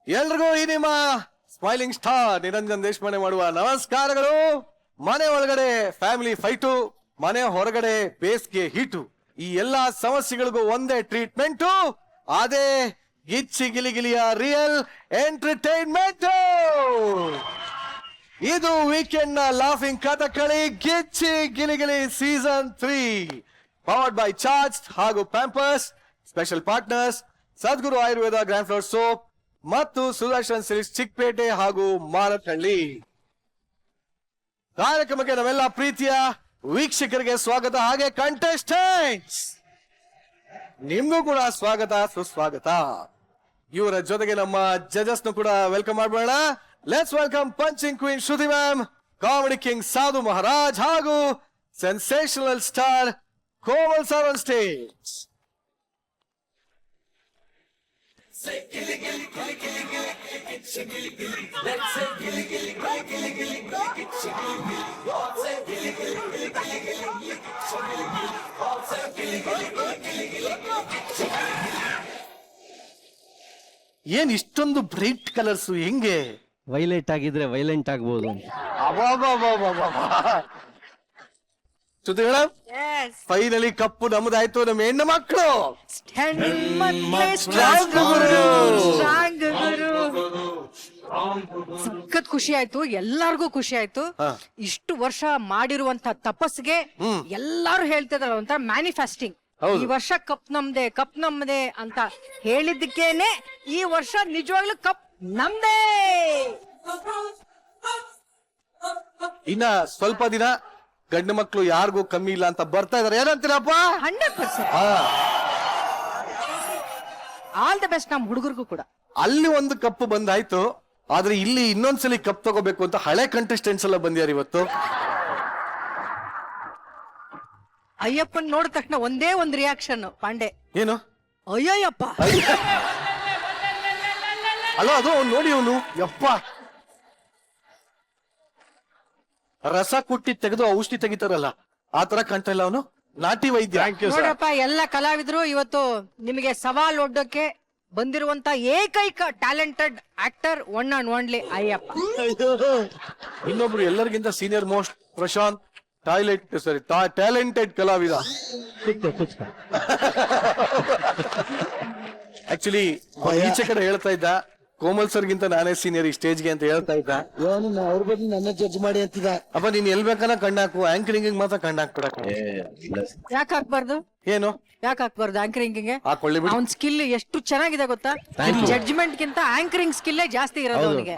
ಎಲ್ರಿಗೂ ಈ ನಿಮ್ಮ ಸ್ಮೈಲಿಂಗ್ ಸ್ಟಾರ್ ನಿರಂಜನ್ ದೇಶಪಾಂಡೆ ಮಾಡುವ ನಮಸ್ಕಾರಗಳು. ಮನೆ ಒಳಗಡೆ ಫ್ಯಾಮಿಲಿ ಫೈಟು, ಮನೆ ಹೊರಗಡೆ ಬೇಸ್ಗೆ ಹೀಟು, ಈ ಎಲ್ಲಾ ಸಮಸ್ಯೆಗಳಿಗೂ ಒಂದೇ ಟ್ರೀಟ್ಮೆಂಟ್, ಅದೇ ಗಿಚ್ಚಿ ಗಿಲಿಗಿಲಿಯ ರಿಯಲ್ ಎಂಟರ್ಟೈನ್ಮೆಂಟ್. ಇದು ವೀಕೆಂಡ್ ನ laughing Kathakali Gichchi Giligili season 3, powered by charge ಹಾಗೂ Pampers. Special partners Sadguru Ayurveda grand floor soap ಮತ್ತು ಸುದರ್ಶನ್ ಸಿಲ್ಕ್ಸ್ ಚಿಕ್ಕಪೇಟೆ ಹಾಗೂ ಮಾರತಹಳ್ಳಿ. ಕಾರ್ಯಕ್ರಮಕ್ಕೆ ನಾವೆಲ್ಲ ಪ್ರೀತಿಯ ವೀಕ್ಷಕರಿಗೆ ಸ್ವಾಗತ, ಹಾಗೆ ಕಂಟೆಸ್ಟೆಂಟ್ಸ್ ನಿಮ್ಗೂ ಕೂಡ ಸ್ವಾಗತ ಸುಸ್ವಾಗತ. ಇವರ ಜೊತೆಗೆ ನಮ್ಮ ಜಜಸ್ ನು ಕೂಡ ವೆಲ್ಕಮ್ ಮಾಡಬೇಡ. Let's welcome punching queen Shruti ma'am, comedy king ಸಾಧು ಮಹಾರಾಜ್ ಹಾಗೂ sensational star Komal sir on stage. ಏನ್ ಇಷ್ಟೊಂದು ಬ್ರೈಟ್ ಕಲರ್ಸ್, ಹೆಂಗೆ? ವೈಲೆಂಟ್ ಆಗಿದ್ರೆ ವೈಲೆಂಟ್ ಆಗ್ಬೋದು. ಶ್ರುತಿ ಮೇಡಮ್, ಫೈನಲಿ ಕಪ್ಪು ನಮ್ದಾಯ್ತು. ನಮ್ಮ ಹೆಣ್ಣು ಮಕ್ಕಳು ಸಖತ್ ಖುಷಿ ಆಯ್ತು, ಎಲ್ಲಾರ್ಗು ಖುಷಿ ಆಯ್ತು. ಇಷ್ಟು ವರ್ಷ ಮಾಡಿರುವಂತ ತಪಸ್ಸಿಗೆ ಎಲ್ಲಾರು ಹೇಳ್ತಿದಾರ ಒಂಥರ ಮ್ಯಾನಿಫೆಸ್ಟಿಂಗ್. ಈ ವರ್ಷ ಕಪ್ ನಮ್ದೆ ಅಂತ ಹೇಳಿದ್ದಕ್ಕೇನೆ ಈ ವರ್ಷ ನಿಜವಾಗ್ಲೂ ಕಪ್ ನಮ್ದೇ. ಇನ್ನ ಸ್ವಲ್ಪ ದಿನ ಗಂಡು ಮಕ್ಕಳು ಯಾರಿಗೂ ಕಮ್ಮಿ ಇಲ್ಲ ಅಂತ ಬರ್ತಾ ಇದಾರೆ. ಏನಂತೀರಪ್ಪ? 100% ಆಲ್ ದ ಬೆಸ್ಟ್ ನಮ್ ಹುಡುಗರಿಗೂ ಕೂಡ. ಅಲ್ಲಿ ಒಂದು ಕಪ್ ಬಂದಾಯ್ತು, ಆದ್ರೆ ಇಲ್ಲಿ ಇನ್ನೊಂದ್ಸಲಿ ಕಪ್ ತಗೋಬೇಕು ಅಂತ ಹಳೆ ಕಂಟೆಸ್ಟೆಂಟ್ಸ್ ಎಲ್ಲ ಬಂದ್ಯಾರ ಇವತ್ತು. ಅಯ್ಯಪ್ಪನ್ ನೋಡಿದ ತಕ್ಷಣ ಒಂದೇ ಒಂದು ರಿಯಾಕ್ಷನ್ ಪಾಂಡೆ, ಏನು? ಅಯ್ಯಯ್ಯಪ್ಪ. ಅಲ್ಲ, ಅದು ಅವ್ನು ನೋಡಿ, ಅವನು ಯಪ್ಪ ರಸ ಕುಟ್ಟಿ ತೆಗೆದು ಔಷಧಿ ತೆಗಿತಾರಲ್ಲ, ಆ ತರ ಕಾಣ್ತಾ ಇಲ್ಲ ಅವನು. ನಾಟಿ ವೈದ್ಯ. ನೋಡಪ್ಪ, ಎಲ್ಲ ಕಲಾವಿದರು ಇವತ್ತು ನಿಮಗೆ ಸವಾಲ್ ಒಡ್ಡಕ್ಕೆ ಬಂದಿರುವಂತ ಏಕೈಕ talented actor one and only Ayyappa. ಇನ್ನೊಬ್ರು ಎಲ್ಲರಿಗಿಂತ ಸೀನಿಯರ್ ಮೋಸ್ಟ್ ಪ್ರಶಾಂತ್, ಟ್ಯಾಲೆಂಟೆಡ್ ಕಲಾವಿದ. ಆಕ್ಚುಲಿ ಈಚೆ ಕಡೆ ಹೇಳ್ತಾ ಇದ್ದ, ಕೋಮಲ್ ಸರ್ಗಿಂತ ನಾನೇ ಸೀನಿಯರ್ ಈ ಸ್ಟೇಜ್ಗೆ ಅಂತ ಹೇಳ್ತಾ ಇದ್ದ. ಅವ್ರ ಬಗ್ಗೆ ನನ್ನ ಜಡ್ಜ್ ಮಾಡಿ ಅಂತಿದ. ಅಪ್ಪ ನೀನ್ ಎಲ್ ಬೇಕನ್ನ ಕಣ್ಣಾಕು, ಆಂಕರಿಂಗ್ ಮಾತ್ರ ಕಣ್ಣಾಕ್ಬಿಡ. ಯಾಕೆ ಹಾಕ್ಬಾರ್ದು? ಏನು ಯಾಕೆ ಹಾಕ್ಬಾರ್ದು? ಆಂಕರಿಂಗ್ ಹಾಕೊಳ್ಳಿ ಬಿಡಿ. ಅವ್ನ ಸ್ಕಿಲ್ ಎಷ್ಟು ಚೆನ್ನಾಗಿದೆ ಗೊತ್ತಾ? ಜಡ್ಜ್ಮೆಂಟ್ ಗಿಂತ ಆಂಕರಿಂಗ್ ಸ್ಕಿಲ್ ಜಾಸ್ತಿ ಇರೋದು ಅವನಿಗೆ.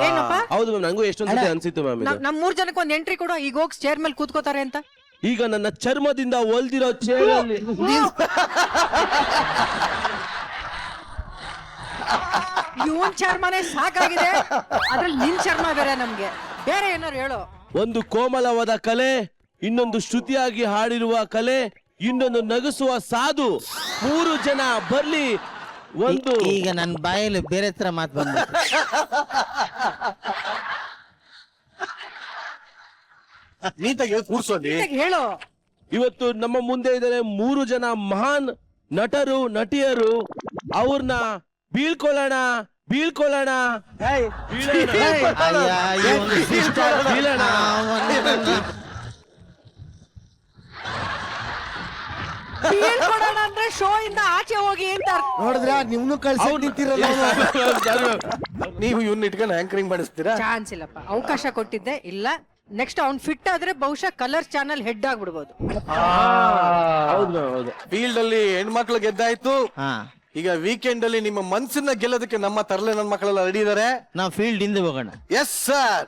ಏನಪ್ಪ? ಹೌದು ಮ್ಯಾಮ್, ನಂಗೂ ಎಷ್ಟೊಂದ್ಸತಿ ಅನ್ಸಿತ್ತು ಮ್ಯಾಮ್. ನಮ್ 3 ಜನಕ್ಕೆ ಒಂದ್ ಎಂಟ್ರಿ ಕೊಡು, ಈಗ ಹೋಗಿ ಚೇರ್ ಮೇಲೆ ಕೂತ್ಕೋತಾರೆ ಅಂತ. ಈಗ ನನ್ನ ಚರ್ಮದಿಂದ ಹೊಲ್ದಿರೋ ಚೇರ್ ಅಲ್ಲಿ ಇವನ್ ಚರ್ಮನೇ ಸಾಕಾಗಿದೆ, ಅದ್ರಲ್ಲಿ ನಿನ್ ಚರ್ಮ ಬೇರೆ. ನಮ್ಗೆ ಬೇರೆ ಏನಾರು ಹೇಳು. ಒಂದು ಕೋಮಲವಾದ ಕಲೆ, ಇನ್ನೊಂದು ಶ್ರುತಿಯಾಗಿ ಹಾಡಿರುವ ಕಲೆ, ಇನ್ನೊಂದು ನಗಿಸುವ ಸಾಧು. 3 ಜನ ಬರ್ಲಿ. ಒಂದು ಈಗ ನನ್ನ ಬಾಯಲ್ಲಿ ಬೇರೆ ತರ ಮಾತು ಬಂದ. ನೀಟಾಗಿ ಕೂರ್ಸೋದಿ ಹೇಳು. ಇವತ್ತು ನಮ್ಮ ಮುಂದೆ ಇದ್ದಾರೆ 3 ಜನ ಮಹಾನ್ ನಟರು ನಟಿಯರು. ಅವ್ರನ್ನ ಬೀಳ್ಕೊಳ್ಳೋಣ. ಬೀಳೋಣ. ಅಂದ್ರೆ ಶೋ ಇಂದ ಆಚೆ ಹೋಗಿ ಅಂತ ನೋಡಿದ್ರ ನಿಮ್ನು ಕಳ್ಸಿ ನಿಂತಿರಲ್ಲ. ನೀವು ಇವ್ನ ಇಟ್ಕೊಂಡು ಆಂಕರಿಂಗ್ ಮಾಡಿಸ್ತೀರಾ? ಚಾನ್ಸ್ ಇಲ್ಲಪ್ಪ, ಅವಕಾಶ ಕೊಟ್ಟಿದ್ದೆ ಇಲ್ಲ. ನೆಕ್ಸ್ಟ್ ಅವ್ನ್ ಫಿಟ್ ಆದ್ರೆ ಬಹುಶಃ ಕಲರ್ ಚಾನಲ್ ಹೆಡ್ ಆಗ್ಬಿಡ್ಬೋದು. ಫೀಲ್ಡ್ ಅಲ್ಲಿ ಹೆಣ್ಮಕ್ಳು ಗೆದ್ದಾಯ್ತು. ಈಗ ವೀಕೆಂಡ್ ಅಲ್ಲಿ ನಿಮ್ಮ ಮನ್ಸನ್ನ ಗೆಲ್ಲೋದಕ್ಕೆ ನಮ್ಮ ತರಲೆ ನನ್ನ ಮಕ್ಕಳೆಲ್ಲ ರೆಡಿ ಇದಾರೆ. ನಾವು ಫೀಲ್ಡ್ ಇಂದ ಹೋಗೋಣ. ಎಸ್ ಸರ್,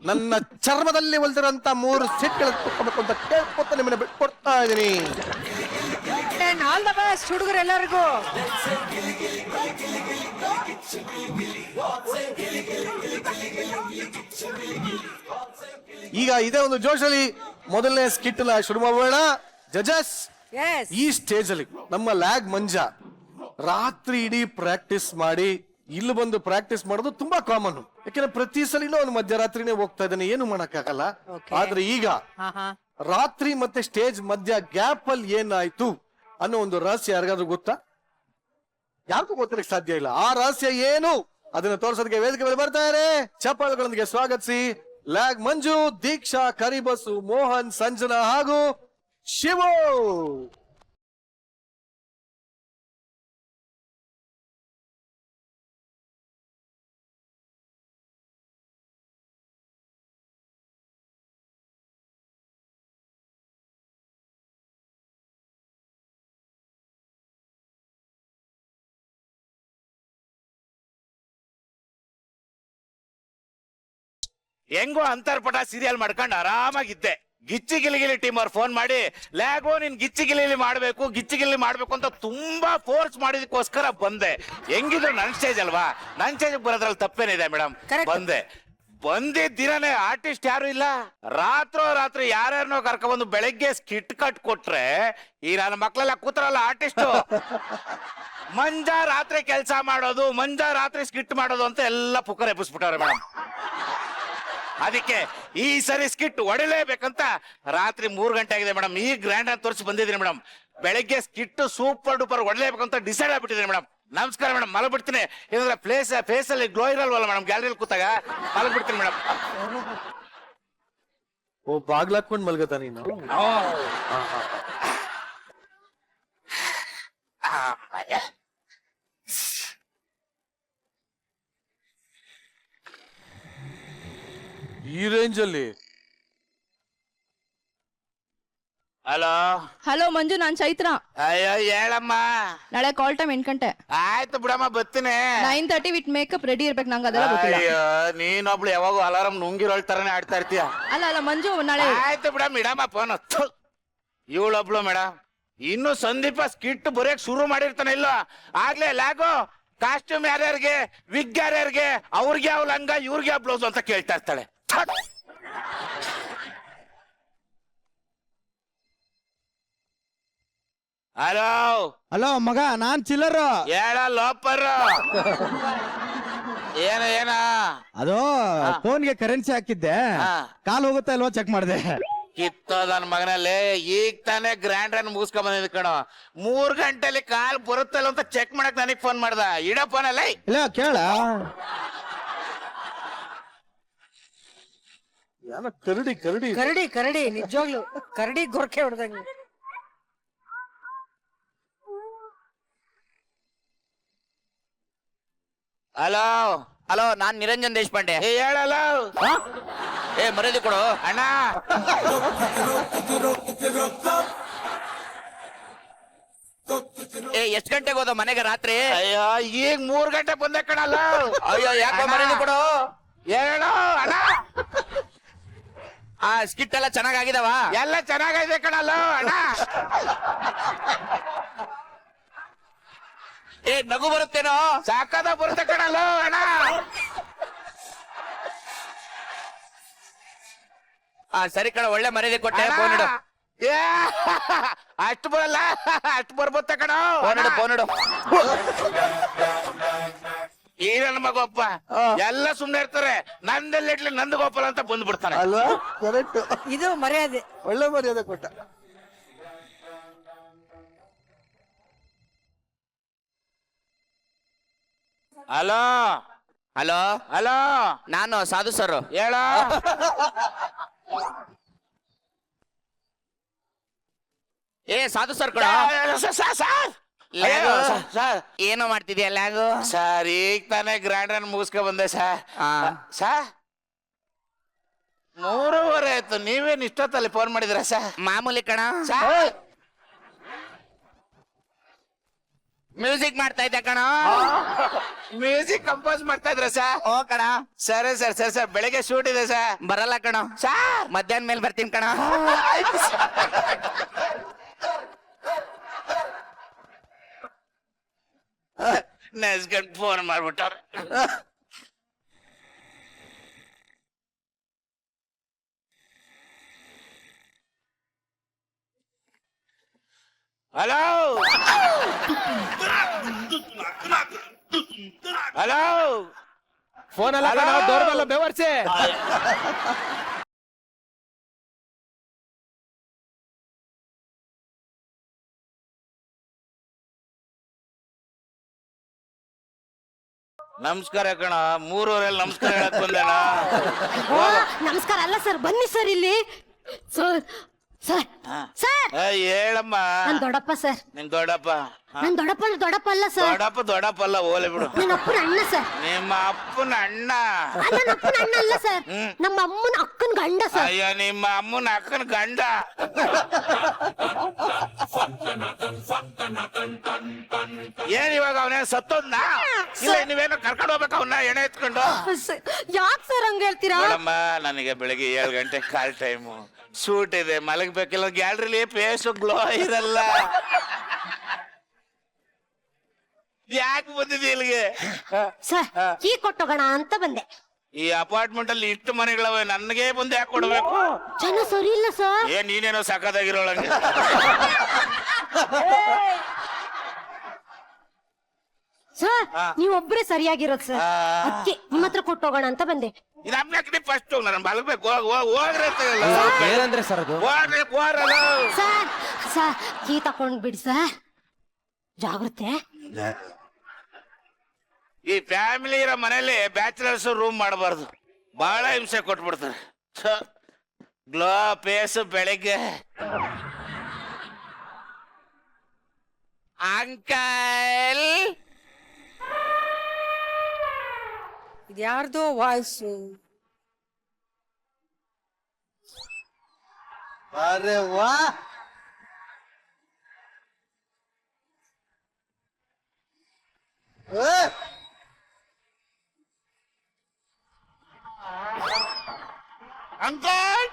ನನ್ನ ಚರ್ಮದಲ್ಲಿ ಹೊಲ್ದಿರಂತ 3 ಸೆಟ್ಗಳು ತಗೋಬೇಕು ಅಂತ ಕೇಳ್ಕೊತ ನಿಮ್ಮನ್ನ ಬಿಟ್ಕೊಡ್ತಾ ಇದೀನಿ. ಆಲ್ ದ ಬೆಸ್ಟ್ ಹುಡುಗರು ಎಲ್ಲರಿಗೂ. ಈಗ ಇದೇ ಒಂದು ಜೋಶಲ್ಲಿ ಮೊದಲನೇ ಸ್ಕಿಟ್ ನ ಶುರು ಮಾಡೋಣ. ಜಜಸ್, ಈ ಸ್ಟೇಜ್ ಅಲ್ಲಿ ನಮ್ಮ ಲ್ಯಾಗ್ ಮಂಜಾ ರಾತ್ರಿ ಇಡೀ ಪ್ರಾಕ್ಟೀಸ್ ಮಾಡಿ ಇಲ್ಲಿ ಬಂದು ಪ್ರಾಕ್ಟೀಸ್ ಮಾಡೋದು ತುಂಬಾ ಕಾಮನ್. ಯಾಕಂದ್ರೆ ಪ್ರತಿ ಸಲಿನೂ ಅವ್ನು ಮಧ್ಯರಾತ್ರಿನೇ ಹೋಗ್ತಾ ಇದ್ದಾನೆ, ಏನು ಮಾಡಕ್ಕಾಗಲ್ಲ. ಆದ್ರೆ ಈಗ ರಾತ್ರಿ ಮತ್ತೆ ಸ್ಟೇಜ್ ಮಧ್ಯ ಗ್ಯಾಪ್ ಅಲ್ಲಿ ಏನಾಯ್ತು ಅನ್ನೋ ಒಂದು ರಹಸ್ಯ ಯಾರಿಗಾದ್ರೂ ಗೊತ್ತಾ? ಯಾರಿಗೂ ಗೊತ್ತಿರಕ್ಕೆ ಸಾಧ್ಯ ಇಲ್ಲ. ಆ ರಹಸ್ಯ ಏನು ಅದನ್ನ ತೋರ್ಸೋದಕ್ಕೆ ವೇದಿಕೆ ಮೇಲೆ ಬರ್ತಾರೆ. ಚಪ್ಪಾಳೆಗಳೊಂದಿಗೆ ಸ್ವಾಗತಿಸಿ ಲ್ಯಾಗ್ ಮಂಜು, ದೀಕ್ಷಾ, ಕರಿಬಸ್ಸು, ಮೋಹನ್, ಸಂಜನಾ ಹಾಗೂ ಶಿವು. ಹೆಂಗೋ ಅಂತರ್ಪಟ ಸೀರಿಯಲ್ ಮಾಡ್ಕೊಂಡು ಆರಾಮಾಗಿದ್ದೆ. ಗಿಚ್ಚಿ ಗಿಲಿಗಿಲಿ ಟೀಮ್ ಅವ್ರು ಫೋನ್ ಮಾಡಿ ಲ್ಯಾಗೋ ನೀನ್ ಗಿಚ್ಚಿ ಗಿಲಿಲಿ ಮಾಡ್ಬೇಕು ಅಂತ ತುಂಬಾ ಫೋರ್ಸ್ ಮಾಡಿದಕ್ಕೋಸ್ಕರ ಬಂದೆ. ಹೆಂಗಿದ್ರು ನನ್ ಸ್ಟೇಜ್ ಅಲ್ವಾ, ನನ್ ಸ್ಟೇಜ್ ಬರೋದ್ರಲ್ಲಿ ತಪ್ಪೇನಿದೆ ಮೇಡಮ್. ಬಂದಿದ್ದ ದಿನನೇ ಆರ್ಟಿಸ್ಟ್ ಯಾರು ಇಲ್ಲ. ರಾತ್ರಿ ಯಾರ್ಯಾರನೋ ಕರ್ಕೊಂಡ್ಬಂದು ಬೆಳಗ್ಗೆ ಸ್ಕಿಟ್ ಕಟ್ ಕೊಟ್ರೆ ಈ ನನ್ನ ಮಕ್ಳೆಲ್ಲ ಕೂತಾರಲ್ಲ ಆರ್ಟಿಸ್ಟ್ ಮಂಜಾ ರಾತ್ರಿ ಕೆಲಸ ಮಾಡೋದು, ಮಂಜಾ ರಾತ್ರಿ ಸ್ಕಿಟ್ ಮಾಡೋದು ಅಂತ ಎಲ್ಲ ಪುಕ್ಕರ್ ಎಬ್ಬಿಸ್ಬಿಟ್ಟವ್ರೆ ಮೇಡಮ್. ಅದಕ್ಕೆ ಈ ಸರಿ ಸ್ಕಿಟ್ ಹೊಡಿಲೇಬೇಕಂತ ರಾತ್ರಿ 3 ಗಂಟೆ ಆಗಿದೆ ಮೇಡಮ್. ಈ ಗ್ರ್ಯಾಂಡ್ ಅಂತ ತೋರಿಸಿ ಬಂದಿದ್ದೀನಿ ಮೇಡಮ್. ಬೆಳಗ್ಗೆ ಸ್ಕಿಟ್ ಸೂಪರ್ ಡೂಪರ್ ಹೊಡಿಲೇಬೇಕಂತ ಡಿಸೈಡ್ ಆಗ್ಬಿಟ್ಟಿದ್ದೀನಿ ಮೇಡಮ್. ನಮಸ್ಕಾರ ಮೇಡಮ್, ಮಲಗ್ಬಿಡ್ತೀನಿ. ಇದ್ರೆ ಫೇಸ್ ಅಲ್ಲಿ ಗ್ಲೋ ಇರಲ್ವಲ್ಲ ಮೇಡಮ್, ಗ್ಯಾಲರಿಯಲ್ಲಿ ಕೂತಾಗ ಮಲಗ್ಬಿಡ್ತೀನಿ ಮೇಡಮ್. ಓ, ಬಾಗ್ಲಾಕೊಂಡ್ ಮಲ್ಗತ ನೀನು. ಈ ರೇಂಜ್ ಅಲ್ಲಿ. ಹಲೋ ಹಲೋ ಮಂಜು, ನಾನ್ ಚೈತ್ರ. ಅಯ್ಯೋ ಹೇಳಮ್ಮ. ನಾಳೆ ಕಾಲ್ ಟೈಮ್ 8 ಗಂಟೆ. ಆಯ್ತು ಬಿಡಮ್ಮ, ಬರ್ತೀನಿ. 9:30 ವಿತ್ ಮೇಕಪ್ ರೆಡಿ ಇರ್ಬೇಕು. ನಂಗೆ ಅದೆಲ್ಲ ಗೊತ್ತಿಲ್ಲ. ಅಯ್ಯೋ ನೀನೊಬ್ಳು ಯಾವಾಗ ಅಲಾರಂ ನುಂಗಿರೋಳ್ ತರನೇ ಆಡ್ತಾ ಇರ್ತೀಯ. ಅಲ್ಲ ಮಂಜು, ನಾಳೆ. ಆಯ್ತು ಬಿಡಮ್, ಇಡಮ್ಮ ಫೋನ್. ಇವಳೊಬ್ಳು ಮೇಡಮ್, ಇನ್ನು ಸಂದೀಪ ಸ್ಕಿಟ್ ಬರೆಯಕ್ ಶುರು ಮಾಡಿರ್ತಾನೆ ಇಲ್ಲ ಆಗ್ಲೇ ಲ್ಯಾಗೋ ಕಾಸ್ಟ್ಯೂಮ್ ಯಾರ್ಯಾರಿಗೆ, ವಿಗ್ ಯಾರ್ಯಾರಿಗೆ, ಅವ್ರಿಗೆ ಯಾವ ಲಂಗ ಇವ್ರಿಗೆ ಯಾವ ಬ್ಲೌಸ್ ಅಂತ ಕೇಳ್ತಾ ಇರ್ತಾಳೆ. ಹಲೋ ಹಲೋ ಮಗ, ನಾನ್ ಚಿಲ್ಲರ್. ಹೇಳ ಲೋಪರ್. ಏನ ಅದು ಫೋನ್ಗೆ ಕರೆನ್ಸಿ ಹಾಕಿದ್ದೆ, ಕಾಲ್ ಹೋಗುತ್ತಾ ಇಲ್ವಾ ಚೆಕ್ ಮಾಡಿದೆ. ಕಿತ್ತೋದನ್ ಮಗನಲ್ಲಿ ಈಗ ತಾನೇ ಗ್ರ್ಯಾಂಡ್ ರನ್ ಮುಗಿಸ್ಕೊಂಡ್ ಬಂದಿದ್ ಕಣೋ. 3 ಗಂಟೆಲಿ ಕಾಲ್ ಬರುತ್ತಲ್ಲ ಅಂತ ಚೆಕ್ ಮಾಡಕ್ ನನಗ್ ಫೋನ್ ಮಾಡ್ದ. ಇಡ ಫೋನ್ ಅಲ್ಲ ಇಲ್ಲ ಕೇಳ. ಕರಡಿ ನಿಜವಾಗ್ಲು ಕರಡಿ ಗೊರಕೆ ಹೊಡೆದಂಗೆ. ಹಲೋ ಹಲೋ, ನಾನ್ ನಿರಂಜನ್ ದೇಶಪಾಂಡೆ. ಹೇಳಲ್ಲ. ಮರ್ಯಾದೆ ಕೊಡು ಅಣ್ಣ. ಎಷ್ಟ್ ಗಂಟೆಗೆ ಹೋದ ಮನೆಗೆ ರಾತ್ರಿ? ಅಯ್ಯೋ ಈಗ 3 ಗಂಟೆ ಬಂದೆ ಕಣಲ್ಲ. ಅಯ್ಯೋ ಯಾಕೋ ಮರ್ಯಾದೆ ಕೊಡು. ಹೇಳೋ ಅಣ್ಣ. ಆ ಸ್ಕಿಟ್ ಎಲ್ಲ ಚೆನ್ನಾಗಿದಾವ? ಎಲ್ಲ ಚೆನ್ನಾಗಿದೆ ಕಣಲ್ಲ ಅಣ್ಣ. ನಗು ಬರುತ್ತೇನೋ? ಸಾಕದ ಬರುತ್ತೆ ಕಣಲ್ಲ ಅಣ್ಣ. ಸರಿ ಕಣ, ಒಳ್ಳೆ ಮರ್ಯಾದೆ ಕೊಟ್ಟೆ. ಫೋನ್ ಇಡು. ಅಷ್ಟು ಬರಲ್ಲ, ಅಷ್ಟು ಬರ್ಬೋತ್ತ ಕಣ. ಫೋನ್ ಇಡು. ಈ ನನ್ನ ಮಗಪ್ಪ ಎಲ್ಲ ಸುಮ್ನೆ ಇರ್ತಾರೆ. ನಂದೆಲ್ಲಿಡ್ಲಿ ನಂದು ಗೋಪಾಲ ಅಂತ ಬಂದ್ಬಿಡ್ತಾನೆ ಅಲ್ವಾ? ಕರೆಕ್ಟ್. ಇದು ಮರ್ಯಾದೆ, ಒಳ್ಳೆ ಮರ್ಯಾದೆ ಕೊಟ್ಟ. ಹಲೋ ಹಲೋ ಹಲೋ, ನಾನು ಸಾಧು ಸರ್. ಹೇಳ. ಸಾಧು ಸರ್ ಕಣ. ಏನೋ ಮಾಡ್ತಿದ್ಯಾ ಲ್ಯಾಗು? ಸರ್ ಈಗ ತಾನೇ ಗ್ರ್ಯಾಂಡ್ ರನ್ ಮುಗಿಸ್ಕೊ ಬಂದೆ ಸರ್. ಸರ್ 3:30 ಆಯ್ತು, ನೀವೇನ್ ಇಷ್ಟೊತ್ತಲ್ಲಿ ಫೋನ್ ಮಾಡಿದ್ರ ಸರ್? ಮಾಮೂಲಿ ಕಣ. ಮ್ಯೂಸಿಕ್ ಮಾಡ್ತಾ ಇದ್ದೆ ಕಣ. ಮ್ಯೂಸಿಕ್ ಕಂಪೋಸ್ ಮಾಡ್ತಾ ಇದ್ರ ಸರ್? ಓ ಕಣ. ಸರಿ ಸರ್, ಸರಿ ಸರ್. ಬೆಳಿಗ್ಗೆ ಶೂಟ್ ಇದೆ ಸರ್. ಬರಲ್ಲ ಕಣ. ಸರ್ ಮಧ್ಯಾಹ್ನ ಮೇಲೆ ಬರ್ತೀನಿ ಕಣ. ನೆಸ್ಗಂಡ್ ಫೋನ್ ಮಾಡ್ಬಿಟ್ಟವ್ರೆ. ಹಲೋ ಹಲೋ, ಫೋನ್ ಅಲ್ಲ, ಡೋರ್ಬೆಲ್ ಬೆವರ್ಸಿ. ನಮಸ್ಕಾರ ಕಣ 3 ನಮಸ್ಕಾರ ಹೇಳಕ್ ಬಂದೇನ ನಮಸ್ಕಾರ ಅಲ್ಲ ಸರ್, ಬನ್ನಿ ಸರ್ ಇಲ್ಲಿ. ಸರ್ ಸರ್ ಸರ್ ಹೇಳಮ್ಮ. ನನ್ ದೊಡ್ಡಪ್ಪ ಸರ್. ನಿಮ್ ದೊಡ್ಡಪ್ಪ? ನನ್ ದೊಡ್ಡಪ್ಪ ಅಲ್ಲ ಸರ್, ದೊಡ್ಡಪ್ಪ ಅಲ್ಲ, ಓಲೆ ಬಿಡು. ನನ್ನ ಅಪ್ಪನ ಅಣ್ಣ ಸರ್. ನಿಮ್ಮ ಅಪ್ಪನ ಅಣ್ಣ? ನನ್ನ ಅಪ್ಪನ ಅಣ್ಣ ಅಲ್ಲ ಸರ್, ನಮ್ಮ ಅಮ್ಮನ ಅಕ್ಕನ ಗಂಡ ಸರ್. ಅಯ್ಯೋ, ನಿಮ್ಮ ಅಮ್ಮನ ಅಕ್ಕನ ಗಂಡ. ಏನ್ ಇವಾಗ ಅವನೇ ಸತ್ತೋದ್ನ? ಇಲ್ಲ ನೀವೇನೋ ಕರ್ಕೊಂಡು ಹೋಗ್ಬೇಕು ಅವನ್ನ ಎಣೆ ಎತ್ಕೊಂಡು? ಯಾಕೆ ಸರ್ ಹಂಗ ಹೇಳ್ತೀರಾ? ನೋಡಮ್ಮ, ನನಗೆ ಬೆಳಿಗ್ಗೆ 7 ಗಂಟೆ ಕಾಲ್ ಟೈಮು, ಶೂಟ್ ಇದೆ, ಮಲಗಬೇಕಿಲ್ಲ. ಗ್ಯಾಲರಿಲಿ ಫೇಸ್ ಗ್ಲೋ ಇರಲ್ಲ. ಯಾಕೆ ಬಂದಿದೆ ಇಲ್ಲಿಗೆ? ಸರ್ ಕೀ ಕೊಟ್ಟೋಗೋಣ ಅಂತ ಬಂದೆ. ಈ ಅಪಾರ್ಟ್ಮೆಂಟ್ ಅಲ್ಲಿ ಇಷ್ಟು ಮನೆಗಳವೆ, ನನಗೆ ಬಂದು ಯಾಕೆ ಕೊಡ್ಬೇಕು? ಜನ ಸರಿ ಇಲ್ಲ ಸರ್. ನೀನೇನೋ ಸಖತ್ತಾಗಿರೋಳಂಗೆ. ಸರ್ ನೀವೊಬ್ರೇ ಸರಿಯಾಗಿರೋದು ಸರ್, ಅದಕ್ಕೆ ನಿಮ್ಮ ಹತ್ರ ಕೊಟ್ಟೋಗೋಣ ಅಂತ ಬಂದೆ. ಇದು ಫಸ್ಟ್ ನಾನು ಮಲಗಬೇಕು. ಹೋಗ್ರಿ ಏನಂದ್ರೆ ಸರ್ ಅದು? ಸರ್ ಸರ್ ಕೀ ತಕೊಂಡ್ ಬಿಡಿ ಸರ್, ಜಾಗ್ರತೆ. ಈ ಫ್ಯಾಮಿಲಿ ಇರೋ ಮನೇಲಿ ಬ್ಯಾಚುಲರ್ಸ್ ರೂಮ್ ಮಾಡಬಾರ್ದು, ಬಹಳ ಹಿಂಸೆ ಕೊಟ್ಬಿಡ್ತಾರೆ. ಗ್ಲೋ ಫೇಸ್ ಬೆಳಿಗ್ಗೆ. ಅಂಕಲ್, ಇದ್ಯಾರ್ದೋ ವಾಯ್ಸು. ಅರೆ ವಾ, ಅಂಕಲ್.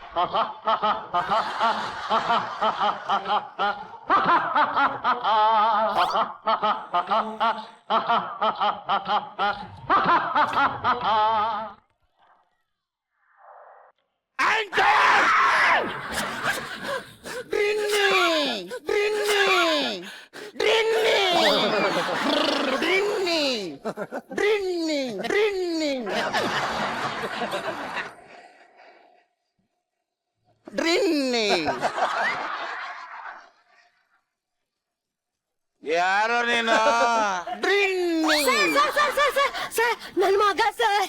ಯಾರೋ ನೀನು? Sir sir sir sir sir ನನ್ನ ಮಗ ಸರ್.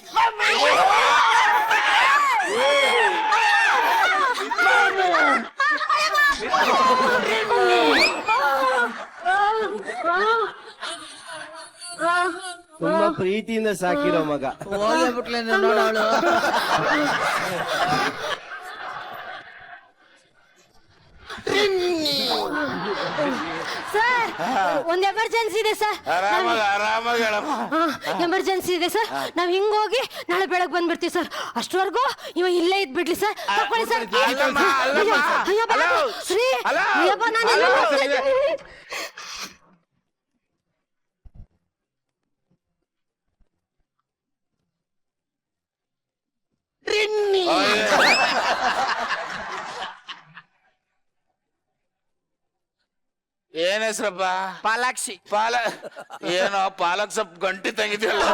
ತುಂಬಾ ಪ್ರೀತಿಯಿಂದ ಸಾಕಿರೋ ಮಗ. ನೋಡೋಳು. ಸರ್ ಒಂದ್ ಎಮರ್ಜೆನ್ಸಿ ಇದೆ ಸರ್. ಆರಾಮಾಗಿ ಹೇಳಮ್ಮ. ಎಮರ್ಜೆನ್ಸಿ ಇದೆ ಸರ್, ನಾವ್ ಹಿಂಗ್ ಹೋಗಿ ನಾಳೆ ಬೆಳಗ್ಗೆ ಬಂದ್ಬಿಡ್ತೀವಿ ಸರ್. ಅಷ್ಟವರೆಗೂ ಇವ ಇಲ್ಲೇ ಇದ್ಬಿಡ್ಲಿ ಸರ್. ತಕೊಳ್ಳಿ ಸರ್. ಅಲ್ಲಮ್ಮ, ಅಲ್ಲಮ್ಮ. ಅಯ್ಯಪ್ಪ, ಹಲೋ. ಶ್ರೀ ಹಲೋ. ಅಯ್ಯಪ್ಪ, ನಾನು ಹಲೋ. ಏನ್ ಹೆಸ್ರಪ್ಪ? ಪಾಲಾಕ್ಷಿ. ಏನೋ ಪಾಲಕ್ ಸೊಪ್ಪು ಗಂಟಿ ತಂಗಿದ್ಯಲ್ಲ.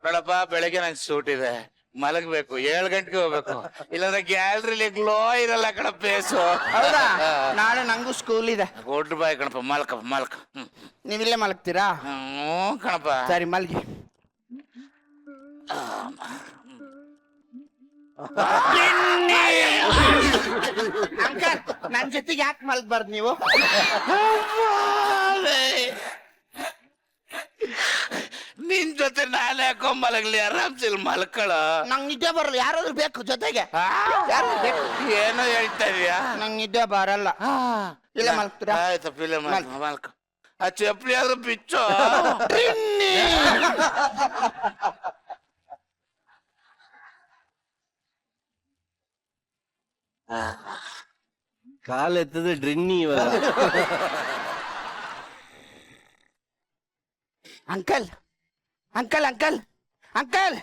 ನೋಡಪ್ಪ, ಬೆಳಗ್ಗೆ ನಂಗೆ ಸೂಟ್ ಇದೆ, ಮಲಗಬೇಕು, 7 ಗಂಟೆಗೆ ಹೋಗ್ಬೇಕು. ಇಲ್ಲಾಂದ್ರೆ ಗ್ಯಾಲರಿಲಿ ಗ್ಲೋ ಇರಲ್ಲ ಕಣ ಫೇಸು. ಹೌದಾ? ನಾಳೆ ನಂಗೂ ಸ್ಕೂಲ್ ಇದೆ. ಗುಡ್ ಬಾಯ್ ಕಣಪ್ಪ, ಮಲ್ಕ. ನೀವಿಲ್ಲೇ ಮಲಗ್ತೀರಾ? ಕಣಪ್ಪ. ಸರಿ ಮಲ್ಗಿ. ಅಂಕಲ್, ನನ್ ಜೊತೆಗೆ ಯಾಕೆ ಮಲ್ಗಬಾರ್ದು ನೀವು? ನಿನ್ ಜೊತೆ ನಾಳೆ ಯಾಕೋ ಮಲಗ್ಲಿ, ಆರಾಮ್ಸಿಲ್ ಮಲ್ಕಳ. ನಂಗ್ ನಿದ್ದೆ ಬರಲ್ಲ, ಯಾರಾದ್ರೂ ಬೇಕು ಜೊತೆಗೆ. ಯಾರಾದ್ರೂ ಬೇಕು. ಏನೋ ಹೇಳ್ತಾ ಇದೀಯಾ? ನಂಗ್ ನಿದ್ದೆ ಬರಲ್ಲ. ಇಲ್ಲ ಮಲ್ಗ್ತೀರಾ? ಆಯ್ತಪ್ಪ, ಇಲ್ಲ ಮಲ್ಕ. ಆ ಚಪ್ಪಲಿ ಆದ್ರೂ ಬಿಚ್ಚು. ಕಾಲೆತ್ತದ ಡ್ರಿನ್ನಿ ಇವಾಗ. ಅಂಕಲ್ ಅಂಕಲ್ ಅಂಕಲ್ ಅಂಕಲ್,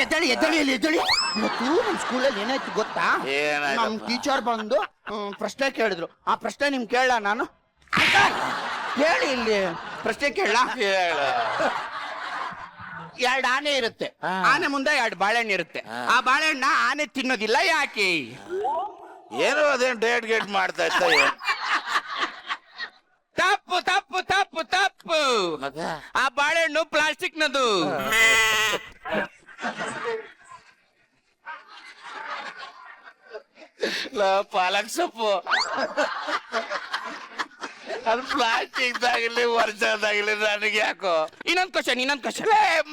ಎದ್ದಳಿ ಎದ್ದಳಿ ಇಲ್ಲಿ ಎದ್ದಳಿ. ಇವತ್ತು ನಮ್ ಸ್ಕೂಲಲ್ಲಿ ಏನಾಯ್ತು ಗೊತ್ತಾ? ಏನಾಯ್ತಪ್ಪ? ನಮ್ ಟೀಚರ್ ಬಂದು ಪ್ರಶ್ನೆ ಕೇಳಿದ್ರು. ಆ ಪ್ರಶ್ನೆ ನಿಮ್ ಕೇಳ ನಾನು? ಅಂಕಲ್ ಹೇಳಿ, ಇಲ್ಲಿ ಪ್ರಶ್ನೆ ಕೇಳ. 2 ಆನೆ ಇರುತ್ತೆ, ಆನೆ ಮುಂದೆ 2 ಬಾಳೆಹಣ್ಣು ಇರುತ್ತೆ. ಆ ಬಾಳೆಹಣ್ಣ ಆನೆ ತಿನ್ನೋದಿಲ್ಲ, ಯಾಕೆ? ಏನೋ ಅದೇನ್ ಡೇಟ್ ಗೇಟ್ ಮಾಡ್ತಾ ಇತ್ತ. ತಪ್ಪು ತಪ್ಪು ತಪ್ಪು ತಪ್ಪು. ಆ ಬಾಳೆಹಣ್ಣು ಪ್ಲಾಸ್ಟಿಕ್ ನದು. ಪಾಲಕ್ ಸೊಪ್ಪು ಅದು ಪ್ಲಾಸ್ಟಿಕ್ ದಾಗಿರ್ಲಿ ವರ್ಷದಾಗಿರ್ಲಿ ನನಗೆ ಯಾಕೋ. ಇನ್ನೊಂದ್ ಕ್ವಶನ್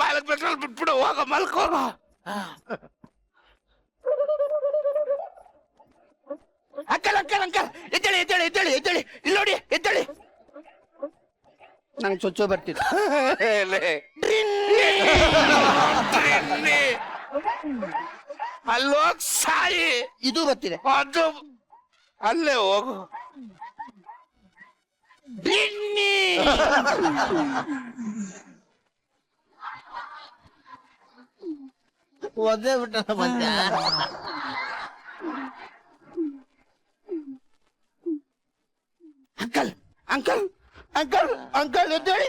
ಮಲಗ್ಬೇಕಲ್ಲಿ ಬಿಟ್ಬಿಡು, ಹೋಗೋ ಮಲ್ಕೋಗೋ. ಅಂಕಲ್ ಎದ್ದೇಳಿ ಇಲ್ಲಿ ನೋಡಿ, ಎದ್ದೇಳಿ. ನಂಗೆ ಚೊಚ್ಚು ಬರ್ತಿತ್ತು. ಅಲ್ಲೋಗ್ ಸಾಯಿ, ಇದು ಬರ್ತಿದೆ. ಅದು ಅಲ್ಲೇ ಹೋಗು. ಡಿನ್ನಿ ಒದ್ದೆ ಬಿಟ್ಟ ಮತ್ತೆ. ಅಂಕಲ್ ಎದ್ದೇಳಿ.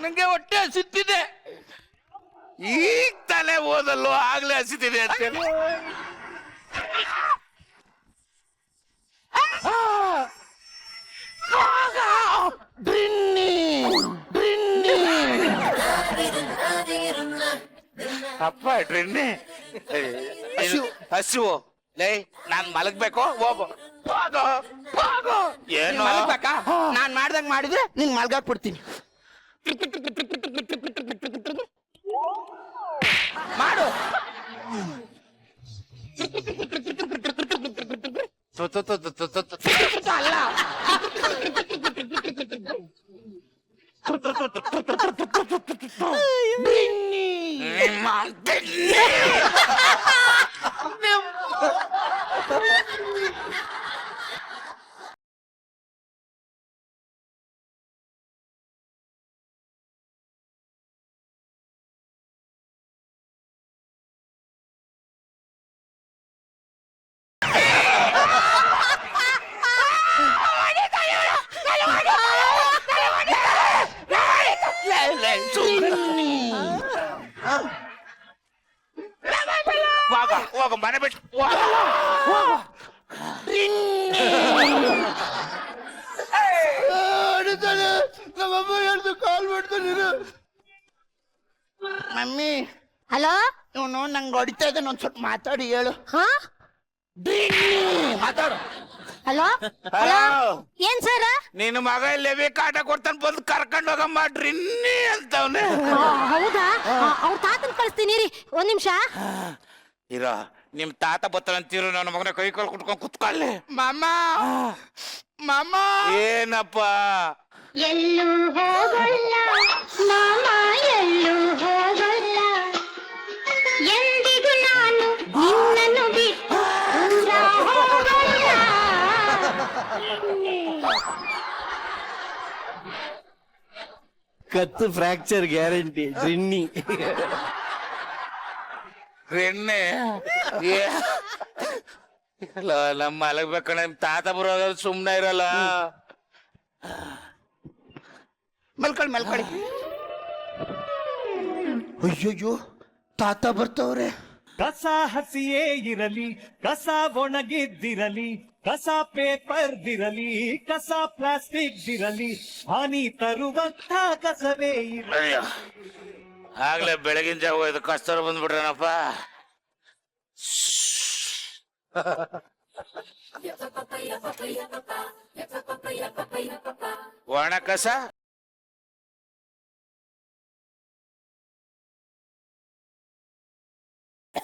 ನಂಗೆ ಹೊಟ್ಟೆ ಹಸಿತಿದೆ. ಈಗ ತಲೆ ಓದಲ್ಲೋ ಆಗ್ಲೇ ಹಸಿತಿದೆ ಅಂತೇಳಿ. ಅಪ್ಪ ಡ್ರಿನ್ನಿ ಹಸಿವು. ಲೇ ನಾನ್ ಮಲಗ್ಬೇಕು, ಹೋಗು. ಏನು ಮಲಗ್ಬೇಕಾ? ನಾನ್ ಮಾಡ್ದಂಗ್ ಮಾಡಿದ್ರೆ ನಿಂಗ್ ಮಲ್ಗಾಕ್ ಬಿಡ್ತೀನಿ. ಮಾಡು. ಅಲ್ಲ, ಹೋಗ ಮನೆ ಬಿಟ್ಟು ನಮ್ಮಮ್ಮ ಹೇಳ್ದು ಕಾಲ್ ಮಾಡ್ತಾನೆ. ಮಮ್ಮಿ ಹಲೋ, ಇವನು ನಂಗೆ ಹೊಡಿತಾ ಇದ್ದಾನೆ, ಒಂದ್ ಸ್ವಲ್ಪ ಮಾತಾಡಿ ಹೇಳು. ಹಾ, ಮಾತಾಡು. ಹಲೋ ಏನ್ ಸರ್? ನಿನ್ನ ಮಗ ಇಲ್ಲೇ ಕಾಟ ಕೊಡ್ತಾನೆ, ಬಂದು ಕರ್ಕೊಂಡು ಹೋಗಮ್ಮ ಡ್ರಿನ್ನಿ ಅಂತವ್ನೆ. ಹೌದಾ? ಅವ್ರ ತಾತನ್ ಕಳಿಸ್ತೀನಿ ರೀ, ಒಂದ್ ನಿಮಿಷ. ಇರೋ ನಿಮ್ ತಾತ ಬತ್ತಂತೀರು, ನನ್ನ ಮಗನ ಕೈ ಕಾಲು ಕುಟ್ಕೊಂಡು ಕುತ್ಕೊಳ್ಳಿ. ಮಾಮ ಏನಪ್ಪ? ಎಲ್ಲೂ ಹೋಗಲ್ಲ ಮಾಮ, ಎಲ್ಲೂ ಹೋಗಲ್ಲ, ಎಂದಿಗೂ ನಾನು ನಿನ್ನನ್ನು ಬಿಟ್ಟು ದೂರ ಹೋಗಲ್ಲ. ಕತ್ತು ಫ್ರಾಕ್ಚರ್ ಗ್ಯಾರಂಟಿ ಡ್ರಿನ್ನಿ. ಡ್ರಿನ್ನಿ ನಮ್ಮ ಮಲಗ್ಬೇಕಣ್ಣ, ನಿಮ್ ತಾತ ಬರೋದ ಸುಮ್ನೆ ಇರಲ್ಲ. ಮಲ್ಕೊಳ್ಳಿ. ಅಯ್ಯಯ್ಯೋ, ತಾತ ಬರ್ತವ್ರೆ. ಕಸ ಹಸಿಯೇ ಇರಲಿ, ಕಸ ಒಣಗಿದ್ದಿರಲಿ, ಕಸ ಪೇಪರ್ದಿರಲಿ, ಕಸ ಪ್ಲಾಸ್ಟಿಕ್ ದಿರಲಿ, ಹಾನಿ ತರುವಂತ ಕಸವೇ ಇರಲಿ. ಅಯ್ಯೋ, ಆಗ್ಲೇ ಬೆಳಗಿನ ಜಾವ ಇದು ಕಸ್ತೂರ ಬಂದ್ಬಿಟ್ರನಪ್ಪ. ಒಣ ಕಸ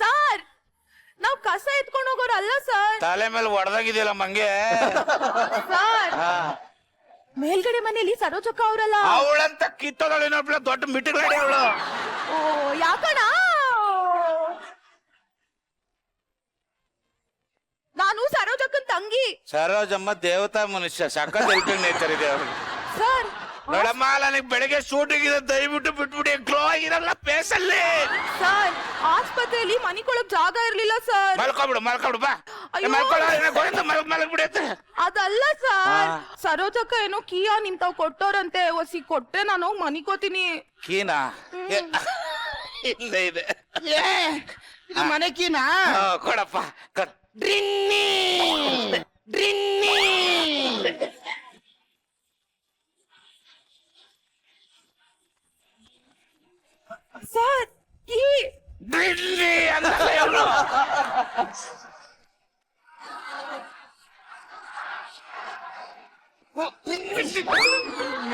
ಸರ್, ನಾವ್ ಕಸ ಎತ್ಕೊಂಡು ಹೋಗೋರು ಅಲ್ಲ ಸರ್. ತಲೆ ಮೇಲೆ ಹೊಡೆದಾಗಿದೆಯಲ್ಲ ಮಂಗೆ. ಸರ್, ಮೇಲ್ಗಡೆ ಮನೆಯಲ್ಲಿ ಸರೋಜಕ್ಕ ಅವರಲ್ಲ. ಅವಳಂತ ಕಿತ್ತೋದಳು ಇನ್ನೊಬ್ಳ ದೊಡ್ಡ ಮಿಟ್ಟಿಗಳಾಡಿ ಅವಳು. ಓ, ಯಾಕಣ? ನಾನು ಸರೋಜಕ್ಕನ್ ತಂಗಿ. ಸರೋಜಮ್ಮ ದೇವತಾ ಮನುಷ್ಯ, ಸಖತ್ ಹೆಲ್ಪಿಂಗ್ ನೇಚರ್ ಇದೆ ಅವ್ರಿಗೆ. ಸರ್, ನೋಡಮ್ಮ, ನನಗೆ ಬೆಳಗ್ಗೆ ಶೂಟಿಂಗ್ ಇದೆ, ದಯವಿಟ್ಟು ಬಿಟ್ಬಿಡಿ. ಗ್ಲೋ ಆಗಿರಲ್ಲ ಫೇಸ್ ಅಲ್ಲಿ. ಸರ್, ಆಸ್ಪತ್ರೆಯಲ್ಲಿ ಮನಿಕೊಳಕ್ ಜಾಗ ಇರ್ಲಿಲ್ಲ ಸರ್. ಮಲ್ಕೊಬಿಡು ಬಾ. ಅಯ್ಯೋ. ಮಲಗ್ಬಿಡಿ. ಅದಲ್ಲ ಸರ್, ಸರೋಜಕ್ಕ ಏನೋ ಕಿಯಾ ನಿಂತಾವ್ ಕೊಟ್ಟೋರಂತೆ, ಒಸಿ ಕೊಟ್ರೆ ನಾನು ಹೋಗಿ ಮನಿಕೋತೀನಿ. ಕೀನಾ ಇಲ್ಲೇ ಇದೆ. ಇದು ಮನೆ ಕೀನಾ? ಕೊಡಪ್ಪ. ಡ್ರಿನ್ನಿ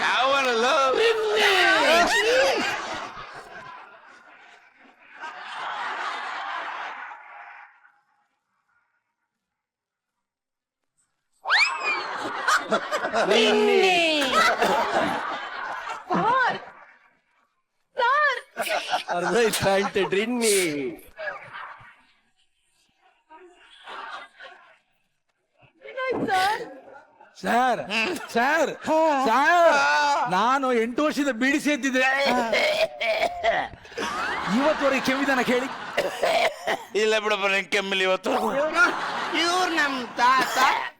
ಯಾವನಲ್ಲ ಅರ್ಧೈತೆ ಡ್ರಿನ್ನಿ. ಸರ್ ಸರ್ ಸರ್ ನಾನು 8 ವರ್ಷದ ಬೀಡಿ ಸೇತಿದ್ದೆ ಇವತ್ತುವರೆಗೆ ಕೆಮ್ಮಿದಾನ ಕೇಳಿ. ಇಲ್ಲ ಬಿಡಪ್ಪ ನಂಗೆ ಕೆಮ್ಮಿಲ್ಲ ಇವತ್ತು. ಇವ್ರು ನಮ್ ತಾತ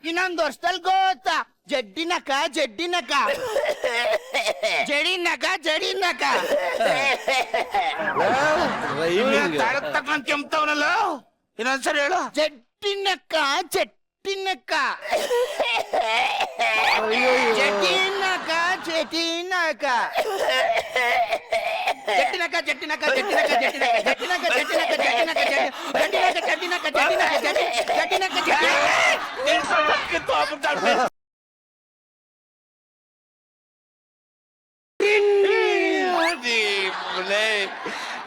ಇನ್ನೊಂದು ವರ್ಷದಲ್ಲಿ ಗೊತ್ತಾ ಜಡ್ಡಿನಕ ಜಡ್ಡಿನಕ ಜಡಿನಕ ಜಡಿನಕ ತಕೊಂಡ್ ಕೆಮ್ತವನಲ್ಲ, ಇನ್ನೊಂದ್ಸರಿ ಹೇಳು. ಜಡ್ಡಿನಕ ಜಟ್ಟಿನಕ ಜಟ್ಟಿನಕ ಜಟಿನಕ ಜಟ್ಟಿನಕ ಜಟ್ಟಿನಕ ಜಟ್ಟಿನಕ ಜಟ್ಟಿನಕ ಜಟ್ಟಿನಕ ಜಟ್ಟಿನಕ ಜಟ್ಟಿನಕ ಜಟ್ಟಿನಕ ಜಟ್ಟಿನಕ ಜಟ್ಟಿನಕ ಜಟ್ಟಿನಕ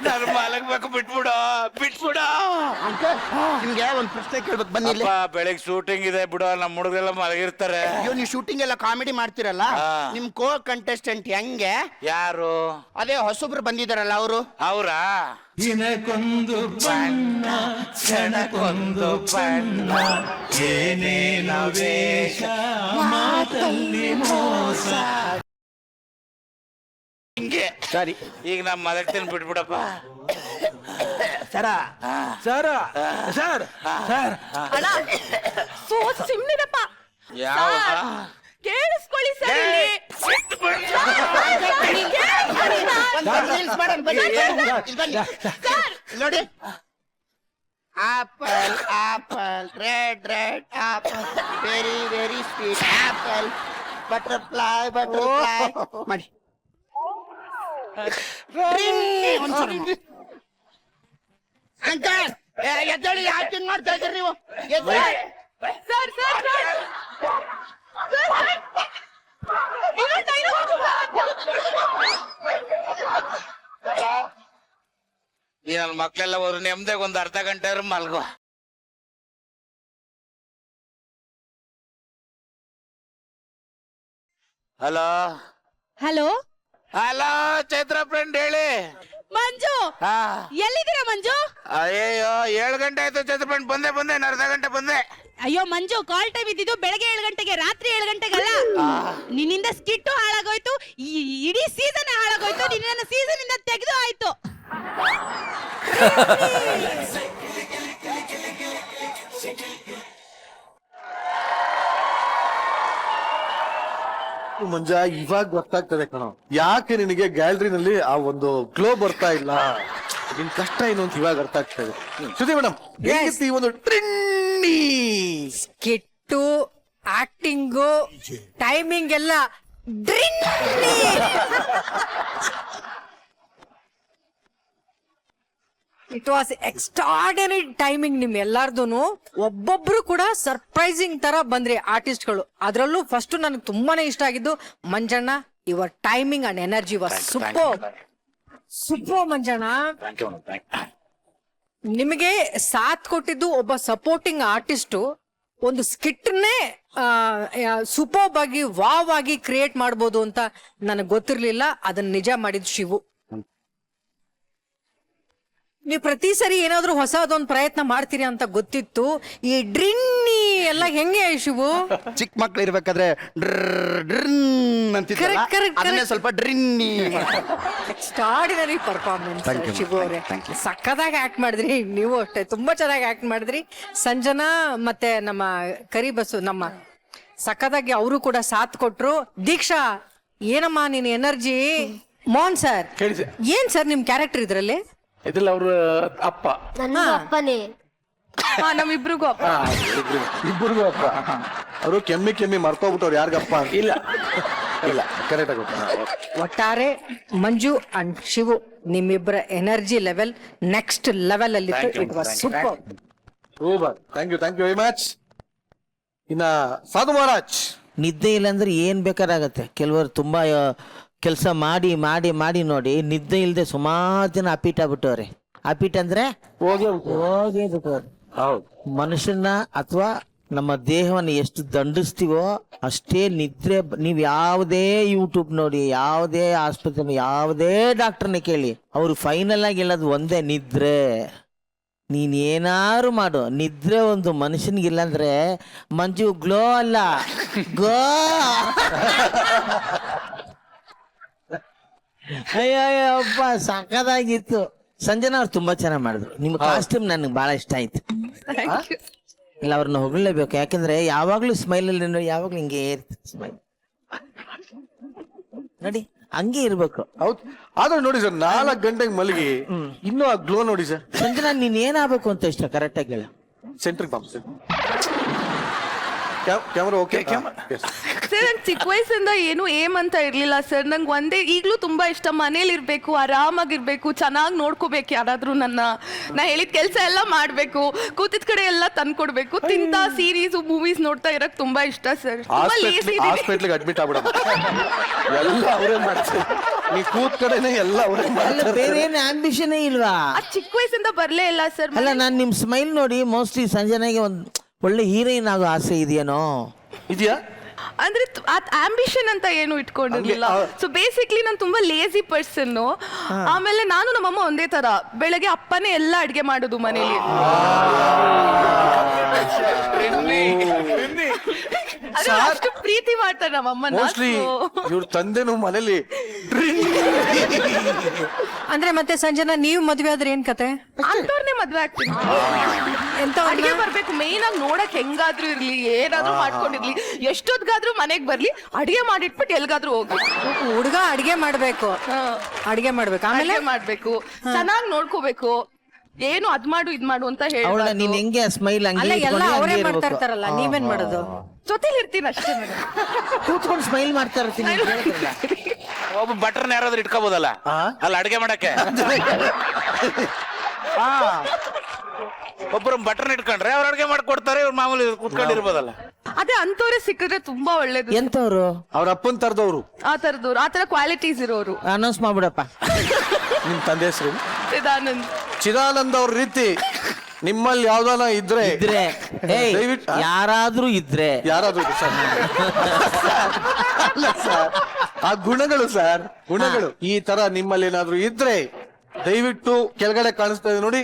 ನಾನು ಮಲಗ್ಬೇಕು, ಬಿಟ್ಬಿಡು ಬಿಟ್ಬಿಡು. ನಿಮ್ಗೆ ಒಂದ್ ಪ್ರಶ್ನೆ ಕೇಳ್ಬೇಕು ಬನ್ನಿ ಇಲ್ಲಿ. ಬೆಳಿಗ್ಗೆ ಶೂಟಿಂಗ್ ಇದೆ ಬಿಡು, ನಮ್ಮ ಹುಡುಗರೆಲ್ಲ ಮಲಗಿರ್ತಾರೆ. ಅಯ್ಯೋ ನೀವು ಶೂಟಿಂಗ್ ಎಲ್ಲ ಕಾಮಿಡಿ ಮಾಡ್ತಿರಲ್ಲ, ನಿಮ್ ಕೋ ಕಂಟೆಸ್ಟೆಂಟ್ ಹೆಂಗೆ? ಯಾರು? ಅದೇ ಹೊಸಬ್ರು ಬಂದಿದಾರಲ್ಲ ಅವರು. ಅವ್ರಾ? ದಿನಕ್ಕೊಂದು ಬಣ್ಣ ಕ್ಷಣಕ್ಕೊಂದು ಬಣ್ಣ ಏನೇನ ವೇಷ ಮಾತಲ್ಲಿ ಮೋಸ. ಹಿಂಗೆ ಸರಿ ಈಗ ನಾ ಮಲಗ್ತೀನಿ, ಬಿಟ್ಬಿಡಪ್ಪ. ಸರ ಸರ ಸರ್ ಸರ್ ಅಣ್ಣ ಸುಮ್ನಿರಪ್ಪ. ಯಾವ ಕೇಳಿಸ್ಕೊಳ್ಳಿ ಸರ್ ಇಲ್ಲಿ. ರೀಲ್ಸ್ ಮಾಡೋಣ ಬನ್ನಿ. ಇಲ್ಲಿ ಬನ್ನಿ. ಇಲ್ಲಿ ನೋಡಿ, apple apple red red apple very very sweet apple butterfly butterfly ಮಾಡಿ. ಅಂಕಲ್ ಎದ್ದೇಳಿ, ಯಾಕೆ ಹಿಂಗ್ ಮಾಡ್ತಾ ಇದ್ದೀರಿ ನೀವು? ಸರ್ ಸರ್ ಸರ್ ಈ ನನ್ನ ಮಕ್ಳೆಲ್ಲ ಹೋದ್ರು, ನೆಮ್ಮದಿಗೆ ಒಂದು ಅರ್ಧ ಗಂಟೆ ಮಲ್ಗೋ. Hello hello hello Chaitra friend ಹೇಳಿ. ಮಂಜು, ಹಾ ಎಲ್ಲಿದ್ದೀರಾ ಮಂಜು? ಅಯ್ಯೋ 7 ಗಂಟೆ ಆಯ್ತು ಚೈತ್ರ ಫ್ರೆಂಡ್. ಬಂದೆ ಇನ್ನು ಅರ್ಧ ಗಂಟೆ ಬಂದೆ. ಅಯ್ಯೋ ಮಂಜು, ಕಾಲ್ ಟೈಮ್ ಇದ್ದಿದ್ದು ಬೆಳಗ್ಗೆ 7 ಗಂಟೆಗೆ, ರಾತ್ರಿ 7 ಗಂಟೆಗಲ್ಲ. ನಿನ್ನಿಂದ ಸ್ಕಿಟ್ ಹಾಳಾಗೋಯ್ತು, ಇಡೀ ಸೀಸನ್ ಹಾಳಾಗೋಯ್ತು. ನಿನ್ನ ಸೀಸನ್ ಇಂದ ತೆಗೆದು ಆಯ್ತು. ಮಂಜ, ಇವಾಗ ಗೊತ್ತಾಗ್ತದೆ ಕಣೋ, ಯಾಕೆ ನಿನಗೆ ಗ್ಯಾಲರಿನಲ್ಲಿ ಆ ಒಂದು ಗ್ಲೋ ಬರ್ತಾ ಇಲ್ಲ, ನಿನ್ ಕಷ್ಟ ಏನು ಅಂತ ಇವಾಗ ಅರ್ಥ ಆಗ್ತದೆ. ಶ್ರುತಿ ಮೇಡಮ್, ಹೇಗಿತ್ತು ಈ ಒಂದು ಟ್ರೆಂಡಿ ಸ್ಕಿಟ್ಟು, ಆಕ್ಟಿಂಗು, ಟೈಮಿಂಗ್ ಎಲ್ಲ ಇಟ್ ವಾಸ್ ಎಕ್ಸ್ಟ್ರಾರ್ಡಿನರಿ ಟೈಮಿಂಗ್ ನಿಮ್ ಎಲ್ಲಾರ್ದುನು. ಒಬ್ಬೊಬ್ರು ಕೂಡ ಸರ್ಪ್ರೈಸಿಂಗ್ ತರ ಬಂದ್ರಿ ಆರ್ಟಿಸ್ಟ್ಗಳು. ಅದ್ರಲ್ಲೂ ಫಸ್ಟ್ ನನಗೆ ತುಂಬಾನೇ ಇಷ್ಟ ಆಗಿದ್ದು Manjanna. Your timing and energy was super Manjanna. ನಿಮಗೆ ಸಾಥ್ ಕೊಟ್ಟಿದ್ದು ಒಬ್ಬ ಸಪೋರ್ಟಿಂಗ್ ಆರ್ಟಿಸ್ಟ್. ಒಂದು ಸ್ಕಿಟ್ನೇ ಸೂಪರ್ ಆಗಿ ವಾವ್ ಆಗಿ ಕ್ರಿಯೇಟ್ ಮಾಡ್ಬೋದು ಅಂತ ನನಗೆ ಗೊತ್ತಿರ್ಲಿಲ್ಲ. ಅದನ್ನ ನಿಜ ಮಾಡಿದ್ ಶಿವು. ನೀವು ಪ್ರತಿ ಸರಿ ಏನಾದ್ರೂ ಹೊಸದೊಂದು ಪ್ರಯತ್ನ ಮಾಡ್ತೀರಿ ಅಂತ ಗೊತ್ತಿತ್ತು. ಈ ಡ್ರಿನ್ನಿ ಎಲ್ಲ ಹೆಂಗೆ ಶಿವು? ಚಿಕ್ಕ ಮಕ್ಳು ಇರ್ಬೇಕಾದ್ರೆ ಅಂತಿದ್ರಲ್ಲ, ಸ್ವಲ್ಪ ಡ್ರಿನ್ನಿ. ಎಕ್ಸ್ಟ್ರಾರ್ಡಿನರಿ ಪರ್ಫಾರ್ಮೆನ್ಸ್ ಶಿವು ಅವರೇ. ಸಕ್ಕದಾಗಿ ಆಕ್ಟ್ ಮಾಡಿದ್ರಿ. ನೀವು ಅಷ್ಟೇ ತುಂಬಾ ಚೆನ್ನಾಗಿ ಆಕ್ಟ್ ಮಾಡಿದ್ರಿ. ಸಂಜನಾ ಮತ್ತೆ ನಮ್ಮ ಕರಿಬಸ್ಸು ನಮ್ಮ ಸಕ್ಕದಾಗಿ ಅವರು ಕೂಡ ಸಾಥ್ ಕೊಟ್ರು. ದೀಕ್ಷಾ, ಏನಮ್ಮ ನಿನ್ ಎನರ್ಜಿ? ಮೋಹನ್ ಸರ್, ಏನ್ ಸರ್ ನಿಮ್ ಕ್ಯಾರೆಕ್ಟರ್ ಇದ್ರಲ್ಲಿ? ಇದ್ರಲ್ಲಿ ಅವ್ರ ಅಪ್ಪ, ನನ್ನ ಅಪ್ಪನೇ. ನಮ್ಮಿಬ್ರಿಗೂ ಅಪ್ಪ. ಇಬ್ಬರಿಗೂ ಅಪ್ಪ. ಅವರು ಕೆಮ್ಮಿ ಮರ್ತೋಗ್ಬಿಟ್ಟವ್ರು ಯಾರಿಗಪ್ಪ ಅಂತ. ಇಲ್ಲ ಕರೆಕ್ಟ್ ಆಗುತ್ತೆ. ಒಟ್ಟಾರೆ ಮಂಜು ಅಂಡ್ ಶಿವು ನಿಮ್ಮಿಬ್ಬರ ಎನರ್ಜಿ ಲೆವೆಲ್ ನೆಕ್ಸ್ಟ್ ಲೆವೆಲ್ ಅಲ್ಲಿ it was super. Thank you very much. ಇನ್ನ ಸಾಧು ಮಹಾರಾಜ್, ನಿದ್ದೆ ಇಲ್ಲ ಅಂದ್ರೆ ಏನ್ ಬೇಕಾರಾಗತ್ತೆ. ಕೆಲವರು ತುಂಬಾ ಕೆಲಸ ಮಾಡಿ ಮಾಡಿ ಮಾಡಿ ನೋಡಿ ನಿದ್ದೆ ಇಲ್ಲದೆ ಸುಮಾರು ಜನ ಅಪೀಟ್ ಆಗ್ಬಿಟ್ಟವ್ರೆ. ಅಪೀಟ್ ಅಂದ್ರೆ ಹೋಗಿ ಬಿಟ್ಟವ್ರೆ. ಮನುಷ್ಯನ ಅಥವಾ ನಮ್ಮ ದೇಹವನ್ನು ಎಷ್ಟು ದಂಡಿಸ್ತೀವೋ ಅಷ್ಟೇ ನಿದ್ರೆ. ನೀವು ಯಾವುದೇ ಯೂಟ್ಯೂಬ್ ನೋಡಿ, ಯಾವುದೇ ಆಸ್ಪತ್ರೆ, ಯಾವುದೇ ಡಾಕ್ಟರ್ನ ಕೇಳಿ, ಅವ್ರು ಫೈನಲ್ ಆಗಿ ಹೇಳೋದು ಒಂದೇ, ನಿದ್ರೆ. ನೀನ್ ಏನಾರು ಮಾಡು, ನಿದ್ರೆ ಒಂದು ಮನುಷ್ಯನಿಗಿಲ್ಲ ಅಂದ್ರೆ ಮಂಜು ಗ್ಲೋ ಅಲ್ಲ, ಗೋ. ಅಯ್ಯಪ್ಪ ಸಕ್ಕದಾಗಿತ್ತು. ಸಂಜನಾ ಅವ್ರು ತುಂಬಾ ಚೆನ್ನಾಗಿ ಮಾಡಿದ್ರು. ನಿಮ್ಮ ಕಾಸ್ಟ್ಯೂಮ್ ನನಗೆ ಬಹಳ ಇಷ್ಟ ಆಯ್ತು. ಇಲ್ಲ, ಅವ್ರನ್ನ ಹೊಗಳಲೇಬೇಕು. ಯಾಕಂದ್ರೆ ಯಾವಾಗ್ಲೂ ಸ್ಮೈಲ್ ಅಲ್ಲಿ ನೋಡಿ, ಯಾವಾಗ್ಲೂ ಹಿಂಗೆ ಇರ್ತದೆ ಸ್ಮೈಲ್ ನೋಡಿ, ಹಂಗೆ ಇರ್ಬೇಕು. ಹೌದು. ಆದ್ರೆ ನೋಡಿ ಸರ್, 4 ಗಂಟೆಗೆ ಮಲಗಿ ಇನ್ನೂ ಆ ಗ್ಲೋ ನೋಡಿ ಸರ್. ಸಂಜನಾ ನೀನ್ ಏನಾಗಬೇಕು ಅಂತ ಇಷ್ಟ ಕರೆಕ್ಟ್ ಆಗಿ ಹೇಳ. ಸೆಂಟ್ರಿಗೆ ಬಾಂಬ್ ಕ್ಯಾಮ್ರಾ ಓಕೆ. ಸರ್ ನಂಗೆ ಚಿಕ್ಕ ವಯಸ್ಸಿಂದ ಏನು ಏಮ್ ಅಂತ ಇರ್ಲಿಲ್ಲ ಸರ್. ನಂಗೆ ಒಂದೇ ಈಗಲೂ ತುಂಬಾ ಇಷ್ಟ, ಮನೇಲಿ ಇರ್ಬೇಕು, ಆರಾಮಾಗಿರ್ಬೇಕು, ಚೆನ್ನಾಗಿ ನೋಡ್ಕೋಬೇಕು ಯಾರಾದ್ರೂ ನಾ ಹೇಳಿದ ಕೆಲಸ ಎಲ್ಲ ಮಾಡ್ಬೇಕು, ಕೂತಿದ ಕಡೆ ಎಲ್ಲ ತಂದ್ಕೊಡ್ಬೇಕು, ತಿಂತ ಸೀರೀಸ್ ಮೂವೀಸ್ ನೋಡ್ತಾ ಇರಕ್ ತುಂಬಾ ಇಷ್ಟ ಸರ್. ಹಾಸ್ಪಿಟ್ಲಿಗೆ ಅಡ್ಮಿಟ್ ಆಗ್ಬಿಡ, ಎಲ್ಲ ಅವರೇ ಮಾಡ್ತಾರೆ. ನೀ ಕೂತ್ ಕಡೆನೆ ಎಲ್ಲ ಅವರೇ ಮಾಡ್ತಾರೆ. ಬೇರೆ ಏನು ಆಂಬಿಷನ್ ಇಲ್ವಾ? ಚಿಕ್ಕ ವಯಸ್ಸಿಂದ ಬರ್ಲೇ ಇಲ್ಲ ಸರ್. ಅಲ್ಲ, ನಾನ್ ನಿಮ್ ಸ್ಮೈಲ್ ನೋಡಿ ಮೋಸ್ಟ್ಲಿ ಸಂಜನಾಗೆ ಒಂದ್ ಒಳ್ಳೆ ಹೀರೋಯಿನ್ ಆಗೋ ಆಸೆ ಇದೆಯೇನೋ? ಇದೆಯಾ? ಅಂದ್ರೆ ಆಂಬಿಷನ್ ಅಂತ ಏನು ಇಟ್ಕೊಂಡಿರ್ಲಿಲ್ಲ. ಸೊ ಬೇಸಿಕ್ಲಿ ನಾನು ತುಂಬಾ ಲೇಜಿ ಪರ್ಸನ್. ಆಮೇಲೆ ನಾನು ನಮ್ಮಮ್ಮ ಒಂದೇ ತರ, ಬೆಳಗ್ಗೆ ಅಪ್ಪನೇ ಎಲ್ಲ ಅಡ್ಗೆ ಮಾಡೋದು ಮನೇಲಿ. ಅಷ್ಟು ಪ್ರೀತಿ ಮಾಡ್ತಾರೆ ನಮ್ಮಮ್ಮ. ಮೋಸ್ಟ್ಲಿ ಇವ್ರ ತಂದೆನು ಮನೇಲಿ. ಅಂದ್ರೆ ಮತ್ತೆ ಸಂಜನಾ, ನೀವು ಮದ್ವೆ ಆದ್ರೆ ಏನ್ ಕತೆ? ಅಂತವ್ರನ್ನೇ ಮದ್ವೆ ಆಗ್ತೀನಿ. ಎಂತ ಅಡ್ಗೆ ಬರ್ಬೇಕು, ಮೇನ್ ಆಗಿ ನೋಡಕ್ ಹೆಂಗಾದ್ರೂ ಇರ್ಲಿ, ಏನಾದ್ರೂ ಮಾಡ್ಕೊಂಡಿರ್ಲಿ, ಎಷ್ಟೊತ್ಗಾದ್ರೂ ಮನೆಗ್ ಬರ್ಲಿ, ಅಡ್ಗೆ ಮಾಡಿಟ್ಬಿಟ್ಟು ಎಲ್ಗಾದ್ರೂ ಹೋಗಿ. ಹುಡುಗ ಅಡ್ಗೆ ಮಾಡ್ಬೇಕು, ಅಡ್ಗೆ ಮಾಡ್ಬೇಕು, ಆಮೇಲೆ ಮಾಡ್ಬೇಕು, ಚೆನ್ನಾಗಿ ನೋಡ್ಕೋಬೇಕು. ಏನು ಅದ್ ಮಾಡು ಇದ್ ಮಾಡು ಅಂತ ಹೇಳಿ ಅವಳ ನೀನ್ ಹೆಂಗೆ ಸ್ಮೈಲ್ ಹಂಗೆ ಅಲ್ಲ, ಎಲ್ಲ ಇಟ್ಕೊಂಡು ಅವರೇ ಹಂಗೆ ಮಾಡ್ತಾ ಇರ್ಬೇಕು. ಇರ್ತಾರಲ್ಲ, ನೀವೇನ್ ಮಾಡೋದು? ಜೊತೆಲಿ ಇರ್ತೀನಿ ಅಷ್ಟೇ ಮೇಡಮ್. ಕೂತ್ಕೊಂಡು ಸ್ಮೈಲ್ ಮಾಡ್ತಾ ಇರ್ತೀನಿ. ಒಬ್ಬ ಬಟರ್ನ ಯಾರಾದ್ರೂ ಇಟ್ಕೋಬೋದಲ್ಲ ಅಲ್ಲ ಅಡ್ಗೆ ಮಾಡಕ್ಕೆ. ಒಬ್ಬರು ಬಟರ್ನ್ ಇಟ್ಕೊಂಡ್ರೆ ಅವ್ರು ಅಡ್ಗೆ ಮಾಡ್ಕೊಡ್ತಾರೆ, ಇವ್ರು ಮಾಮೂಲಿ ಕೂತ್ಕೊಂಡಿರ್ಬೋದಲ್ಲ. ಅದೇ ಅಂತವ್ರೆ ಸಿಕ್ಕಿದ್ರೆ ತುಂಬಾ ಒಳ್ಳೇದು. ಎಂತವ್ರು? ಅವ್ರ ಅಪ್ಪನ್ ತರದವ್ರು, ಆ ತರದವ್ರು, ಆ ತರ ಕ್ವಾಲಿಟೀಸ್ ಇರೋರು. ಅನೌನ್ಸ್ ಮಾಡ್ಬಿಡಪ್ಪ. ನಿಮ್ ತಂದೆ ಹೆಸರು ಚಿದಾನಂದ್. ಚಿದಾನಂದ್ ಅವ್ರ ರೀತಿ ನಿಮ್ಮಲ್ಲಿ ಯಾವ್ದಾನ ಇದ್ರೆ ದಯವಿಟ್ಟು ಯಾರಾದ್ರೂ ಇದ್ರೆ, ಯಾರಾದ್ರೂ ಸರ್. ಅಲ್ಲ ಸರ್, ಆ ಗುಣಗಳು ಸರ್, ಗುಣಗಳು ಈ ತರ ನಿಮ್ಮಲ್ಲಿ ಏನಾದ್ರೂ ಇದ್ರೆ ದಯವಿಟ್ಟು ಕೆಳಗಡೆ ಕಾಣಿಸ್ತಾ ಇದೆ ನೋಡಿ,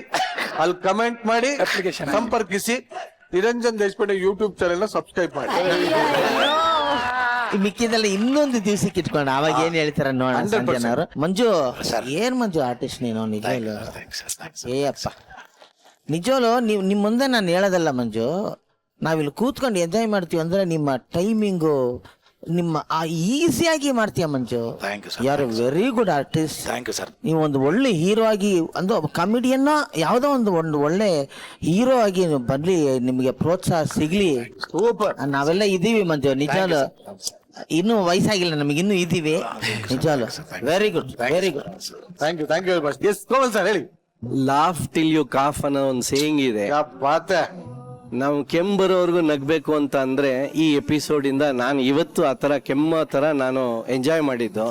ಅಲ್ಲಿ ಕಮೆಂಟ್ ಮಾಡಿ, ಅಪ್ಲಿಕೇಶನ್ ಸಂಪರ್ಕಿಸಿ. ನಿರಂಜನ್ ದೇಶಪಾಂಡೆ ಯೂಟ್ಯೂಬ್ ಚಾನೆಲ್ ನ ಸಬ್ಸ್ಕ್ರೈಬ್ ಮಾಡಿ. ಮಿಕ್ಕಿದೆಲ್ಲ ಇನ್ನೊಂದು ದಿವಸಕ್ಕೆ ಇಟ್ಕೊಂಡು ಅವಾಗ ಏನ್ ಹೇಳ್ತಾರ ನೋಡೋಣ. 100%. ಮಂಜು, ಏನ್ ಮಂಜು ಆರ್ಟಿಸ್ಟ್ ನೀನು, ನಿಜವಲ್ಲ. ಏ ಅಪ್ಪ, ನಿಜವಲ್ಲ. ನಿಮ್ ಮುಂದೆ ನಾನು ಹೇಳೋದಲ್ಲ ಮಂಜು, ನಾವಿಲ್ಲಿ ಕೂತ್ಕೊಂಡು ಎಂಜಾಯ್ ಮಾಡ್ತೀವಿ ಅಂದ್ರೆ ನಿಮ್ಮ ಟೈಮಿಂಗು, ನಿಮ್ಮ ಈಸಿಯಾಗಿ ಮಾಡ್ತೀಯ Manju. You are a very good artist. Thank you sir. ನೀವು ಒಂದು ಒಳ್ಳೆ ಹೀರೋ ಆಗಿ, ಒಂದು ಕಾಮಿಡಿಯನ್ನ ಯಾವುದೋ ಒಂದು ಒಳ್ಳೆ ಹೀರೋ ಆಗಿ ಬರ್ಲಿ, ನಿಮಗೆ ಪ್ರೋತ್ಸಾಹ ಸಿಗ್ಲಿ. ಸೂಪರ್. ನಾವೆಲ್ಲ ಇದೀವಿ ಮಂಜು, ನಿಜಾಲು. ಇನ್ನು ವಯಸ್ಸಾಗಿಲ್ಲ ನಮಗೆ, ಇನ್ನೂ ಇದೀವಿ ನಿಜಾಲು. Very good, very good. Thank you very much. Yes Komal sir ಹೇಳಿ. ಲಾಫ್ ಟಿಲ್ ಯು ಕಾಫ್ ಅನ್ನೋ ಒಂದು ಸೇಯಿಂಗ್ ಇದೆ. ಯಾ ಬಾತ್ ಹೈ. ನಾವು ಕೆಮ್ಮರೋರ್ಗು ನಗ್ಬೇಕು ಅಂತ ಅಂದ್ರೆ ಈ ಎಪಿಸೋಡ್ ಇಂದ ನಾನು ಇವತ್ತು ಆ ತರ ಕೆಮ್ಮ ತರ ನಾನು ಎಂಜಾಯ್ ಮಾಡಿದ್ದು.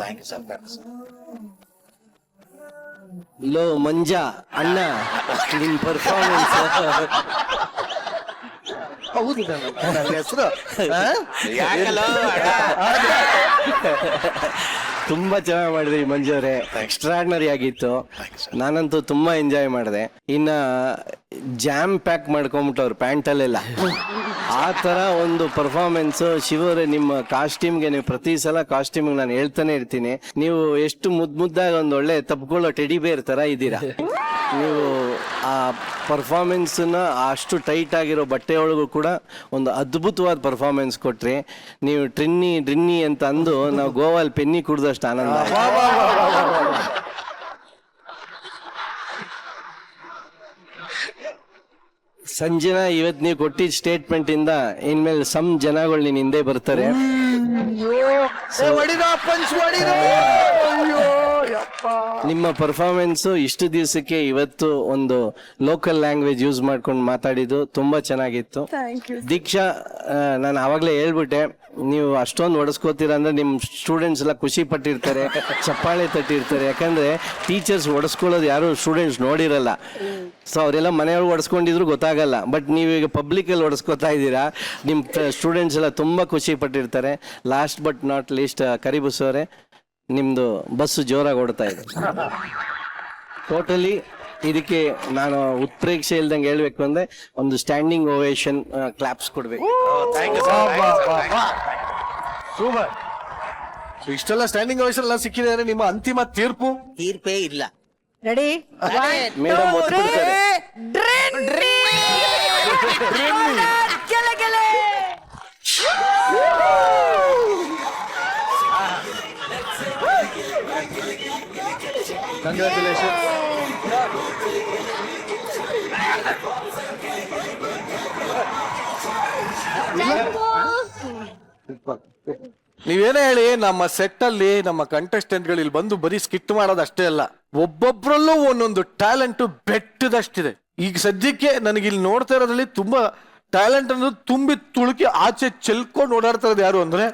ಲೋ ಮಂಜ ಅಣ್ಣ, ನಿನ್ ಪರ್ಫಾರ್ಮೆನ್ಸ್ ಹೌದು ನನ್ನ ಹೆಸರು ಯಾಕಲ್ಲ ತುಂಬಾ ಚೆನ್ನಾಗಿ ಮಾಡಿದ್ರಿ ಮಂಜು ಅವರೇ, ಎಕ್ಸ್ಟ್ರಾರ್ಡಿನರಿ ಆಗಿತ್ತು. ನಾನಂತೂ ತುಂಬಾ ಎಂಜಾಯ್ ಮಾಡಿದೆ. ಇನ್ನ ಜಾಮ್ ಪ್ಯಾಕ್ ಮಾಡ್ಕೊಂಬಿಟ್ಟವ್ರು ಪ್ಯಾಂಟಲ್ಲೆಲ್ಲ, ಆ ತರ ಒಂದು ಪರ್ಫಾರ್ಮೆನ್ಸ್. ಶಿವರೇ, ನಿಮ್ಮ ಕಾಸ್ಟ್ಯೂಮ್ಗೆ, ನೀವು ಪ್ರತಿ ಸಲ ಕಾಸ್ಟ್ಯೂಮ್ಗೆ ನಾನು ಹೇಳ್ತಾನೆ ಇರ್ತೀನಿ, ನೀವು ಎಷ್ಟು ಮುದ್ದಾಗಿ ಒಂದು ಒಳ್ಳೆ ತಪ್ಕೊಳ್ಳೋ ಟೆಡಿ ಬೇರ್ ತರ ಇದ್ದೀರಾ ನೀವು. ಆ ಪರ್ಫಾರ್ಮೆನ್ಸ್ ನ ಅಷ್ಟು ಟೈಟ್ ಆಗಿರೋ ಬಟ್ಟೆ ಒಳಗೂ ಕೂಡ ಒಂದು ಅದ್ಭುತವಾದ ಪರ್ಫಾರ್ಮೆನ್ಸ್ ಕೊಟ್ರಿ ನೀವು. ಡ್ರಿನ್ನಿ ಅಂತ ಅಂದು ನಾವು ಗೋವಾಲ್ ಪೆನ್ನಿ ಕುಡ್ದಷ್ಟು ಆನಂದ. ಸಂಜನಾ, ಇವತ್ ನೀವು ಕೊಟ್ಟಿದ್ದ ಸ್ಟೇಟ್ಮೆಂಟ್ ಇಂದ ಇನ್ಮೇಲೆ ಸಮ್ ಜನಗಳು ನಿನ್ ಹಿಂದೆ ಬರ್ತಾರೆ. ನಿಮ್ಮ ಪರ್ಫಾರ್ಮೆನ್ಸ್ ಇಷ್ಟು ದಿವಸಕ್ಕೆ ಇವತ್ತು ಒಂದು ಲೋಕಲ್ ಲ್ಯಾಂಗ್ವೇಜ್ ಯೂಸ್ ಮಾಡ್ಕೊಂಡು ಮಾತಾಡಿದ್ದು ತುಂಬಾ ಚೆನ್ನಾಗಿತ್ತು. ದೀಕ್ಷಾ, ನಾನು ಆವಾಗಲೇ ಹೇಳ್ಬಿಟ್ಟೆ, ನೀವು ಅಷ್ಟೊಂದು ಹೊಡೆಸ್ಕೋತೀರ ಅಂದ್ರೆ ನಿಮ್ ಸ್ಟೂಡೆಂಟ್ಸ್ ಎಲ್ಲ ಖುಷಿ ಪಟ್ಟಿರ್ತಾರೆ, ಚಪ್ಪಾಳೆ ತಟ್ಟಿರ್ತಾರೆ. ಯಾಕಂದ್ರೆ ಟೀಚರ್ಸ್ ಹೊಡೆಸ್ಕೊಳ್ಳೋದು ಯಾರು ಸ್ಟೂಡೆಂಟ್ಸ್ ನೋಡಿರಲ್ಲ. ಸೊ ಅವರೆಲ್ಲ ಮನೆಯೊಳಗೆ ಹೊಡೆಸ್ಕೊಂಡಿದ್ರು ಗೊತ್ತಾಗಲ್ಲ. ಬಟ್ ನೀವೀಗ ಪಬ್ಲಿಕ್ ಅಲ್ಲಿ ಹೊಡೆಸ್ಕೊತಾ ಇದ್ದೀರಾ, ನಿಮ್ ಸ್ಟೂಡೆಂಟ್ಸ್ ಎಲ್ಲ ತುಂಬಾ ಖುಷಿ ಪಟ್ಟಿರ್ತಾರೆ. ಲಾಸ್ಟ್ ಬಟ್ ನಾಟ್ ಲೀಸ್ಟ್ ಕರಿಬುಸ್ ಅವರೇ, ನಿಮ್ದು ಬಸ್ಸು ಜೋರಾಗಿ ಓಡ್ತಾ ಇದೆ. ಟೋಟಲಿ ಇದಕ್ಕೆ ನಾನು ಉತ್ಪ್ರೇಕ್ಷೆ ಇಲ್ದಂಗೆ ಹೇಳ್ಬೇಕು ಅಂದ್ರೆ ಒಂದು ಸ್ಟ್ಯಾಂಡಿಂಗ್ ಓವೇಷನ್, ಕ್ಲಾಪ್ಸ್ ಕೊಡ್ಬೇಕು. ಸೂಪರ್. ಇಷ್ಟೆಲ್ಲ ಸ್ಟ್ಯಾಂಡಿಂಗ್ ಓವೇಷನ್ ಎಲ್ಲ ಸಿಕ್ಕಿದೆ ಅಂದ್ರೆ ನಿಮ್ಮ ಅಂತಿಮ ತೀರ್ಪು? ತೀರ್ಪೇ ಇಲ್ಲ. ರೆಡಿ? ಮೇಡಮ್ ಒತ್ಬಿಡ್ತಾರೆ. ಕಂಗ್ರ್ಯಾಚುಲೇಷನ್. ನೀವೇನೇ ಹೇಳಿ, ನಮ್ಮ ಸೆಟ್ ಅಲ್ಲಿ ನಮ್ಮ ಕಂಟೆಸ್ಟೆಂಟ್ ಗಳು ಇಲ್ಲಿ ಬಂದು ಬರೀ ಸ್ಕಿಟ್ ಮಾಡೋದು ಅಷ್ಟೇ ಅಲ್ಲ, ಒಬ್ಬೊಬ್ರಲ್ಲೂ ಒಂದೊಂದು ಟ್ಯಾಲೆಂಟ್ ಬೆಟ್ಟದಷ್ಟಿದೆ. ಈಗ ಸದ್ಯಕ್ಕೆ ನನಗೆ ಇಲ್ಲಿ ನೋಡ್ತಾ ಇರೋದ್ರಲ್ಲಿ ತುಂಬಾ ಟ್ಯಾಲೆಂಟ್ ಅನ್ನೋದು ತುಂಬಿ ತುಳುಕಿ ಆಚೆ ಚೆಲ್ಕೊಂಡು ಓಡಾಡ್ತಾ ಇರೋದು ಯಾರು ಅಂದ್ರೆ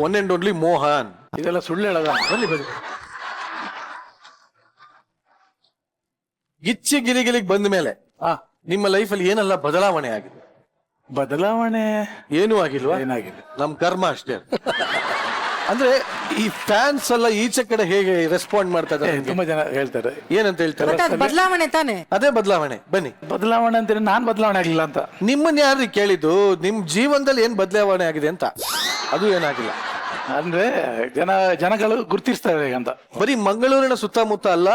ಒನ್ ಅಂಡ್ ಓನ್ಲಿ ಮೋಹನ್. ಇದೆಲ್ಲ ಸುಳ್ಳು ಹೇಳೋದ? ಬನ್ನಿ ಬನ್ನಿ. ಗಿಚ್ಚಿ ಗಿಲಿಗಿಲಿಗೆ ಬಂದ ಮೇಲೆ ನಿಮ್ಮ ಲೈಫಲ್ಲಿ ಏನೆಲ್ಲ ಬದಲಾವಣೆ ಆಗಿದೆ? ಬದಲಾವಣೆ ಏನೂ ಆಗಿಲ್ವಾ? ಏನಾಗಿದೆ? ನಮ್ ಕರ್ಮ ಅಷ್ಟೇ. ಅಂದ್ರೆ ಈ ಫ್ಯಾನ್ಸ್ ಎಲ್ಲ ಈಚೆ ಕಡೆ ಹೇಗೆ ರೆಸ್ಪಾಂಡ್ ಮಾಡ್ತಾ ಇದ್ದಾರೆ? ತುಂಬಾ ಜನ ಹೇಳ್ತಾರೆ. ಏನಂತ ಹೇಳ್ತಾರೆ? ಬದಲಾವಣೆ ತಾನೆ. ಅದೇ ಬದಲಾವಣೆ. ಬನ್ನಿ. ಬದಲಾವಣೆ ಅಂತಾರೆ, ನಾನ್ ಬದಲಾವಣೆ ಆಗ್ಲಿಲ್ಲ ಅಂತ. ನಿಮ್ಮನ್ನ ಯಾರು ಕೇಳಿದ್ದು ನಿಮ್ ಜೀವನದಲ್ಲಿ ಏನ್ ಬದಲಾವಣೆ ಆಗಿದೆ ಅಂತ? ಅದು ಏನಾಗಿಲ್ಲ. ಅಂದ್ರೆ ಜನಗಳು ಗುರ್ತಿಸ್ತಾರೆ ಅಂತ. ಬರೀ ಮಂಗಳೂರಿನ ಸುತ್ತಮುತ್ತ ಅಲ್ಲ,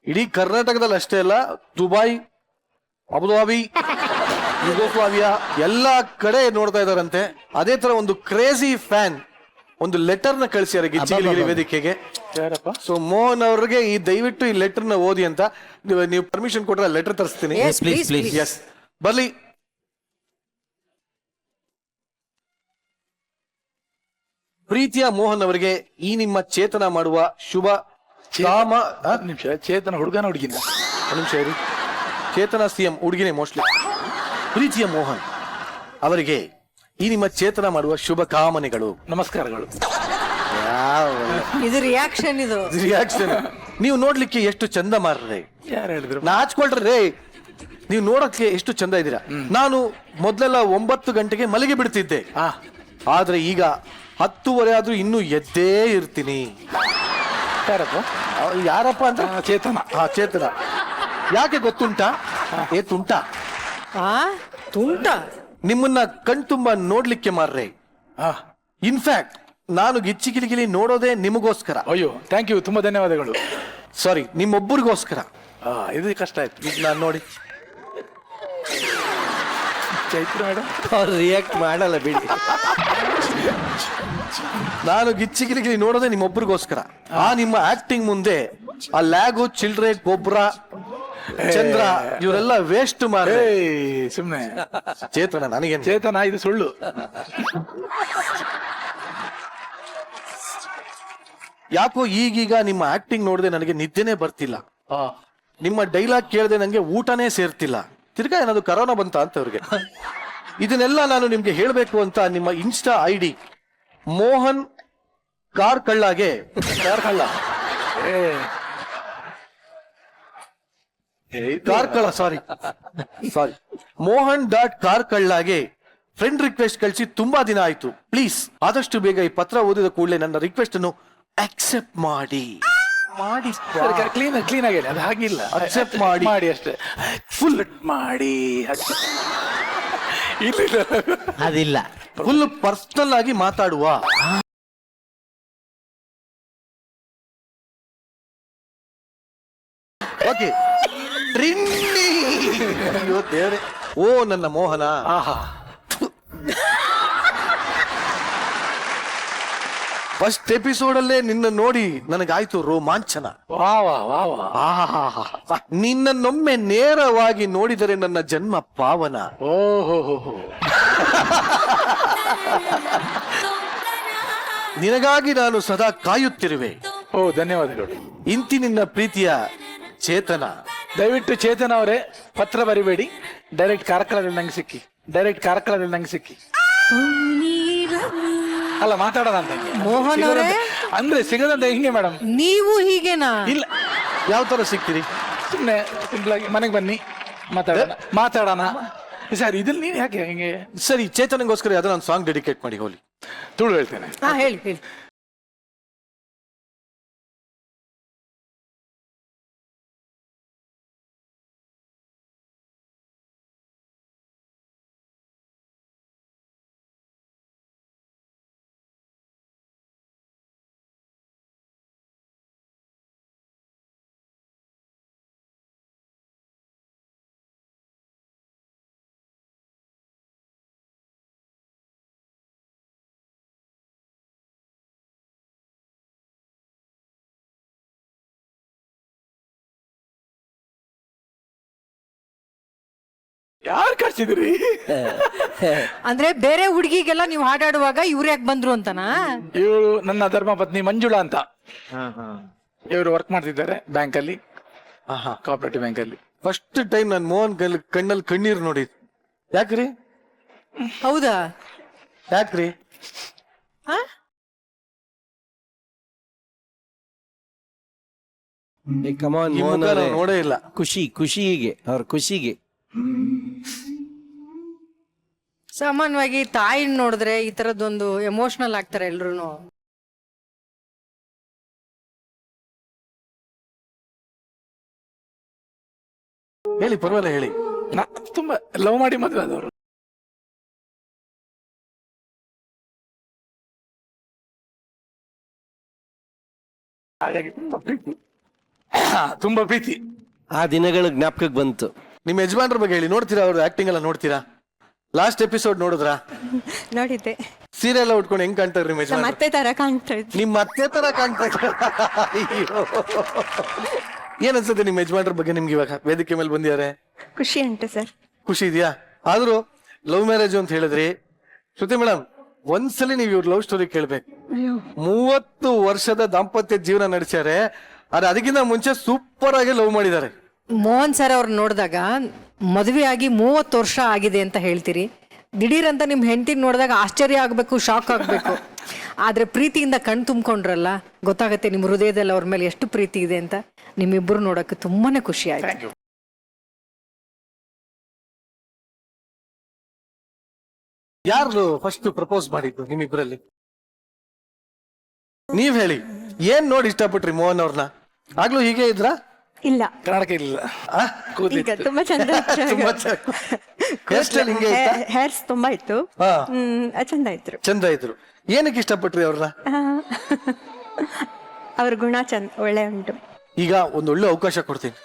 ಇಡೀ ಕರ್ನಾಟಕದಲ್ಲಿ ಅಷ್ಟೇ ಅಲ್ಲ, ದುಬೈ, ಅಬುಧಾಬಿ, ಯುಗೋಸ್ಲಾವಿಯಾ ಎಲ್ಲ ಕಡೆ ನೋಡ್ತಾ ಇದಾರಂತೆ. ಅದೇ ತರ ಒಂದು ಕ್ರೇಜಿ ಫ್ಯಾನ್ ಒಂದು ಲೆಟರ್ ನ ಕಳಿಸಿದ್ದಾರೆ ಗಿಚ್ಚಿ ವೇದಿಕೆಗೆ. ಯಾರಪ್ಪ? ಸೊ ಮೋಹನ್ ಅವ್ರಿಗೆ ಈ ದಯವಿಟ್ಟು ಈ ಲೆಟರ್ ನ ಓದಿ ಅಂತ ನೀವು ಪರ್ಮಿಷನ್ ಕೊಟ್ರೆ ಲೆಟರ್ ತರಿಸ್ತೀನಿ. ಎಸ್, ಬರ್ಲಿ. ಪ್ರೀತಿಯ ಮೋಹನ್ ಅವರಿಗೆ ಈ ನಿಮ್ಮ ಚೇತನ ಮಾಡುವ ಶುಭ ಕಾಮ. ನಿಮಿಷ, ಚೇತನ ಹುಡುಗನ ಹುಡುಗಿನ? ನಿಮಿಷ ಇರಿ. ಚೇತನ ಸಿಎಂ ಹುಡುಗಿನೇ ಮೋಸ್ಟ್ಲಿ. ಪ್ರೀತಿಯ ಮೋಹನ್ ಅವರಿಗೆ ಈ ನಿಮ್ಮ ಚೇತನ ಮಾಡುವ ಶುಭ ಕಾಮನೆಗಳು. ನಮಸ್ಕಾರಗಳು. ಇದು ರಿಯಾಕ್ಷನ್. ಇದು ರಿಯಾಕ್ಷನ್. ನೀವು ನೋಡ್ಲಿಕ್ಕೆ ಎಷ್ಟು ಚಂದ ಮಾರ್ರೆ. ಯಾರು ಹೇಳಿದ್ರು? ನಾಚ್ಕೊಳ್ರಿ. ನೀವು ನೋಡಕ್ಕೆ ಎಷ್ಟು ಚಂದ ಇದ್ದೀರಾ. ನಾನು ಮೊದ್ಲೆಲ್ಲ 9 ಗಂಟೆಗೆ ಮಲಗಿ ಬಿಡ್ತಿದ್ದೆ, ಆದ್ರೆ ಈಗ 10:30 ಆದ್ರೂ ಇನ್ನೂ ಎದ್ದೇ ಇರ್ತೀನಿ. ಯಾರಪ್ಪ? ಯಾರಪ್ಪ ಅಂತ? ಚೇತನ. ಚೇತನ. ಯಾಕೆ ಗೊತ್ತುಂಟಾ? ತುಂಟ ತುಂಟ. ನಿಮ್ಮನ್ನ ಕಣ್ತುಂಬ ನೋಡ್ಲಿಕ್ಕೆ ಮಾರ್ರೆ. ಇನ್ಫ್ಯಾಕ್ಟ್ ನಾನು ಗಿಚ್ಚಿ ಗಿಲಿಗಿಲಿ ನೋಡೋದೇ ನಿಮಗೋಸ್ಕರ. ಅಯ್ಯೋ, ಥ್ಯಾಂಕ್ ಯು, ತುಂಬಾ ಧನ್ಯವಾದಗಳು. ಸಾರಿ, ನಿಮ್ಮೊಬ್ಬರಿಗೋಸ್ಕರ. ಇದು ಕಷ್ಟ ಆಯ್ತು. ಈಗ ನಾನು ನೋಡಿ ಚೈತ್ರ ಮೇಡಮ್ ಅವ್ರು ರಿಯಾಕ್ಟ್ ಮಾಡಲ್ಲ ಬಿಡಿ. ನಾನು ಗಿಚ್ಚಿ ಗಿಲಿಗಿಲಿ ನೋಡೋದೇ ನಿಮ್ಮೊಬ್ಬರಿಗೋಸ್ಕರ. ಆ ನಿಮ್ಮ ಆಕ್ಟಿಂಗ್ ಮುಂದೆ ಆ ಲ್ಯಾಗು, ಚಿಲ್ಡ್ರೆ, ಗೊಬ್ಬರ, ಚಂದ್ರ ಇವರೆಲ್ಲ ವೇಸ್ಟ್ ಮಾರೇ. ಸುಮ್ನೆ. ಚೇತನ ನನಗೇನು? ಚೇತನ, ಇದು ಸುಳ್ಳು. ಯಾಕೋ ಈಗೀಗ ನಿಮ್ಮ ಆಕ್ಟಿಂಗ್ ನೋಡದೆ ನನಗೆ ನಿದ್ದೆನೆ ಬರ್ತಿಲ್ಲ. ನಿಮ್ಮ ಡೈಲಾಗ್ ಕೇಳದೆ ನಂಗೆ ಊಟನೇ ಸೇರ್ತಿಲ್ಲ. ತಿರ್ಗಾ ಏನಾದ್ರು ಕರೋನಾ ಬಂತ ಅಂತ ಅವ್ರಿಗೆ. ಇದನ್ನೆಲ್ಲ ನಾನು ನಿಮ್ಗೆ ಹೇಳ್ಬೇಕು ಅಂತ ನಿಮ್ಮ ಇನ್ಸ್ಟಾ ID ಮೋಹನ್ ಕಾರ್ ಕಳ್ಳಾಗೆ ಕಳ್ಳ ಕಾರ್ಕಳ ಸಾರಿ ಮೋಹನ್ .ಕಾರ್ಕಳ್ಳಾಗೆ ಫ್ರೆಂಡ್ ರಿಕ್ವೆಸ್ಟ್ ಕಳಿಸಿ ತುಂಬಾ ದಿನ ಆಯ್ತು. ಪ್ಲೀಸ್ ಆದಷ್ಟು ಬೇಗ ಈ ಪತ್ರ ಓದಿದ ಕೂಡಲೇ ನನ್ನ ರಿಕ್ವೆಸ್ಟ್ ಅನ್ನು ಅಕ್ಸೆಪ್ಟ್ ಮಾಡಿ. ಕ್ಲೀನ್ ಆಗಿ ಅದು ಹಾಗಿಲ್ಲ. ಅಕ್ಸೆಪ್ಟ್ ಮಾಡಿ ಅಷ್ಟೇ. ಫುಲ್ ಮಾಡಿ ಅದಿಲ್ಲ. ಫುಲ್ ಪರ್ಸನಲ್ ಆಗಿ ಮಾತಾಡುವ. ಓಕೆ. ಓ ನನ್ನ ಮೋಹನ. ಫಸ್ಟ್ ಎಪಿಸೋಡ್ ಅಲ್ಲೇ ನಿನ್ನ ನೋಡಿ ನನಗಾಯ್ತು ರೋಮಾಂಚನ. ನಿನ್ನನ್ನೊಮ್ಮೆ ನೇರವಾಗಿ ನೋಡಿದರೆ ನನ್ನ ಜನ್ಮ ಪಾವನ. ಓಹೋ. ನಿನಗಾಗಿ ನಾನು ಸದಾ ಕಾಯುತ್ತಿರುವೆ. ಓ ಧನ್ಯವಾದಗಳು. ಇಂತಿ ನಿನ್ನ ಪ್ರೀತಿಯ ಚೇತನ. ದಯವಿಟ್ಟು ಚೇತನ್ ಅವರೇ ಪತ್ರ ಬರಿಬೇಡಿ, ಡೈರೆಕ್ಟ್ ಕಾರ್ಕಳದಲ್ಲಿ ನಂಗೆ ಸಿಕ್ಕಿ, ಡೈರೆಕ್ಟ್ ಕಾರ್ಕಳದಲ್ಲಿ ನಂಗೆ ಸಿಕ್ಕಿ. ಅಲ್ಲ ಮಾತಾಡೋಣ ಅಂತ ಮೋಹನ್ ಅವರೇ, ಅಂದ್ರೆ ಸಿಗದಂತ ಹಿಂಗೆ ಮೇಡಮ್. ನೀವು ಹೀಗೇನಾ? ಇಲ್ಲ, ಯಾವ ತರ ಸಿಗ್ತೀರಿ? ಸುಮ್ಮನೆ ಸಿಂಪಲ್ ಆಗಿ ಮನೆಗೆ ಬನ್ನಿ, ಮಾತಾಡೋಣ. ಸರ್ ಇದ್ರಲ್ಲಿ ನೀನು ಯಾಕೆ ಹಿಂಗೆ? ಸರಿ, ಚೇತನಗೋಸ್ಕರ ಯಾವ್ದಾರ ಒಂದು ಸಾಂಗ್ ಡೆಡಿಕೇಟ್ ಮಾಡಿ ಹೋಗ್ಲಿ. ತುಳು ಹೇಳ್ತೇನೆ. ಹಾ, ಹೇಳಿ ಹೇಳಿ. ಯಾರು ಕಳ್ಸಿದ್ರಿ? ಅಂದ್ರೆ ಬೇರೆ ಹುಡುಗಿಗೆಲ್ಲ ನೀವು ಹಾಡಾಡುವಾಗ ಇವ್ರು ಯಾಕೆ ಬಂದ್ರು ಅಂತನಾ? ಇವರು ನನ್ನ ಧರ್ಮ ಪತ್ನಿ ಮಂಜುಳಾ ಅಂತ. ಇವರು ವರ್ಕ್ ಮಾಡ್ತಿದ್ದಾರೆ ಬ್ಯಾಂಕ್ ಅಲ್ಲಿ, ಕೋಆಪರೇಟಿವ್ ಬ್ಯಾಂಕ್ ಅಲ್ಲಿ. ಫಸ್ಟ್ ಟೈಮ್ ನಾನು ಮೋಹನ್ ಕಣ್ಣಲ್ಲಿ ಕಣ್ಣೀರ್ ನೋಡಿ. ಯಾಕ್ರಿ? ಹೌದಾ? ಯಾಕ್ರಿ? ಹಾ? ಕಮಾನ್ ಈ ಮುಖ ನಾನ್ ನೋಡೇ ಇಲ್ಲ. ಖುಷಿಗೆ ಅವ್ರ ಖುಷಿಗೆ. ಸಾಮಾನ್ಯವಾಗಿ ತಾಯಿನ ನೋಡಿದ್ರೆ ಈ ತರದೊಂದು ಎಮೋಷನಲ್ ಆಗ್ತಾರೆ ಎಲ್ರು. ಹೇಳಿ, ಪರವಾಗಿಲ್ಲ ಹೇಳಿ. ತುಂಬಾ ಲವ್ ಮಾಡಿ ಮದುವೆ ಆದವರು. ಹಾಗಾಗಿ ತುಂಬಾ ಪ್ರೀತಿ. ಆ ದಿನಗಳ ಜ್ಞಾಪಕಕ್ಕೆ ಬಂತು. ನಿಮ್ಮ ಯಜಮಾನ್ರ ಬಗ್ಗೆ ಹೇಳಿ. ನೋಡ್ತೀರಾ ಅವ್ರ ಆಕ್ಟಿಂಗ್ ಎಲ್ಲ? ನೋಡ್ತೀರಾ? ಲಾಸ್ಟ್ ಎಪಿಸೋಡ್ ನೋಡಿದ್ರಾ? ನೋಡಿದ್ದೆ. ಸೀರೆ ಎಲ್ಲ ಉಟ್ಕೊಂಡು ಹೆಂಗ್ ಕಾಣ್ತಾರ್ರಿ ನಿಮ್ಮ ಯಜಮಾನ್ರು? ಮತ್ತೆ ತರ ಕಾಣ್ತಾ ಇದ್ವಿ. ನಿಮ್ಮ ಅತ್ತೆ ತರ ಕಾಣ್ತಾ ಅಯ್ಯೋ. ಏನ್ ಅನ್ಸುತ್ತೆ ನಿಮ್ಮ ಯಜಮಾನ್ರ ಬಗ್ಗೆ ನಿಮ್ಗೆ ಇವಾಗ ವೇದಿಕೆ ಮೇಲೆ ಬಂದಿದ್ದಾರೆ? ಖುಷಿ ಉಂಟು ಸರ್. ಖುಷಿ ಇದೆಯಾ? ಆದ್ರೂ ಲವ್ ಮ್ಯಾರೇಜ್ ಅಂತ ಹೇಳಿದ್ರಿ. ಶ್ರುತಿ ಮೇಡಮ್, ಒಂದ್ಸಲಿ ನೀವು ಇವ್ರ ಲವ್ ಸ್ಟೋರಿ ಕೇಳ್ಬೇಕು. 30 ವರ್ಷದ ದಾಂಪತ್ಯ ಜೀವನ ನಡೆಸ್ಯಾರೆ. ಆದ್ರೆ ಅದಕ್ಕಿಂತ ಮುಂಚೆ ಸೂಪರ್ ಆಗಿ ಲವ್ ಮಾಡಿದ್ದಾರೆ. ಮೋಹನ್ ಸರ್ ಅವ್ರನ್ನ ನೋಡಿದಾಗ ಮದುವೆ ಆಗಿ 30 ವರ್ಷ ಆಗಿದೆ ಅಂತ ಹೇಳ್ತೀರಿ. ದಿಢೀರ್ ಅಂತ ನಿಮ್ ಹೆಂಡತಿನ ನೋಡಿದಾಗ ಆಶ್ಚರ್ಯ ಆಗ್ಬೇಕು, ಶಾಕ್ ಆಗ್ಬೇಕು. ಆದ್ರೆ ಪ್ರೀತಿಯಿಂದ ಕಣ್ ತುಂಬ್ಕೊಂಡ್ರಲ್ಲ, ಗೊತ್ತಾಗತ್ತೆ ನಿಮ್ ಹೃದಯದಲ್ಲಿ ಅವ್ರ ಮೇಲೆ ಎಷ್ಟು ಪ್ರೀತಿ ಇದೆ ಅಂತ. ನಿಮ್ಮಿಬ್ರು ನೋಡಕ್ಕೆ ತುಂಬಾನೇ ಖುಷಿ ಆಯ್ತು. ಯಾರು ಫಸ್ಟ್ ಪ್ರಪೋಸ್ ಮಾಡಿದ್ದು ನಿಮ್ಮಿಬ್ರಲ್ಲಿ? ನೀವ್ ಹೇಳಿ. ಏನ್ ನೋಡಿ ಇಷ್ಟಪಟ್ರಿ ಮೋಹನ್ ಅವ್ರನ್ನ? ಆಗ್ಲೂ ಹೀಗೆ ಇದ್ರಾ? ಇಲ್ಲ, ಕರ್ನಾಟಕ ಇಲ್ಲ, ಈಗ ತುಂಬಾ ಚಂದ ಹಿಂಗೆ ಇತ್ತಾ? ಹೇರ್ಸ್ ತುಂಬಾ ಇತ್ತು. ಹಾ, ಚಂದ ಇದ್ರು. ಚಂದ ಇದ್ರು. ಏನಕ್ಕೆ ಇಷ್ಟಪಟ್ರಿ ಅವ್ರನ್ನ? ಅವ್ರ ಗುಣ ಚಂದ, ಒಳ್ಳೆ ಉಂಟು. ಈಗ ಒಂದ್ ಒಳ್ಳೆ ಅವಕಾಶ ಕೊಡ್ತೀನಿ.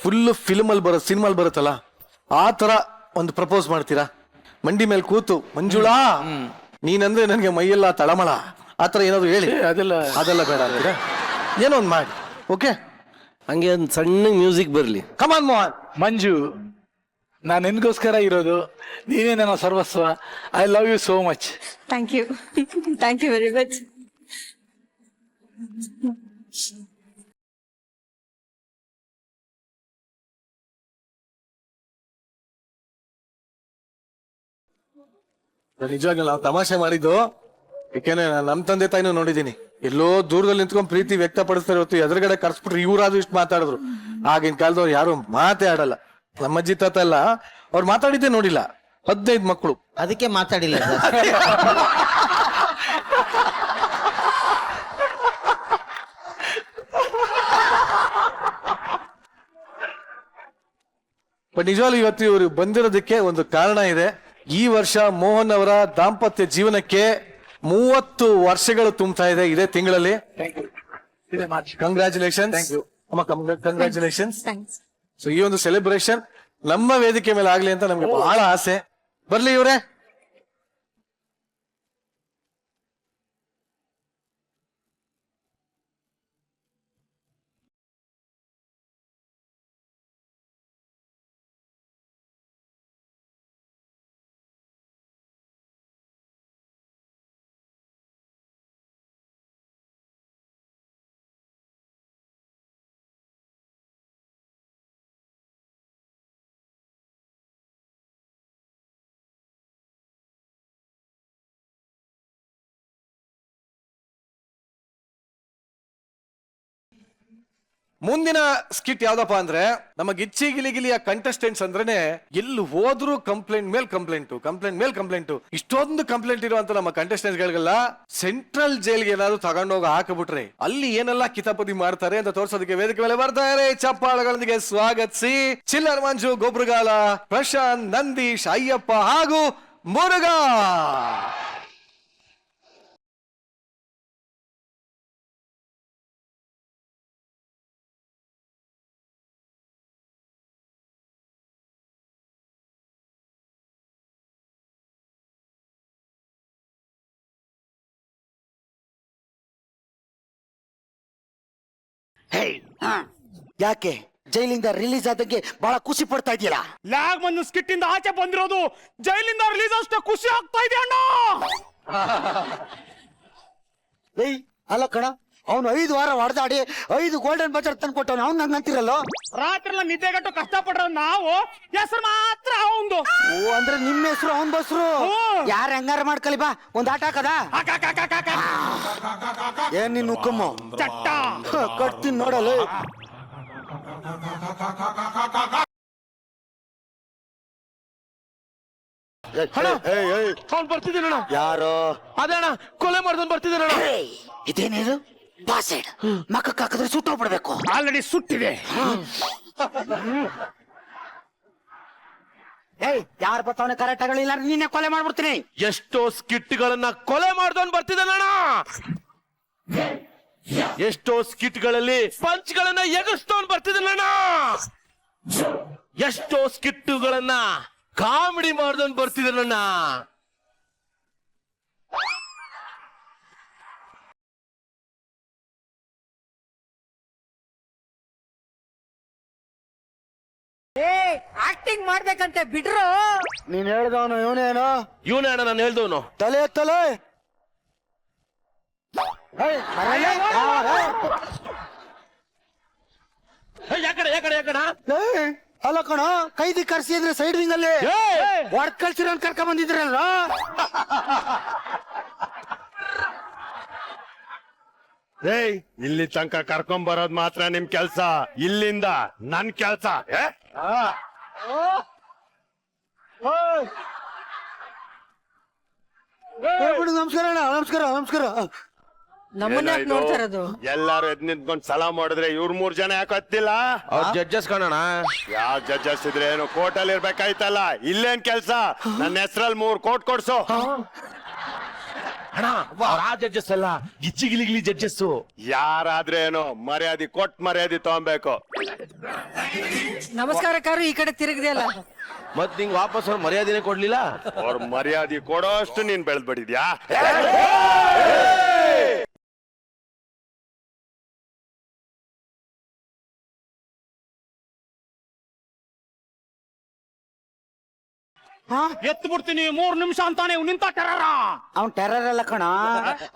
ಫುಲ್ ಫಿಲ್ಮ್ ಅಲ್ಲಿ ಬರೋ ಸಿನಿಮಾಲ್ ಬರುತ್ತಲ್ಲ, ಆ ತರ ಒಂದು ಪ್ರಪೋಸ್ ಮಾಡ್ತೀರಾ? ಮಂಡಿ ಮೇಲೆ ಕೂತು, ಮಂಜುಳಾ ನೀನಂದ್ರೆ ನನ್ಗೆ ಮೈಯೆಲ್ಲ ತಳಮಳ, ಆತರ ಏನಾದ್ರು ಹೇಳಿ. ಅದೆಲ್ಲ ಬೇಡ ಅಂತೀರಾ? ಏನೋ ಒಂದ್ ಮಾಡಿ. ಓಕೆ, ಹಂಗೆ ಒಂದು ಸಣ್ಣ ಮ್ಯೂಸಿಕ್ ಬರ್ಲಿ. ಕಮಾನ್ ಮೋಹನ್. ಮಂಜು, ನಾನು ನಿನ್ಗೋಸ್ಕರ ಇರೋದು, ನೀನೇ ನನ್ನ ಸರ್ವಸ್ವ. I love you so much. Thank you, thank you very much. ನಿಜವಾಗ್ಲೂ ನಾವು ತಮಾಷೆ ಮಾಡಿದ್ದು. ಯಾಕೆಂದ್ರೆ ನಾನು ನಮ್ಮ ತಂದೆ ತಾಯಿನೂ ನೋಡಿದೀನಿ. ಎಲ್ಲೋ ದೂರದಲ್ಲಿ ನಿಂತ್ಕೊಂಡು ಪ್ರೀತಿ ವ್ಯಕ್ತಪಡಿಸ್ತಾರೆ ಹೊತ್ತು ಎದುರುಗಡೆ ಕರ್ಸ್ಬಿಟ್ರೆ ಇವರಾದ್ರೂ ಇಷ್ಟು ಮಾತಾಡಿದ್ರು. ಆಗಿನ ಕಾಲದವ್ರು ಯಾರು ಮಾತೇ ಆಡಲ್ಲ. ನಮ್ಮ ಅಜ್ಜಿ ತಾತ ಎಲ್ಲ ಅವ್ರು ಮಾತಾಡಿದ್ದೇ ನೋಡಿಲ್ಲ. 15 ಮಕ್ಕಳು, ಅದಕ್ಕೆ ಮಾತಾಡಿಲ್ಲ ಸರ್. ಬಟ್ ನಿಜವಾಗ್ಲೂ ಇವತ್ತು ಇವರು ಬಂದಿರೋದಕ್ಕೆ ಒಂದು ಕಾರಣ ಇದೆ. ಈ ವರ್ಷ ಮೋಹನ್ ಅವರ ದಾಂಪತ್ಯ ಜೀವನಕ್ಕೆ 30 ವರ್ಷಗಳು ತುಂಬ್ತಾ ಇದೆ ಇದೇ ತಿಂಗಳಲ್ಲಿ. ಕಂಗ್ರ್ಯಾಚುಲೇಷನ್ ಅಮ್ಮ, ಕಂಗ್ರ್ಯಾಚುಲೇಷನ್ಸ್. ಸೊ ಈ ಒಂದು ಸೆಲೆಬ್ರೇಷನ್ ನಮ್ಮ ವೇದಿಕೆ ಮೇಲೆ ಆಗ್ಲಿ ಅಂತ ನಮ್ಗೆ ಬಹಳ ಆಸೆ. ಬರ್ಲಿ ಇವ್ರೆ. ಮುಂದಿನ ಸ್ಕಿಟ್ ಯಾವ್ದಪ್ಪ ಅಂದ್ರೆ ನಮ್ಮ ಗಿಚ್ಚಿ ಗಿಲಿಗಿಲಿಯ ಕಂಟೆಸ್ಟೆಂಟ್ಸ್ ಅಂದ್ರೇನೆ ಎಲ್ಲಿ ಹೋದ್ರು ಕಂಪ್ಲೇಂಟ್ ಮೇಲ್ ಕಂಪ್ಲೇಂಟ್ ಇಷ್ಟೊಂದು ಕಂಪ್ಲೇಂಟ್ ಇರುವಂತ ನಮ್ಮ ಕಂಟೆಸ್ಟೆಂಟ್ಸ್ ಗಳಿಗೆಲ್ಲ ಸೆಂಟ್ರಲ್ ಜೈಲ್ಗೆ ಏನಾದ್ರು ತಗೊಂಡೋಗಿ ಹಾಕಬಿಟ್ರೆ ಅಲ್ಲಿ ಏನೆಲ್ಲ ಕಿತಾಪತಿ ಮಾಡ್ತಾರೆ ಅಂತ ತೋರ್ಸೋದಕ್ಕೆ ವೇದಿಕೆ ಮೇಲೆ ಬರ್ತಾರೆ. ಚಪ್ಪಾಳಗಳೊಂದಿಗೆ ಸ್ವಾಗತಿಸಿ ಚಿಲ್ಲರ್ ಮಂಜು, ಗೊಬ್ರಗಾಲ, ಪ್ರಶಾಂತ್, ನಂದೀಶ್, ಅಯ್ಯಪ್ಪ ಹಾಗೂ ಮುರುಘಾ. ಯಾಕೆ ಜೈಲಿಂದ ರಿಲೀಸ್ ಆದಂಗೆ ಬಹಳ ಖುಷಿ ಪಡ್ತಾ ಇದೆಯಲ್ಲ? ಲ್ಯಾಗ್ ಬಂದು ಸ್ಕಿಟ್ ಇಂದ ಆಚೆ ಬಂದಿರೋದು ಜೈಲಿಂದ ರಿಲೀಸ್ ಅಷ್ಟೇ ಖುಷಿ ಆಗ್ತಾ ಇದೆ ಅಣ್ಣ. ಏಯ್ ಅಲ್ಲ ಕಣ, ಅವನು 5 ವಾರ ಹೊಡೆದಾಡಿ 5 ಗೋಲ್ಡನ್ ಬಜಾರ್ ತಂದ್ಕೊಟ್ಟವನು, ಅವ್ನು ನಂಗೆ ಅಂತಿರಲ್ಲ. ರಾತ್ರಿ ನಿದ್ದೆಗಟ್ಟು ಕಷ್ಟಪಡ್ರ ನಾವು, ಹೆಸರು ಮಾತ್ರ ಅವಂದು. ಓ, ಅಂದ್ರೆ ನಿಮ್ಮ ಹೆಸರು ಅವನ್ ಬಸ್ರು. ಯಾರ ಹೆಂಗಾರ ಮಾಡ್ಕಲಿ ಬಾ, ಒಂದ್ ಆಟ ಹಾಕದ. ಏನ್ ನಿನ್ ಹುಕ್ಕಮ್ಮ ಚಟ್ಟ ಕಟ್ತೀನಿ ನೋಡಲ್ಲ. ಬರ್ತಿದ್ದೀನಣ್ಣ. ಯಾರು? ಅದೇ ಅಣ್ಣ, ಕೊಲೆ ಮಾಡ್ದವ್ನು ಬರ್ತಿದ್ದೀನಣ್ಣ. ಇದೇನಿದು ಪಾಸೈಡ್? ಮಕ್ಕಕ್ಕೆ ಹಾಕಿದ್ರೆ ಸುಟ್ಟೋಗ್ಬಿಡ್ಬೇಕು. ಆಲ್ರೆಡಿ ಸುಟ್ಟಿದೆ. ಏಯ್, ಯಾರು ಬರ್ತಾವನೆ ಕರೆಕ್ಟ್ ಆಗಲಿಲ್ಲ, ನೀನೆ ಕೊಲೆ ಮಾಡ್ಬಿಡ್ತೀನಿ. ಎಷ್ಟೋ ಸ್ಕಿಟ್ಗಳನ್ನ ಕೊಲೆ ಮಾಡ್ದವ್ನು ಬರ್ತಿದ್ದಾನಣ್ಣ. ಎಷ್ಟೋ ಸ್ಕಿಟ್ಗಳಲ್ಲಿ ಪಂಚ್ಗಳನ್ನ ಎಗಸ್ತವನ್ ಬರ್ತಿದ್ದಾನಣ್ಣ. ಎಷ್ಟೋ ಸ್ಕಿಟ್ಟುಗಳನ್ನ ಕಾಮಿಡಿ ಮಾಡ್ದವನ್ ಬರ್ತಿದ್ದಾನಣ್ಣ. ಆಕ್ಟಿಂಗ್ ಮಾಡ್ಬೇಕಂತೆ ಬಿಡ್ರು. ನೀನ್ ಹೇಳ್ದವನು ಇವನೇನು? ಇವನೇ ಅಣ್ಣ ನಾನು ಹೇಳ್ದವನು. ತಲೆ ಎತ್ತಲೆ. ಅಲ್ಲ ಕಣ, ಕೈದಿ ಕರ್ಸಿದ್ರೆ ಸೈಡ್ ವಿಂಗ್ ಅಲ್ಲಿ ಹೊಡ್ ಕಳ್ಸಿರೋ ಕರ್ಕ ಬಂದಿದ್ರಲ್ಲ. ಏಯ್, ಇಲ್ಲಿ ತನಕ ಕರ್ಕೊಂಡ್ ಬರೋದ್ ಮಾತ್ರ ನಿಮ್ ಕೆಲ್ಸ, ಇಲ್ಲಿಂದ ನನ್ ಕೆಲ್ಸ. ನಮಸ್ಕಾರ ಅಣ್ಣ, ನಮಸ್ಕಾರ ನಮಸ್ಕಾರ. ನಮ್ಮನ್ನ ಯಾಕ್ ನೋಡ್ತಾ ಇರೋದು? ಎಲ್ಲಾರು ಎದ್ ನಿಂತ್ಕೊಂಡ್ ಸಲಾ ಮಾಡಿದ್ರೆ ಇವ್ರ 3 ಜನ ಯಾಕೆ ಹತ್ತಿಲ್ಲ? ಅವ್ರ ಜಡ್ಜಸ್ ಕಾಣೋಣ. ಯಾವ ಜಡ್ಜಸ್ ಇದ್ರೆ ಏನು, ಕೋರ್ಟಲ್ಲಿ ಇರ್ಬೇಕಾಯ್ತಲ್ಲ. ಇಲ್ಲೇನ್ ಕೆಲ್ಸ? ನನ್ನ ಹೆಸರಲ್ಲಿ 3 ಕೋರ್ಟ್ ಕೊಡ್ಸು. ಅಣ್ಣ, ಆ ಜಡ್ಜಸ್ ಅಲ್ಲ, ಗಿಚ್ಚಿ ಗಿಲಿಗಿಲಿ ಜಡ್ಜಸ್. ಯಾರಾದ್ರೆ ಏನು, ಮರ್ಯಾದೆ ಕೊಟ್ ಮರ್ಯಾದೆ ತಗೊಬೇಕು. ನಮಸ್ಕಾರಕ್ಕಾರು ಈ ಕಡೆ ತಿರುಗಿದೆ ಅಲ್ಲ. ಮತ್ ನಿಂಗ್ ವಾಪಸ್ ಅವ್ರ ಮರ್ಯಾದೆನೆ ಕೊಡ್ಲಿಲ್ಲ. ಅವ್ರ ಮರ್ಯಾದೆ ಕೊಡೋ ಅಷ್ಟು ನೀನ್ ಬೆಳೆದ್ಬಿಟ್ಟಿದ್ಯಾ? ಎತ್ತು ಬಿಡ್ತೀನಿ 3 ನಿಮಿಷ ಅಂತಾನೆ ನಿಂತ ಟೆರರ. ಅವ್ನ್ ಟೆರರ್ ಅಲ್ಲ ಕಣ,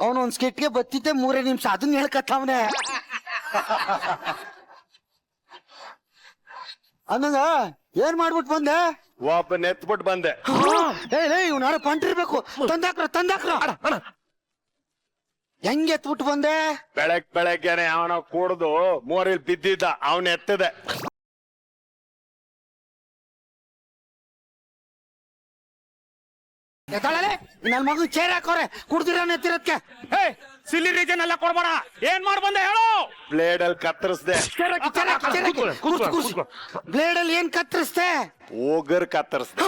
ಅವನು ಒಂದ್ ಸ್ಕಿಟ್ಗೆ ಬತ್ತಿದ್ದೆ 3 ನಿಮಿಷ, ಅದನ್ನ ಹೇಳ್ಕತ್ತವನೆ. ಅನ್ನಂಗ ಏನ್ ಮಾಡ್ಬಿಟ್ ಬಂದೆ? ಒಬ್ಬನ ಎತ್ಬಿಟ್ಟು ಬಂದೆ. ಇವ್ನ ಯಾರ ಪಂಟಿರ್ಬೇಕು. ತಂದಾಕ್ರ. ಹೆಂಗ್ ಎತ್ಬಿಟ್ಟು ಬಂದೆ? ಬೆಳಗ್ಗೆನೆ ಅವನ ಕುಡ್ದು ಮೋರಿಲ್ ಬಿದ್ದಿದ್ದ, ಅವನ್ ಎತ್ತದೆ. ನನ್ ಮಗನ್ ಚೇರ್ ಹಾಕೋರೆ ಕುಡ್ದಿರ ಎತ್ತಿರತ್ಕೆ. ಸಿಲ್ಲಿ ರೀಜನ್ ಎಲ್ಲ ಕೊಡ್ಬೇಡ. ಏನ್ ಮಾಡ್ ಬಂದೆ ಹೇಳು? ಬ್ಲೇಡ್ ಅಲ್ಲಿ ಕತ್ತರಿಸ್ದೆ. ಬ್ಲೇಡ್ ಅಲ್ಲಿ ಏನ್ ಕತ್ತರಿಸ್ದೆ? ಓಗರ್ ಕತ್ತರಿಸ್ದೆ.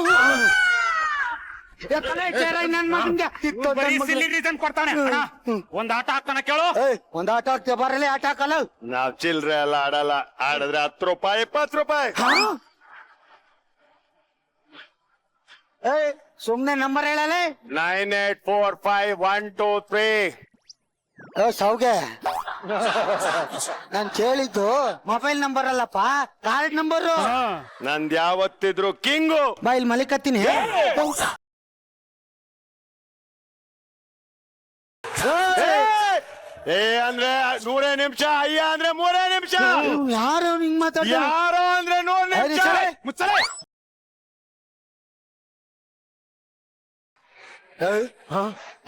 ನನ್ ಮಗನ್ಗೆ ಸಿಲ್ಲಿ ರೀಸನ್ ಕೊಡ್ತಾನೆ. ಒಂದ್ ಆಟ ಹಾಕ್ತಾನೆ ಕೇಳು. ಒಂದ್ ಆಟ ಹಾಕ್ತೇವೆ, ಬರಲಿ ಆಟ ಹಾಕಲ್ಲ. ನಾವ್ ಚಿಲ್ರೆ ಎಲ್ಲ ಆಡಲ್ಲ, ಆಡಿದ್ರೆ 10 ರೂಪಾಯಿ 20 ರೂಪಾಯಿ. ಸುಮ್ನೆ ನಂಬರ್ ಹೇಳಲೆ. 984512 ಸೌಗೆ, ನಾನ್ ಕೇಳಿದ್ದು ಮೊಬೈಲ್ ನಂಬರ್ ಅಲ್ಲಪ್ಪ, ಕಾರ್ಡ್ ನಂಬರು. ನಂದ್ ಯಾವತ್ತಿದ್ರು ಕಿಂಗು. ಬಾಯಿಲ್ ಮಲಿಕತ್ತೀನಿ. ಏ ಅಂದ್ರೆ 100 ನಿಮಿಷ, ಅಯ್ಯ ಅಂದ್ರೆ 3 ನಿಮಿಷ. ಯಾರು ಹಿಂಗ್ ಮಾತಾಡ? ಯಾರೋ ಅಂದ್ರೆ 100 ನಿಮಿಷ. ಮುಚ್ಚಲೆ.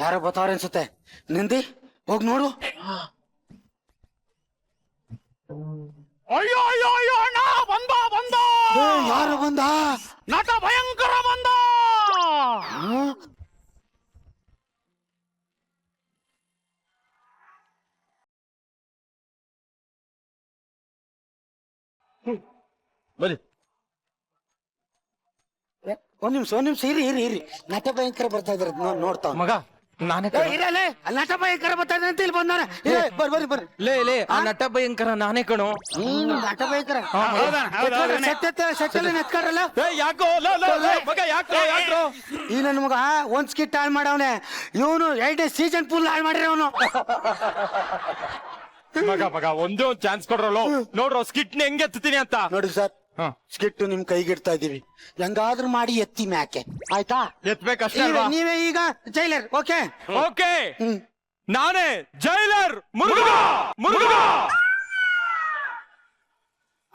ಯಾರೋ ಬರ್ತಾವ್ರೆ ಅನ್ಸುತ್ತೆ. ನಿಂದಿ ಹೋಗ್ ನೋಡು. ಅಯ್ಯೋ ಅಯ್ಯೋ ಅಯ್ಯೋ ಅಣ್ಣ ಬಂದ ಬಂದ ಯಾರು ಬಂದ? ನಟ ಭಯಂಕರ ಬಂದ. ಬನ್ನಿ. ಒಂದ್ ನಿಮಿಷ ಇರಿ ನಟ ಭಯಂಕರ ಬರ್ತಾ ಇದಾರೆ ನೋಡ್ತಾ ಮಗ ನಾನೇ ಇರಲೇ ನಟ ಭಯಂಕರ ಬರ್ತಾ ಇದ್ದಾರೆ ಅಂತ ಇಲ್ಲಿ ಬಂದಾನೆ. ಬರ್ರಿ ಲೇ ಆ ನಟ ಭಯಂಕರ ನಾನೇ ಕಣೋ. ನಟ ಭಯಂಕರ ಸೆಟ್ಟಲ್ಲಿ ನೆತ್ಕಾರಲ್ಲ ಯಾಕೋ ಮಗ ಯಾಕೋ ಈ ನನ್ನ ಮಗ ಒಂದ್ ಸ್ಕಿಟ್ ಹಾಳು ಮಾಡವನೆ. ಇವನು 2ನೇ ಸೀಸನ್ ಫುಲ್ ಹಾಳು ಮಾಡಿರ ಅವನು. ಮಗ ಒಂದೇ ಒಂದ್ ಚಾನ್ಸ್ ಕೊಡ್ರಲ್ಲ ನೋಡ್ರೋ ಸ್ಕಿಟ್ ಹೆಂಗ್ ಎತ್ತೀನಿ ಅಂತ. ನೋಡಿ ಸರ್, ಸ್ಕಿಟ್ ನಿಮ್ ಕೈಗಿಡ್ತಾ ಇದೀವಿ, ಹೆಂಗಾದ್ರೂ ಮಾಡಿ ಎತ್ತಿ ಮ್ಯಾಕೆ, ಆಯ್ತಾ? ಎತ್ಬೇಕಷ್ಟೇ ಅಲ್ವಾ? ನೀವೇ ಈಗ ಜೈಲರ್. ಓಕೆ ಓಕೆ ನಾನೇ jailer Murugha.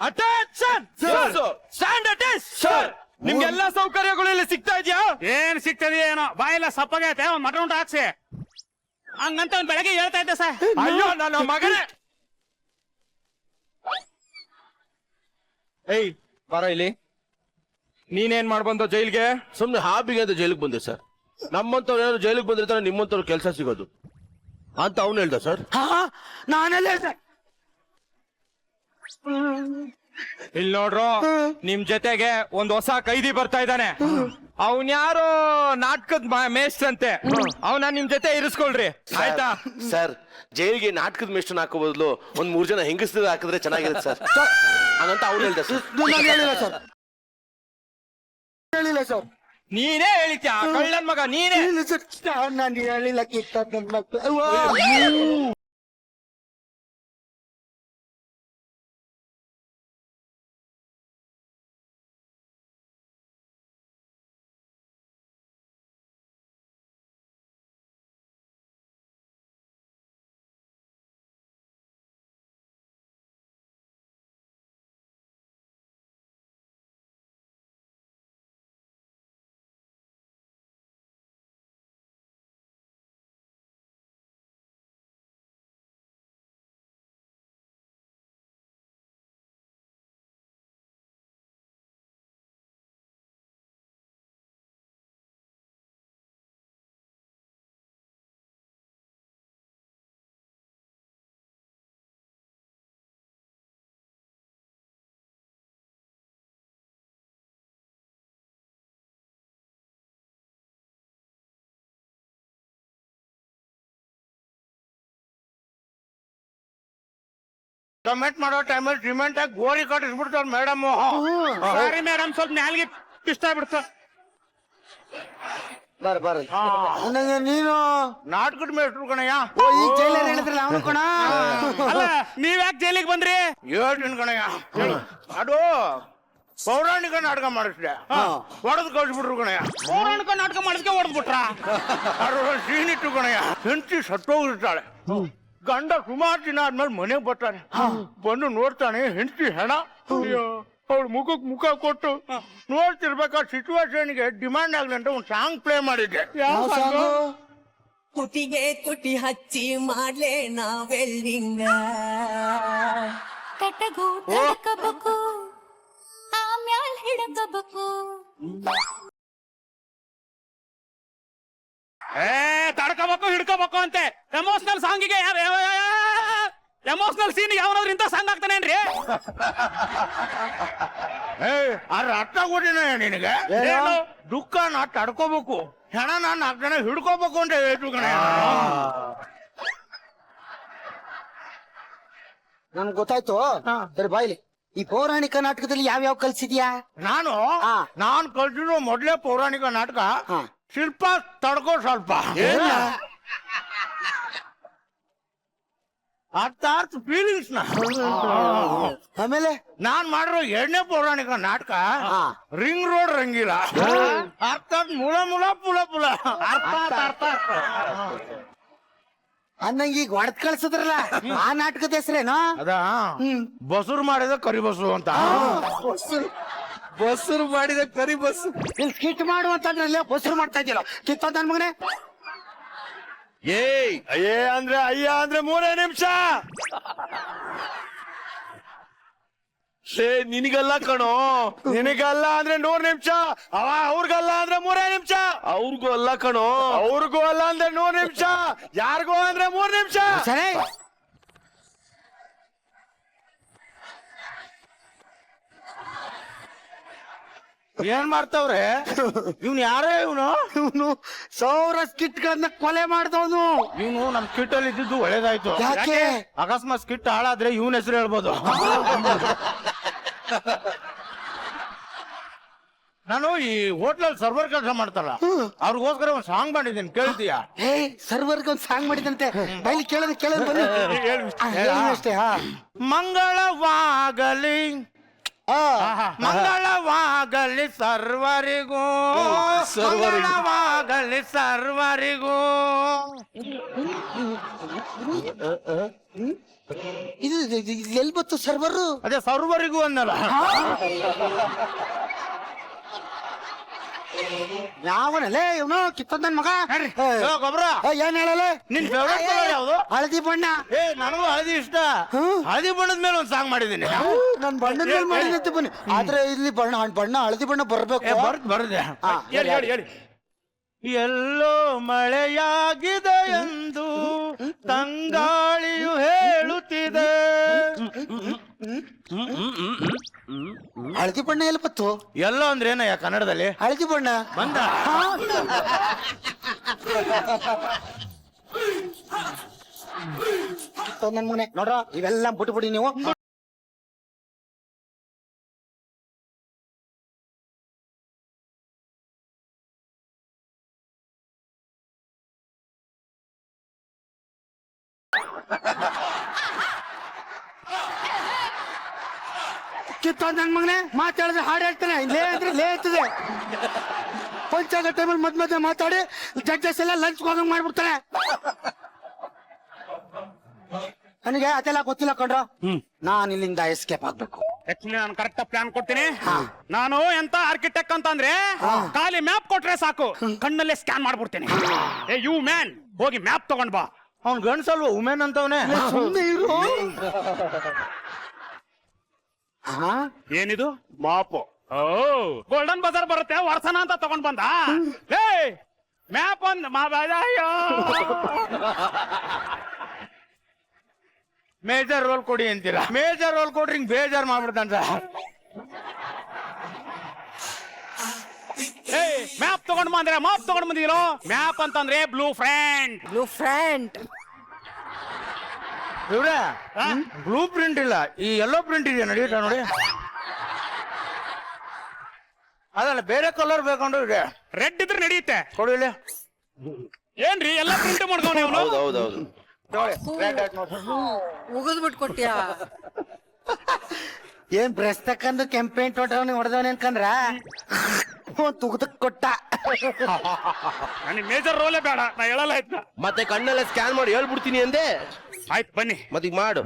Attention stand attention. ನಿಮ್ಗೆಲ್ಲಾ ಸೌಕರ್ಯಗಳು ಇಲ್ಲಿ ಸಿಗ್ತಾ ಇದೆಯಾ? ಏನ್ ಸಿಗ್ತದೆ ಏನೋ, ಬಾಯೆಲ್ಲ ಸಪ್ಪಗೈತೆ, ಒಂದ್ ಮಟನ್ ಊಟ ಹಾಕ್ಸಿ ಹಂಗಂತ ಒಂದ್ ಬೆಳಗ್ಗೆ ಹೇಳ್ತಾ ಇದ್ದೆ ಸರ್. ಅಯ್ಯೋ ನನ್ನ ಮಗನೇ. ಏಯ್ ಬಾರ ಇಲ್ಲಿ. ನೀನೇನ್ ಮಾಡ್ಬಂದು ಜೈಲ್ಗೆ? ಸುಮ್ನೆ ಹಾಬಿಗೆ ಅಂತ ಜೈಲಿಗೆ ಬಂದೆ ಸರ್. ನಮ್ಮಂತವ್ರು ಏನಾದ್ರು ಜೈಲಿಗೆ ಬಂದಿರ್ತಾರೆ, ನಿಮ್ಮಂತವ್ರು ಕೆಲಸ ಸಿಗೋದು ಅಂತ ಅವ್ನು ಹೇಳ್ದ ಸರ್. ನಾನೆಲ್ಲ ಹೇಳ್ದೆ. ಇಲ್ಲಿ ನೋಡ್ರು, ನಿಮ್ ಜೊತೆಗೆ ಒಂದ್ ಹೊಸ ಕೈದಿ ಬರ್ತಾ ಇದ್ದಾನೆ. ಅವನ್ ಯಾರೋ ನಾಟಕದ ಮೇಷ್ಟ್ರಂತೆ. ಅವನ ನಿಮ್ ಜೊತೆ ಇರಿಸ್ಕೊಳ್ರಿ, ಆಯ್ತಾ? ಸರ್, ಜೈಲಿಗೆ ನಾಟಕದ ಮೇಷ್ಟನ್ ಹಾಕೋ ಬದಲು ಒಂದ್ 3 ಜನ ಹೆಂಗಸ್ತಿದ್ರೆ ಹಾಕಿದ್ರೆ ಚೆನ್ನಾಗಿರುತ್ತೆ ಸರ್. ಹಂಗಂತ ಅವ್ನು ಹೇಳ್ದ ಸರ್. ನಾನು ಹೇಳಿಲ್ಲ ಸರ್. ನೀನೇ ಹೇಳಿದ್ಯಾ ಕಳ್ಳನ್ ಮಗ, ನೀನೇ. ನಾನು ಹೇಳಿಲ್ಲ ಕಿತ್ತ ನನ್ನ ಮಕ್ಕಳು. ಕಮೆಂಟ್ ಮಾಡೋ ಟೈಮಲ್ಲಿ ಡಿಮೆಂಟ್ ಆಗಿ ಗೋರಿ ಕಟ್ಟಿಸ್ಬಿಡ್ತಾರ ಮೇಡಮ್. ಸಾರಿ ಮೇಡಮ್, ಸ್ವಲ್ಪ ನಾಲ್ಗೆ ಇಷ್ಟ ಆಗ್ಬಿಡ್ತ. ನನಗೆ ನೀನು ನಾಟಕದ ಮೇಷ್ಟ್ರು ಕಣಯ್ಯ. ಈ ಜೈಲರ್ ಹೇಳಿದ್ರಲ್ಲ ಅವನು ಕಣ. ಅಲ್ಲ, ನೀವ್ಯಾಕೆ ಜೈಲಿಗೆ ಬಂದ್ರಿ? ಹೇಳ್ತೀನಿ ಕಣಯ್ಯ. ಅದು ಪೌರಾಣಿಕ ನಾಟಕ ಮಾಡಿಸ್ದೆ, ಹೊಡೆದು ಕಳ್ಸಿಬಿಟ್ರು ಕಣಯ್ಯ. ಪೌರಾಣಿಕ ನಾಟಕ ಮಾಡಿಸ್ಕೆ ಹೊಡೆದ್ಬಿಟ್ರ. ಅದ್ರ ಸೀನ್ ಇಟ್ಟು ಕಣಯ್ಯ, ಹೆಂಡತಿ ಸತ್ತೋಗಿರ್ತಾಳೆ. ಗಂಡ ಸುಮಾರು ದಿನ ಆದ್ಮೇಲೆ ಮನೆಗೆ ಬರ್ತಾನೆ. ಬಂದು ನೋಡ್ತಾನೆ ಹೆಂಡತಿ ಹೆಣ. ಅವ್ಳ ಮುಖಕ್ ಮುಖ ಕೊಟ್ಟು ನೋಡ್ತಿರ್ಬೇಕಾದ ಸಿಚುವೇಶನ್ಗೆ ಡಿಮ್ಯಾಂಡ್ ಆಗ್ಲಿ ಅಂತ ಒಂದು ಸಾಂಗ್ ಪ್ಲೇ ಮಾಡಿದ್ದೆ. ಕುಟಿಗೆ ಕುಟಿ ಹಚ್ಚಿ ಮಾಡ್ಲೇ ನಾವೆಲ್ಲಿಂಗ ತಟಗು ತಡಕಬೇಕು ಆಮ್ಯಾಲ್ ಹಿಡಕಬೇಕು. ತಡ್ಕೋಬೇಕು ಹಿಡ್ಕೋಬೇಕು ಅಂತೆ. ಎಮೋಷನಲ್ ಸಾಂಗಿಗೆ ಎಮೋಷನಲ್ ಸೀನ್ ಯಾವನಾದ್ರೂ ಇಂಥ ಸಾಂಗ್ ಆಗ್ತಾನೇನ್ರಿ? ಅರ್ಥ ಕೊಟ್ಟಿನ ನಿನಗೆ. ದುಃಖನ ತಡ್ಕೋಬೇಕು, ಹೆಣನ 4 ಜನ ಹಿಡ್ಕೋಬೇಕು ಅಂತ ಹೇಳ್ತು ಕಣ. ನನ್ಗೆ ಗೊತ್ತಾಯ್ತು. ಸರಿ ಬಾಯ್ಲಿ, ಈ ಪೌರಾಣಿಕ ನಾಟಕದಲ್ಲಿ ಯಾವ್ಯಾವ ಕಲ್ಸಿದ್ಯಾ? ನಾನು ಕಲ್ಸಿರೋ ಮೊದ್ಲೇ ಪೌರಾಣಿಕ ನಾಟಕ ಶಿಲ್ಪ ತಡ್ಕೋ ಸ್ವಲ್ಪ. ಅರ್ಥ ಫೀಲಿಂಗ್ಸ್ ನ. ಆಮೇಲೆ ನಾನ್ ಮಾಡಿರೋ 2ನೇ ಪೌರಾಣಿಕ ನಾಟಕ ರಿಂಗ್ ರೋಡ್ ರಂಗಿಲ್ಲ. ಅರ್ಥಾತ್ ಮುಳ ಮುಳ ಪುಲ ಪುಲ. ಅರ್ಥ ಅನ್ನಂಗ ಈಗ ಹೊಡೆದ್ ಕಳ್ಸಿದ್ರಲ್ಲ, ಆ ನಾಟಕದ ಹೆಸರೇನು? ಅದ ಬಸುರು ಮಾಡಿದ ಕರಿ ಬಸ್ಸು ಅಂತ. ಬಸ್ಸರು ಮಾಡಿದ ಕರಿ ಬಸ್. ಇಲ್ಲಿ ಸ್ಕಿಟ್ ಮಾಡುವಂತಂದ್ರಲ್ಲ, ಬಸ್ರು ಮಾಡ್ತಾ ಇದ್ದಿಲ್ಲ ಕಿತ್ತ ನನ್ ಮಗನೇ. ಅಯ್ಯ ಅಂದ್ರೆ 3 ನಿಮಿಷ. ನಿನಗಲ್ಲ ಕಣೋ, ನಿನಗಲ್ಲ ಅಂದ್ರೆ 100 ನಿಮಿಷ, ಅವ್ರಿಗಲ್ಲ ಅಂದ್ರೆ 3 ನಿಮಿಷ. ಅವ್ರಿಗೂ ಅಲ್ಲ ಕಣೋ, ಅವ್ರಿಗೂ ಅಲ್ಲ ಅಂದ್ರೆ 100 ನಿಮಿಷ, ಯಾರಿಗೂ ಅಂದ್ರೆ 3 ನಿಮಿಷ. ಸರಿ ಏನ್ ಮಾಡ್ತಾವ್ರೆ ಇವ್ನು? ಯಾರೇ ಇವನು? ಇವನು 1000 ಸ್ಕಿಟ್ಗಳನ್ನ ಕೊಲೆ ಮಾಡ್ದವನು. ಇವನು ನಮ್ ಸ್ಕಿಟ್ ಅಲ್ಲಿ ಇದ್ದಿದ್ದು ಒಳ್ಳೇದಾಯ್ತು. ಯಾಕೆ? ಅಕಸ್ಮಾತ್ ಸ್ಕಿಟ್ ಹಾಳಾದ್ರೆ ಇವನ್ ಹೆಸರು ಹೇಳ್ಬೋದು. ನಾನು ಈ ಹೋಟ್ಲಲ್ಲಿ ಸರ್ವರ್ ಕೆಲಸ ಮಾಡ್ತಾರಲ್ಲ, ಅವ್ರಿಗೋಸ್ಕರ ಒಂದ್ ಸಾಂಗ್ ಮಾಡಿದ್ದೀನಿ, ಕೇಳ್ತೀಯಾ? ಸರ್ವರ್ಗೆ ಒಂದು ಸಾಂಗ್ ಮಾಡಿದಂತೆ, ಬೈಲಿ ಕೇಳೋದು ಬನ್ನಿ. ಅಷ್ಟೇ. ಮಂಗಳವಾಗಲಿ ಮಂಗಳವಾಗಲಿ ಸರ್ವರಿಗೂ, ಮಂಗಳವಾಗಲಿ ಸರ್ವರಿಗೂ. ಇದು ಎಲ್ಲಿ ಬಂತು ಸರ್ವರು? ಅದೇ ಸರ್ವರಿಗೂ ಅನ್ನಲ್ಲ. ಯಾವನಲ್ಲೇ ಇವನು ಕಿತ್ತೊಂದ್ ನನ್ ಮಗ? ಗೊಬ್ಬರ ಏನ್ ಹೇಳಲ್ಲ? ನಿನ್ ಫೇವ್ರೇಟ್ ಕಲರ್ ಯಾವ್ದು? ಹಳದಿ ಬಣ್ಣ. ನನಗೂ ಹಳದಿ ಇಷ್ಟ. ಹಳದಿ ಬಣ್ಣದ ಮೇಲೆ ಒಂದ್ ಸಾಂಗ್ ಮಾಡಿದ್ದೀನಿ. ನನ್ ಬಣ್ಣದ ಮೇಲೆ ಮಾಡಿದಂತೆ ಬನ್ನಿ. ಆದ್ರೆ ಇಲ್ಲಿ ಬಣ್ಣ ಹಳದಿ ಬಣ್ಣ ಬರ್ಬೇಕು. ಬರ್ದೆ. ಹೇಳಿ. ಎಲ್ಲೋ ಮಳೆಯಾಗಿದೆ ಎಂದು ತಂಗಾಳಿಯು ಹೇಳುತ್ತಿದೆ. ಹಳದಿ ಬಣ್ಣ ಎಲ್ಲಿ ಬತ್ತು? ಎಲ್ಲೋ ಅಂದ್ರೆ ಏನಯ್ಯ ಕನ್ನಡದಲ್ಲಿ? ಹಳದಿ ಬಣ್ಣ ಬಂದ. ನನ್ ಮುನೆ ನೋಡ್ರ, ಇವೆಲ್ಲ ಬಿಟ್ಬಿಡಿ ನೀವು. ಕಿತ್ತೊಂದ್ ನನ್ ಮಗನೆ ಮಾತಾಡಿದ್ರೆ ಹಾಡು ಹೇಳ್ತಾನೆ, ಲೇ ಅಂದ್ರೆ ಲೇ ಇರ್ತದೆ. ಪಂಚಾಗ ಟೈಮಲ್ಲಿ ಮಧ್ಯ ಮಾತಾಡಿ ಜಡ್ಜಸ್ ಎಲ್ಲ ಲಂಚ್ ಹೋಗಂಗ್ ಮಾಡ್ಬಿಡ್ತಾನೆ. ನನಗೆ ಅದೆಲ್ಲ ಗೊತ್ತಿಲ್ಲ ಕಣ್ರ. ನಾನ್ ಇಲ್ಲಿಂದ ಎಸ್ಕೇಪ್ ಆಗ್ಬೇಕು. ಆಕ್ಚುಲಿ ನಾನು ಕರೆಕ್ಟ್ ಪ್ಲಾನ್ ಕೊಡ್ತೀನಿ. ನಾನು ಎಂತ ಆರ್ಕಿಟೆಕ್ಟ್ ಅಂತ ಅಂದ್ರೆ, ಖಾಲಿ ಮ್ಯಾಪ್ ಕೊಟ್ರೆ ಸಾಕು, ಕಣ್ಣಲ್ಲೇ ಸ್ಕ್ಯಾನ್ ಮಾಡ್ಬಿಡ್ತೀನಿ. ಏ ಯು ಮ್ಯಾನ್, ಹೋಗಿ ಮ್ಯಾಪ್ ತಗೊಂಡ್ ಬಾ. ಅವ್ನ್ ಗಂಡ್ಸಲ್ವ ವುಮೆನ್ ಅಂತವನೇ. ಸುಮ್ಮನೆ ಇರು. ಏನಿದು? ಮಾಪು. ಗೋಲ್ಡನ್ ಬಜಾರ್ ಬರುತ್ತೆ, ವರ್ಷನ ಅಂತ ತಗೊಂಡ್ ಬಂದ. ಏ ಮ್ಯಾಪ್ ಒಂದ್ ಮೇಜರ್ ರೋಲ್ ಕೊಡಿ ಅಂತೀರಾ? ಮೇಜರ್ ರೋಲ್ ಕೊಡ್ರಿ ಹಿಂಗ್ ಬೇಜಾರ್ ಮಾಡ್ಬಿಡ್ತಾನ. ಏ ಮ್ಯಾಪ್ ತಗೊಂಡ್ ಬಂದ್ರೆ ಮಾಪ್ ತಗೊಂಡ್ ಬಂದಿರೋ. ಮ್ಯಾಪ್ ಅಂತಂದ್ರೆ ಬ್ಲೂ ಫ್ರಂಟ್. ಇವ್ರೆ ಬ್ಲೂ ಪ್ರಿಂಟ್ ಇಲ್ಲ, ಈ ಯೆಲ್ಲೋ ಪ್ರಿಂಟ್ ಇದೆಯಾ? ನಡೆಯುತ್ತಾ ನೋಡಿ. ಅದಲ್ಲ, ಬೇರೆ ಕಲರ್ ಬೇಕಂಡು ಇದೆ. ರೆಡ್ ಇದ್ರೆ ನಡೆಯುತ್ತೆ. ಕೊಡಿ ಇಲ್ಲಿ. ಏನ್ರಿ ಎಲ್ಲ ಪ್ರಿಂಟ್ ಮಾಡ್ಕೊಂಡ? ಹೌದೌದು. ಉಗಿದ್ಬಿಟ್ಟು ಕೊಟ್ಟಿಯಾ? ಏನ್ ಬ್ರಷ್ ತಕ್ಕಂದು ಕೆಂಪೇಂಟ್ ಹೊಡೆದವನೇ ಅನ್ಕಂದ್ರ ತುಗದಕ್ ಕೊಟ್ಟ. ನನಗೆ ಮೇಜರ್ ರೋಲೇ ಬೇಡ, ನಾ ಹೇಳಲ್ಲ ಆಯ್ತಾ. ಮತ್ತೆ ಕಣ್ಣೆಲ್ಲ ಸ್ಕ್ಯಾನ್ ಮಾಡಿ ಹೇಳ್ಬಿಡ್ತೀನಿ ಅಂದೆ. ಆಯ್ತು ಬನ್ನಿ. ಮತ್ತೀಗ ಮಾಡು.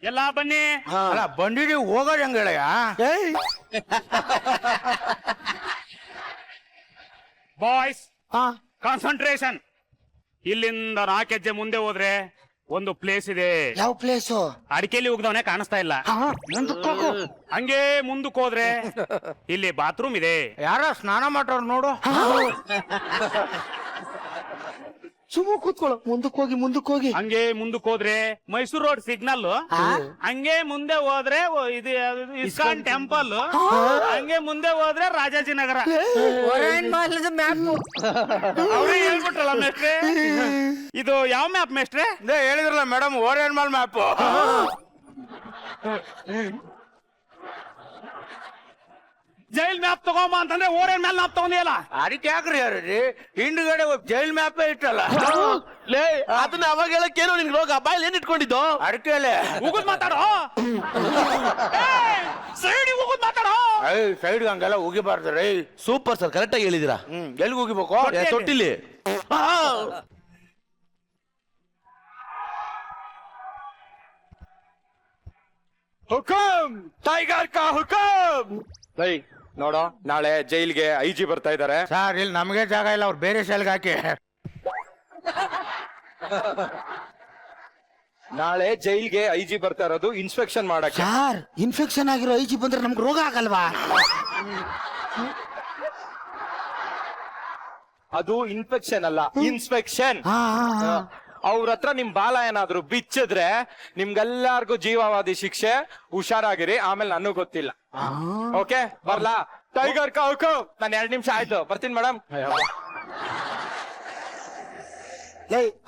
ಎಲ್ಲ ಬನ್ನಿ. ಅಲ್ಲ ಬಂದಿರಿ, ಹೋಗೋದು ಹೆಂಗ ಹೇಳಯ್ಯ? Boys concentration. ಇಲ್ಲಿಂದ 4 ಹೆಜ್ಜೆ ಮುಂದೆ ಹೋದ್ರೆ ಒಂದು ಪ್ಲೇಸ್ ಇದೆ. ಯಾವ ಪ್ಲೇಸು? ಅಡಿಕೆಲಿ ಹೋಗ್ದವನೇ ಕಾಣಿಸ್ತಾ ಇಲ್ಲ. ಹಂಗೆ ಮುಂದಕ್ಕೆ ಹೋದ್ರೆ ಇಲ್ಲಿ ಬಾತ್ರೂಮ್ ಇದೆ. ಯಾರ ಸ್ನಾನ ಮಾಡೋರು ನೋಡು. ಸುಮ್ಮ ಕೂತ್ಕೊಳ್ಳೋ. ಮುಂದಕ್ಕೆ ಹೋಗಿ ಹಂಗೆ ಮುಂದಕ್ಕೆ ಹೋದ್ರೆ ಮೈಸೂರು ರೋಡ್ ಸಿಗ್ನಲ್. ಹಂಗೆ ಮುಂದೆ ಹೋದ್ರೆ ಇದು ಇಸ್ಕಾನ್ ಟೆಂಪಲ್. ಹಂಗೆ ಮುಂದೆ ಹೋದ್ರೆ ರಾಜಾಜಿನಗರ. ಅವ್ರೇ ಹೇಳ್ಬಿಟ್ರಲ್ಲ ಮೇಸ್ಟ್ರೆ. ಇದು ಯಾವ ಮ್ಯಾಪ್ ಮೇಸ್ಟ್ರೆ? ಹೇಳಿದ್ರಲ್ಲ madam, Orion mall map. Jail map ತಗೊಂಬ ಅಂತಂದ್ರೆ ಓರಿಯನ್ ಮ್ಯಾಲ್ ಮ್ಯಾಪ್ ತಗೊಂಡಿಯಲ್ಲ. ಅದಕ್ಕೆ ಯಾಕ್ರಿ ಯಾರ್ರಿ ಹಿಂದ್ಗಡೆ ಜೈಲ್ ಮ್ಯಾಪ್ ಇಟ್ಟಲ್ಲ. ಅದನ್ನ ಅವಾಗ ಹೇಳಕ್ಕೇನೋ ನಿನ್ಗೆ ರೋಗ ಬಾಯಲ್ಲಿ ಏನ್ ಇಟ್ಕೊಂಡಿದ್ದು? ಅಡಿಕೆಲೆ ಉಗುದ್ ಮಾತಾಡೋ. ಸೈಡ್ ಉಗುದ್ ಮಾತಾಡೋ. ಸೈಡ್ ಹಂಗೆಲ್ಲ ಉಗಿಬಾರ್ದು ರೈ. ಸೂಪರ್ ಸರ್, ಕರೆಕ್ಟ್ ಆಗಿ ಹೇಳಿದಿರಾ. ಎಲ್ಲಿಗೆ ಉಗಿಬೇಕು? ತೊಟ್ಟಿಲಿ. ಹುಕುಂ ಟೈಗರ್ ಕಾ ಹುಕುಂ. ನೋಡೋ, ನಾಳೆ ಜೈಲ್ಗೆ IG ಬರ್ತಾ ಇದಾರೆ. ಸರ್ ಇಲ್ಲಿ ನಮಗೆ ಜಾಗ ಇಲ್ಲ, ಅವ್ರು ಬೇರೆ ಶೆಲ್ಗೆ ಹಾಕಿ. ನಾಳೆ ಜೈಲ್ಗೆ ಐಜಿ ಬರ್ತಾ ಇರೋದು ಇನ್ಸ್ಪೆಕ್ಷನ್ ಮಾಡಕ್ಕೆ. ಯಾರ್ ಇನ್ಫೆಕ್ಷನ್ ಆಗಿರೋ ಐಜಿ ಬಂದ್ರೆ ನಮ್ಗೆ ರೋಗ ಆಗಲ್ವಾ? ಅದು ಇನ್ಫೆಕ್ಷನ್ ಅಲ್ಲ, ಇನ್ಸ್ಪೆಕ್ಷನ್. ಅವ್ರ ಹತ್ರ ನಿಮ್ ಬಾಲ ಏನಾದ್ರು ಬಿಚ್ಚಿದ್ರೆ ನಿಮ್ಗೆಲ್ಲಾರ್ಗು ಜೀವಾವಧಿ ಶಿಕ್ಷೆ. ಹುಷಾರಾಗಿರಿ, ಆಮೇಲೆ ನನಗೂ ಗೊತ್ತಿಲ್ಲ. ಓಕೆ, ಬರ್ಲಾ? ಟೈಗರ್ ಕೌಕು. ನಾನು 2 ನಿಮಿಷ ಆಯ್ತು, ಬರ್ತೀನಿ ಮೇಡಮ್.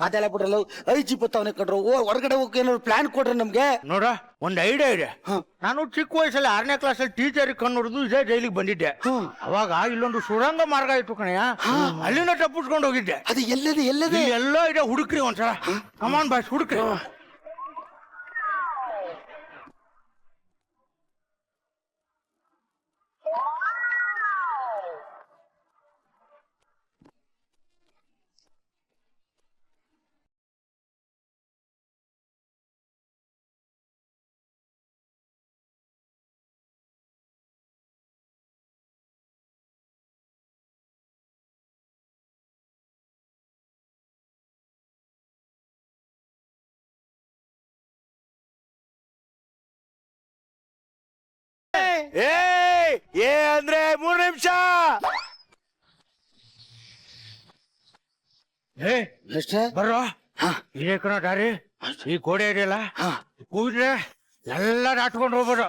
ಅದೆಲ್ಲ ಬಿಡ್ರಲ್ಲ, ಐಜಿ ಬತ್ತವನೆ ಕಡ್ರು. ಹೊರಗಡೆ ಹೋಗಿ ಏನಾದ್ರು ಪ್ಲಾನ್ ಕೊಡ್ರಿ ನಮ್ಗೆ. ನೋಡ, ಒಂದ್ ಐಡಿಯಾ ಇದೆ. ನಾನು ಚಿಕ್ಕ ವಯಸ್ಸಲ್ಲಿ 6ನೇ ಕ್ಲಾಸಲ್ಲಿ ಟೀಚರ್ ಕಣ್ಣು ಇದೇ ಜೈಲಿಗೆ ಬಂದಿದ್ದೆ. ಅವಾಗ ಇಲ್ಲೊಂದು ಸುರಂಗ ಮಾರ್ಗ ಇತ್ತು ಕಣಯ್ಯ, ಅಲ್ಲಿಂದ ತಪ್ಪಿಸ್ಕೊಂಡು ಹೋಗಿದ್ದೆ. ಅದು ಎಲ್ಲದೆ ಎಲ್ಲೋ ಇದೆ, ಹುಡುಕ್ರಿ ಒಂದ್ಸಲ. ಕಮಾನ್ ಬಾಯ್ಸ್, ಹುಡುಕ್ರಿ. ಏ ಅಂದ್ರೆ 3 ನಿಮಿಷ. ಬರ್ರೋ, ಇದೇ ಕಣ ದಾರಿ. ಈ ಗೋಡೆ ಇದೆಯಲ್ಲ, ಕೂದ್ರೆ ಎಲ್ಲ ದಾಟ್ಕೊಂಡು ಹೋಗ್ಬೋದು.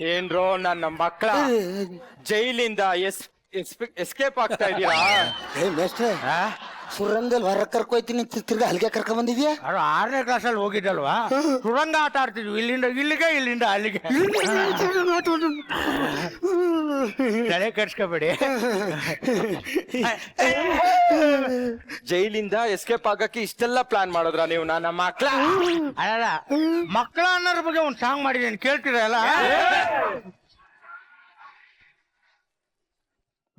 ಏನ್ರೋ ನನ್ನ ಮಕ್ಕಳ ಜೈಲಿಂದ ಎಸ್ಕೇಪ್ ಆಗ್ತಾ ಇದೀರಾ? ಸುರಂಗಲ್ ಹೊರ ಕರ್ಕೊಯ್ತೀನಿ, ತಿರ್ಗಾ ಅಲ್ಲಿಗೆ ಕರ್ಕೊಂಡ್ ಬಂದಿದ್ಯಾ? ಅದು 6ನೇ ಕ್ಲಾಸಲ್ಲಿ ಹೋಗಿದ್ದಲ್ವಾ, ಸುರಂಗ ಆಟ ಆಡ್ತಿದ್ವಿ. ಇಲ್ಲಿಂದ ಇಲ್ಲಿಗೆ, ಇಲ್ಲಿಂದ ಅಲ್ಲಿಗೆ. ತಲೆ ಕೆಡ್ಸ್ಕೋಬೇಡಿ. ಜೈಲಿಂದ ಎಸ್ಕೇಪ್ ಆಗಕ್ಕೆ ಇಷ್ಟೆಲ್ಲ ಪ್ಲಾನ್ ಮಾಡಿದ್ರ ನೀವು? ನನ್ನ ಮಕ್ಕಳ ಅಲ್ಲ, ಮಕ್ಕಳ ಅನ್ನೋದ್ರ ಬಗ್ಗೆ ಒಂದು ಸಾಂಗ್ ಮಾಡಿದ್ದೀನಿ, ಕೇಳ್ತೀರಲ್ಲ?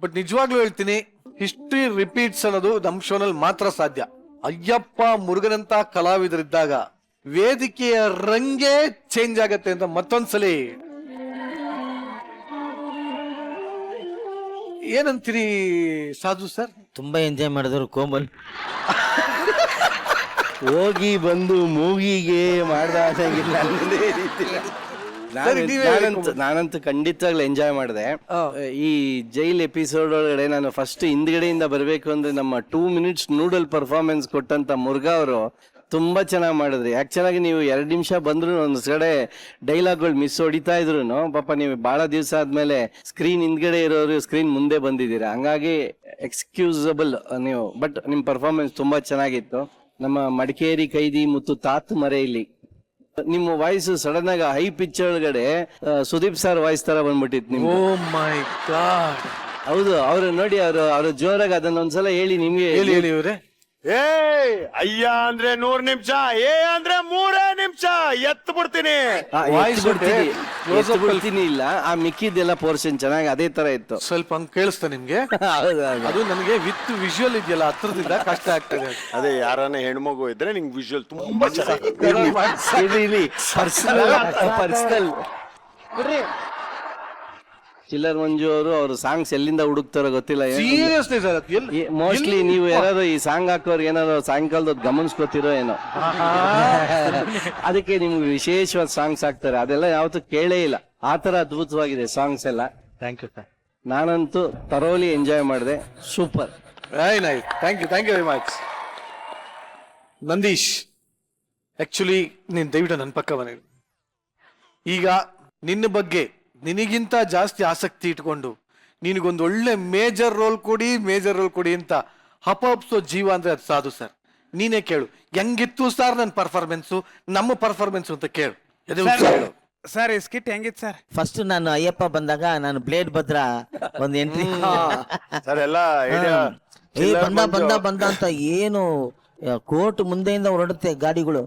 ಬಟ್ ನಿಜವಾಗ್ಲೂ ಹೇಳ್ತೀನಿ, ಹಿಸ್ಟ್ರಿ ರಿಪೀಟ್ಸ್ ಅನ್ನೋದು ನಮ್ ಶೋನಲ್ಲಿ ಮಾತ್ರ ಸಾಧ್ಯ. ಅಯ್ಯಪ್ಪ ಮುರುಗನಂತ ಕಲಾವಿದರಿದ್ದಾಗ ವೇದಿಕೆಯ ರಂಗೇ ಚೇಂಜ್ ಆಗತ್ತೆ ಅಂತ ಮತ್ತೊಂದ್ಸಲಿ ಏನಂತೀರಿ ಸಾಧು ಸರ್? ತುಂಬಾ ಎಂಜಾಯ್ ಮಾಡಿದ್ರು ಕೋಮಲ್. ಹೋಗಿ ಬಂದು ಮೂಗಿಗೆ ಮಾಡ್ದಾಗಿಲ್ಲ. ನಾನಂತೂ ಖಂಡಿತವಾಗ್ಲೂ ಎಂಜಾಯ್ ಮಾಡಿದೆ. ಈ ಜೈಲ್ ಎಪಿಸೋಡ್ ಒಳಗಡೆ ನಾನು ಫಸ್ಟ್ ಹಿಂದ್ಗಡೆಯಿಂದ ಬರ್ಬೇಕು ಅಂದ್ರೆ ನಮ್ಮ 2 ಮಿನಿಟ್ಸ್ ನೂಡಲ್ ಪರ್ಫಾರ್ಮೆನ್ಸ್ ಕೊಟ್ಟಂತ ಮುರುಘಾ ಅವರು ತುಂಬಾ ಚೆನ್ನಾಗಿ ಮಾಡಿದ್ರಿ. ಆಕ್ಚುಲಾಗಿ ನೀವು 2 ನಿಮಿಷ ಬಂದ್ರು ಒಂದ್ ಕಡೆ ಡೈಲಾಗ್ಗಳು ಮಿಸ್ ಹೊಡಿತಾ ಇದ್ರು. ಪಾಪ ನೀವು ಬಹಳ ದಿವಸ ಆದ್ಮೇಲೆ ಸ್ಕ್ರೀನ್ ಹಿಂದ್ಗಡೆ ಇರೋರು ಸ್ಕ್ರೀನ್ ಮುಂದೆ ಬಂದಿದ್ದೀರಾ, ಹಂಗಾಗಿ ಎಕ್ಸ್ಕ್ಯೂಸಬಲ್ ನೀವು. ಬಟ್ ನಿಮ್ ಪರ್ಫಾರ್ಮೆನ್ಸ್ ತುಂಬಾ ಚೆನ್ನಾಗಿತ್ತು. ನಮ್ಮ ಮಡಿಕೇರಿ ಕೈದಿ ಮತ್ತು ತಾತ್ ಮರೆಯಲ್ಲಿ ನಿಮ್ಮ ವಾಯ್ಸ್ ಸಡನ್ ಆಗಿ ಹೈ ಪಿಚ್ ಒಳಗಡೆ ಸುದೀಪ್ ಸರ್ ವಾಯ್ಸ್ ತರ ಬಂದ್ಬಿಟ್ಟಿತ್ತು ನಿಮ್ಗೆ. ಓ ಮೈ ಗಾಡ್. ಹೌದು, ಅವ್ರು ನೋಡಿ, ಅವ್ರು ಜೋರಾಗಿ ಅದನ್ನ ಒಂದ್ಸಲ ಹೇಳಿ ನಿಮ್ಗೆ. ಹೇಳಿ ಇವ್ರೆ. ಅಯ್ಯ ಅಂದ್ರೆ 100 ನಿಮಿಷ, ಏ ಅಂದ್ರೆ 3 ನಿಮಿಷ. ಎತ್ತು ಬಿಡ್ತೀನಿ, ಬಿಡ್ತೀನಿ. ಇಲ್ಲ, ಆ ಮಿಕ್ಕಿದ್ದೆಲ್ಲ ಪೋರ್ಷನ್ ಚೆನ್ನಾಗಿ ಅದೇ ತರ ಇತ್ತು. ಸ್ವಲ್ಪ ಹಂಗ್ ಕೇಳಿಸ್ತಾ ನಿಮ್ಗೆ? ಅದು ನನಗೆ ವಿತ್ ವಿಜುವಲ್ ಇದೆಯಲ್ಲ, ಹತ್ರದಿಂದ ಕಷ್ಟ ಆಗ್ತದೆ. ಅದೇ ಯಾರನ್ನ ಹೆಣ್ಮಗು ಇದ್ರೆ ನಿಂಗೆ ವಿಜುವಲ್ ತುಂಬಾ ಚೆನ್ನಾಗಿ ಪರ್ಸನಲ್. ಚಿಲ್ಲರ್ ಮಂಜು ಅವರು ಅವ್ರ ಸಾಂಗ್ಸ್ ಎಲ್ಲಿಂದ ಹುಡುಕ್ತಾರೋ ಗೊತ್ತಿಲ್ಲ. ಸೀರಿಯಸ್ಲಿ ಸರ್, ಮೋಸ್ಟ್ಲಿ ನೀವು ಯಾರು ಈ ಸಾಂಗ್ ಹಾಕೋರ್ ಏನಾದ್ರು ಸಾಯಂಕಾಲದ ಗಮನಿಸ್ಕೊತಿರೋ ಏನೋ, ಅದಕ್ಕೆ ನಿಮ್ಗೆ ವಿಶೇಷವಾದ ಸಾಂಗ್ಸ್ ಹಾಕ್ತಾರೆ. ಅದೆಲ್ಲ ಯಾವತ್ತೂ ಕೇಳೇ ಇಲ್ಲ. ಆ ತರ ಅದ್ಭುತವಾಗಿದೆ ಸಾಂಗ್ಸ್ ಎಲ್ಲ. Thank you sir. ನಾನಂತೂ ಥರೋಲಿ ಎಂಜಾಯ್ ಮಾಡಿದೆ. Super, very nice. Thank you very much. Nandish, actually ನೀನ್ ದಯವಿಟ್ಟು ನನ್ನ ಪಕ್ಕ ಬನ್ನಿ. ಈಗ ನಿನ್ನ ಬಗ್ಗೆ ನಿನಗಿಂತ ಜಾಸ್ತಿ ಆಸಕ್ತಿ ಇಟ್ಕೊಂಡು ನಿನಗೊಂದು ಒಳ್ಳೆ ಮೇಜರ್ ರೋಲ್ ಕೊಡಿ ಅಂತ ಹಪಹಪ್ಸೋ ಜೀವ ಅಂದ್ರೆ ಅದು ಸಾಧು ಸರ್. ನೀನೇ ಕೇಳು, ಹೆಂಗಿತ್ತು ಸರ್ ನನ್ನ ಪರ್ಫಾರ್ಮೆನ್ಸು, ನಮ್ಮ ಪರ್ಫಾರ್ಮೆನ್ಸ್ ಅಂತ ಕೇಳು. ಸರ್ ಈ ಸ್ಕಿಟ್ ಹೆಂಗಿತ್ತು ಸರ್? ಫಸ್ಟ್ ನಾನು ಅಯ್ಯಪ್ಪ ಬಂದಾಗ ನಾನು ಬ್ಲೇಡ್ ಭದ್ರ ಒಂದು ಎಂಟ್ರಿ ಸರ್ ಎಲ್ಲ ಬಂದ ಅಂತ ಏನು ಕೋರ್ಟ್ ಮುಂದೆಯಿಂದ ಹೊರಡುತ್ತೆ ಗಾಡಿಗಳು,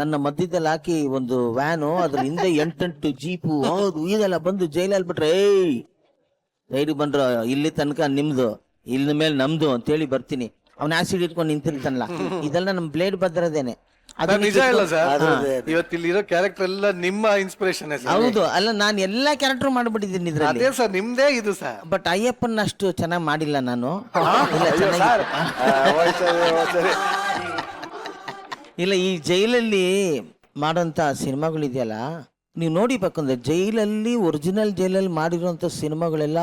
ನನ್ನ ಮಧ್ಯದಲ್ಲಿ ಹಾಕಿ ಒಂದು ವ್ಯಾನು, ಅದ್ರ ಹಿಂದೆ 8 ಜೀಪು, ಹೌದು ಇದೆಲ್ಲ ಬಂದು ಜೈಲಲ್ಲಿ ಬಿಟ್ರೆ, ರೈಡ್ ಬಂದ್ರ ಇಲ್ಲಿ ತನಕ ನಿಮ್ದು, ಇಲ್ಲಿನ ಮೇಲೆ ನಮ್ದು ಅಂತೇಳಿ ಬರ್ತೀನಿ. ಅವ್ನ ಆಸಿಡ್ ಇಟ್ಕೊಂಡು ನಿಂತಿರ್ತಾನಲ್ಲ, ಇದೆಲ್ಲ ನಮ್ ಬ್ಲೇಡ್ ಭದ್ರದೇನೆ. ನಿಜ ಇಲ್ಲ ಸರ್, ಇವತ್ತಿಲ್ಲಿರೋ ಕ್ಯಾರೆಕ್ಟರ್ ಎಲ್ಲ ನಿಮ್ಮ ಇನ್ಸ್ಪಿರೇಷನ್. ಹೌದು, ಅಲ್ಲ ನಾನು ಎಲ್ಲಾ ಕ್ಯಾರೆಕ್ಟರ್ ಮಾಡ್ಬಿಟ್ಟಿದ್ದೀನಿ ಇದ್ರಲ್ಲಿ. ಅದೇ ಸರ್, ನಿಮ್ದೇ ಇದು ಸರ್. ಬಟ್ ಅಯ್ಯಪ್ಪನ ಅಷ್ಟು ಚೆನ್ನಾಗಿ ಮಾಡಿಲ್ಲ ನಾನು. ಇಲ್ಲ, ಈ ಜೈಲಲ್ಲಿ ಮಾಡೋಂಥ ಸಿನಿಮಾಗಳಿದೆಯಲ್ಲ, ನೀವು ನೋಡಿಬೇಕಂದ್ರೆ ಜೈಲಲ್ಲಿ ಒರಿಜಿನಲ್ ಜೈಲಲ್ಲಿ ಮಾಡಿರುವಂತ ಸಿನಿಮಾಗಳೆಲ್ಲ